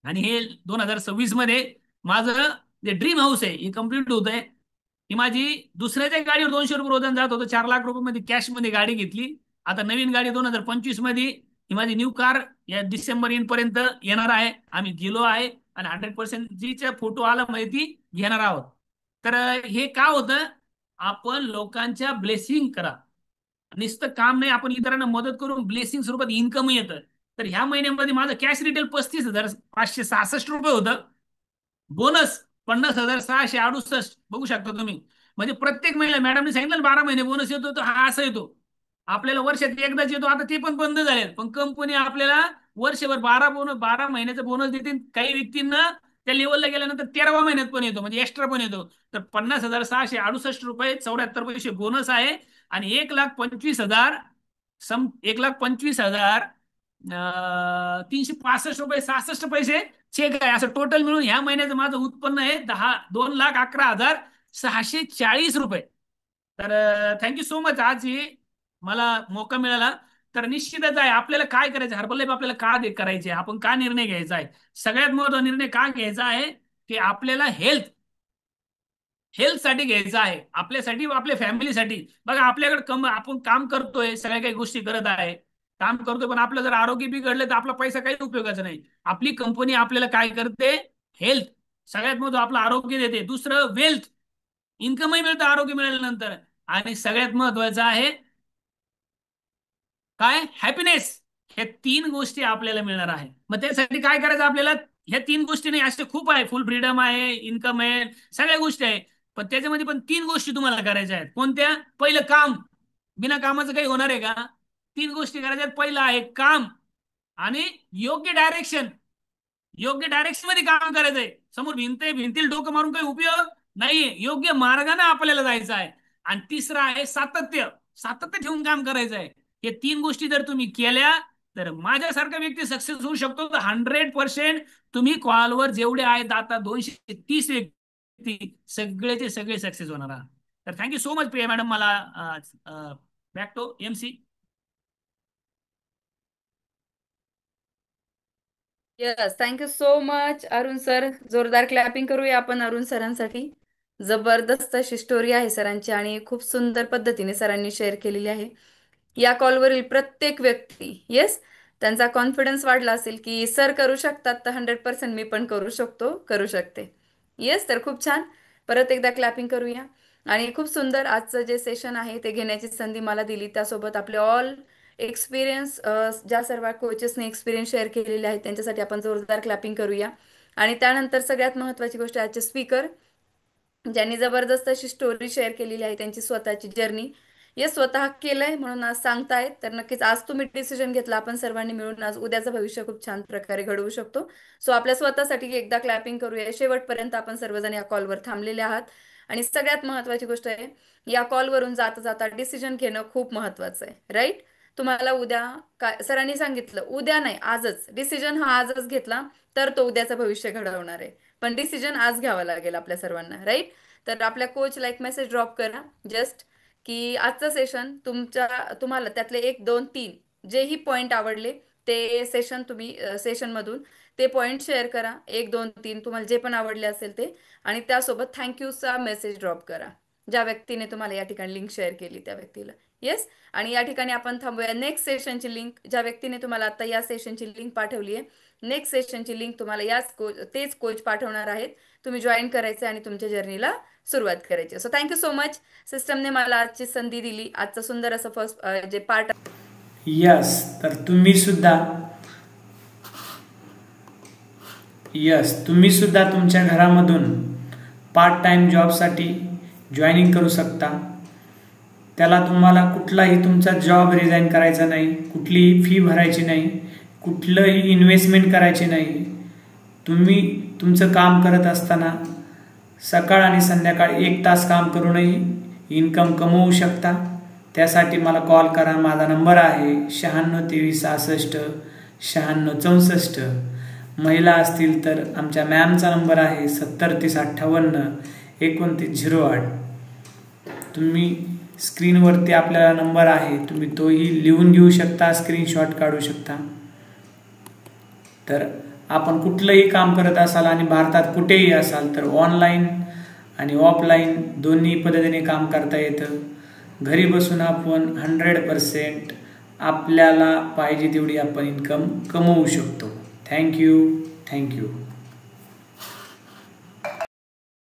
आणि हे 2026 मध्ये माझं जे ड्रीम हाऊस आहे हे कम्प्लीट होत आहे. ही माझी दुसऱ्याच्या गाडीवर 200 रुपये रोजन जात होतं. 4 लाख रुपये मध्ये कॅश मध्ये गाडी घेतली. आता नवीन गाडी 2025 मध्ये ही माझी न्यू कार या डिसेंबर पर्यंत येणार आहे. आम्ही गेलो आहे आणि 100% जीच्या फोटो आला माहिती ती घेणार आहोत. तर हे का होतं, आपण लोकांच्या ब्लेसिंग करा, नुसतं काम नाही, आपण इतरांना मदत करून ब्लेसिंग स्वरूपात इन्कम येतं. तर ह्या महिन्यामध्ये माझं कॅश रिटेल 35,566 रुपये होतं. बोनस 50,668 बघू शकता तुम्ही. म्हणजे प्रत्येक महिन्याला मॅडमने सांगितलं 12 महिने बोनस येतो, तर हा असा येतो. आपल्याला वर्षात एकदाच येतो. आता ते पण बंद झाले, पण कंपनी आपल्याला वर्षभर 12 महिन्याचा बोनस देते. काही व्यक्तींना त्या लेवलला गेल्यानंतर 13व्या महिन्यात पण येतो, म्हणजे एक्स्ट्रा पण येतो. तर 50,668 रुपये 74 पैसे बोनस आहे आणि 1,25,000 1,25,365 रुपये 66 पैसे चेक आहे. असं टोटल मिळून ह्या महिन्याचं माझं उत्पन्न आहे 2,11,640 रुपये. तर थँक्यू सो मच. आज हे मला मौका मिळाला. तर निश्चितच आहे आपल्याला काय करायचं, हर्बल लाईफ आपल्याला का करायचे, आपण का निर्णय घ्यायचा आहे. सगळ्यात महत्त्वाचा निर्णय का घ्यायचा आहे की आपल्याला हेल्थ साठी घ्यायचं आहे, आपल्यासाठी, आपल्या फॅमिलीसाठी. बघा आपल्याकडे आपण काम करतोय, सगळ्या काही गोष्टी करत आहे, काम करतोय, पण आपलं जर आरोग्य बिघडलं तर आपला पैसा काही उपयोगाचा नाही. आपली कंपनी आपल्याला काय करते, हेल्थ सगळ्यात महत्त्वाचं आपलं आरोग्य देते. दुसरं वेल्थ, इन्कमही मिळतं आरोग्य मिळाल्यानंतर. आणि सगळ्यात महत्वाचं आहे काय, हॅपीनेस. हे 3 गोष्टी आपल्याला मिळणार आहे. मग त्यासाठी काय करायचं आपल्याला, ह्या 3 गोष्टी नाही, असे खूप आहे. फुल फ्रीडम आहे, इन्कम आहे, सगळ्या गोष्टी आहे. पण त्याच्यामध्ये पण 3 गोष्टी तुम्हाला करायच्या आहेत. कोणत्या? पहिलं काम. बिना कामाचं काही होणार आहे का? 3 गोष्टी करायच्या आहेत. पहिलं आहे काम आणि योग्य डायरेक्शन. योग्य डायरेक्शन मध्ये काम करायचंय. समोर भिंतील डोकं मारून काही उपयोग नाहीये. योग्य मार्गाने आपल्याला जायचं आहे. आणि तिसरं आहे सातत्य. सातत्य ठेवून काम करायचं आहे. हे 3 गोष्टी जर तुम्ही केल्या तर माझ्यासारखा व्यक्ती सक्सेस होऊ शकतो. तर 100% तुम्ही कॉलवर जेवढे आहेत आता 230 व्यक्ती, सगळेचे सगळे सक्सेस होणार आहात. तर thank you so much Priya madam. मला back to MC. Yes, thank you so much Arun sir. जोरदार क्लॅपिंग करूया आपण अरुण सरांसाठी. जबरदस्त अशी स्टोरी आहे सरांची आणि खूप सुंदर पद्धतीने सरांनी शेअर केलेली आहे. या कॉलवरील प्रत्येक व्यक्ती, येस, त्यांचा कॉन्फिडन्स वाढला असेल की सर करू शकतात, तर 100% मी पण करू शकतो, करू शकते. येस, तर खूप छान. परत एकदा क्लॅपिंग करूया. आणि खूप सुंदर आजचं जे सेशन आहे ते घेण्याची संधी मला दिली. त्यासोबत आपले ऑल एक्सपिरियन्स, ज्या सर्व कोचेसने एक्सपिरियन्स शेअर केलेले आहेत त्यांच्यासाठी आपण जोरदार क्लॅपिंग करूया. आणि त्यानंतर सगळ्यात महत्त्वाची गोष्ट, आजचे स्पीकर ज्यांनी जबरदस्त अशी स्टोरी शेअर केलेली आहे, त्यांची स्वतःची जर्नी. हे स्वतः केलंय म्हणून आज सांगतायत. तर नक्कीच आज तुम्ही डिसिजन घेतला, आपण सर्वांनी मिळून आज उद्याचं भविष्य खूप छान प्रकारे घडवू शकतो. सो आपल्या स्वतःसाठी एकदा क्लॅपिंग करूया. शेवटपर्यंत आपण सर्वजण या कॉलवर थांबलेले आहात. आणि सगळ्यात महत्त्वाची गोष्ट आहे, या कॉलवरून जाता जाता डिसिजन घेणं खूप महत्त्वाचं आहे, राईट. तुम्हाला उद्या काय सरांनी सांगितलं, उद्या नाही आजच डिसिजन हा आजच घेतला तर तो उद्याचं भविष्य घडवणार आहे. पण डिसिजन आज घ्यावा लागेल आपल्या सर्वांना, राईट. तर आपल्या कोचला एक मेसेज ड्रॉप करा जस्ट, की आजचं सेशन तुम्हाला त्यातले 1, 2, 3 जेही पॉईंट आवडले ते सेशनमधून ते पॉईंट शेअर करा. 1, 2, 3 तुम्हाला जे पण आवडले असेल ते. आणि त्यासोबत थँक्यूचा मेसेज ड्रॉप करा ज्या व्यक्तीने तुम्हाला या ठिकाणी लिंक शेअर केली त्या व्यक्तीला. येस, आणि या ठिकाणी आपण थांबूया. नेक्स्ट सेशनची लिंक, ज्या व्यक्तीने तुम्हाला आता या सेशनची लिंक पाठवली आहे, नेक्स्ट सेशनची लिंक तुम्हाला तेच कोच पाठवणार आहेत. तुम्ही जॉईन करायचं आणि तुमच्या जर्नीला सुरुवात करायची. So thank you so much. सिस्टमने मला आजची संधी दिली, आजचं सुंदर असं फर्स्ट जे पार्ट. यस, तर तुम्ही सुद्धा यस, तुम्ही सुद्धा तुमच्या घरामधून पार्ट टाइम जॉबसाठी जॉईनिंग करू शकता. त्याला तुम्हाला कुठलाही तुमचा जॉब रिझाईन करायचा नाही, कुठलीही फी भरायची नाही, कुठलंही इन्व्हेस्टमेंट करायची नाही. तुम्ही तुमचं काम करत असताना सकाळ आणि संध्याकाळ 1 तास काम करूनही इन्कम कमवू शकता. त्यासाठी मला कॉल करा. माझा नंबर आहे 96 23 66 96 64. महिला असतील तर आमच्या मॅमचा नंबर आहे 70 30 58 29 08. तुम्ही स्क्रीनवरती आपल्याला नंबर आहे, तुम्ही तोही लिहून घेऊ शकता, स्क्रीनशॉट काढू शकता. तर आपण कुठलंही काम करत असाल आणि भारतात कुठेही असाल तर ऑनलाईन आणि ऑफलाईन दोन्ही पद्धतीने काम करता येतं. घरी बसून आपण 100% आपल्याला पाहिजे तेवढी आपण इन्कम कमवू शकतो. थँक्यू.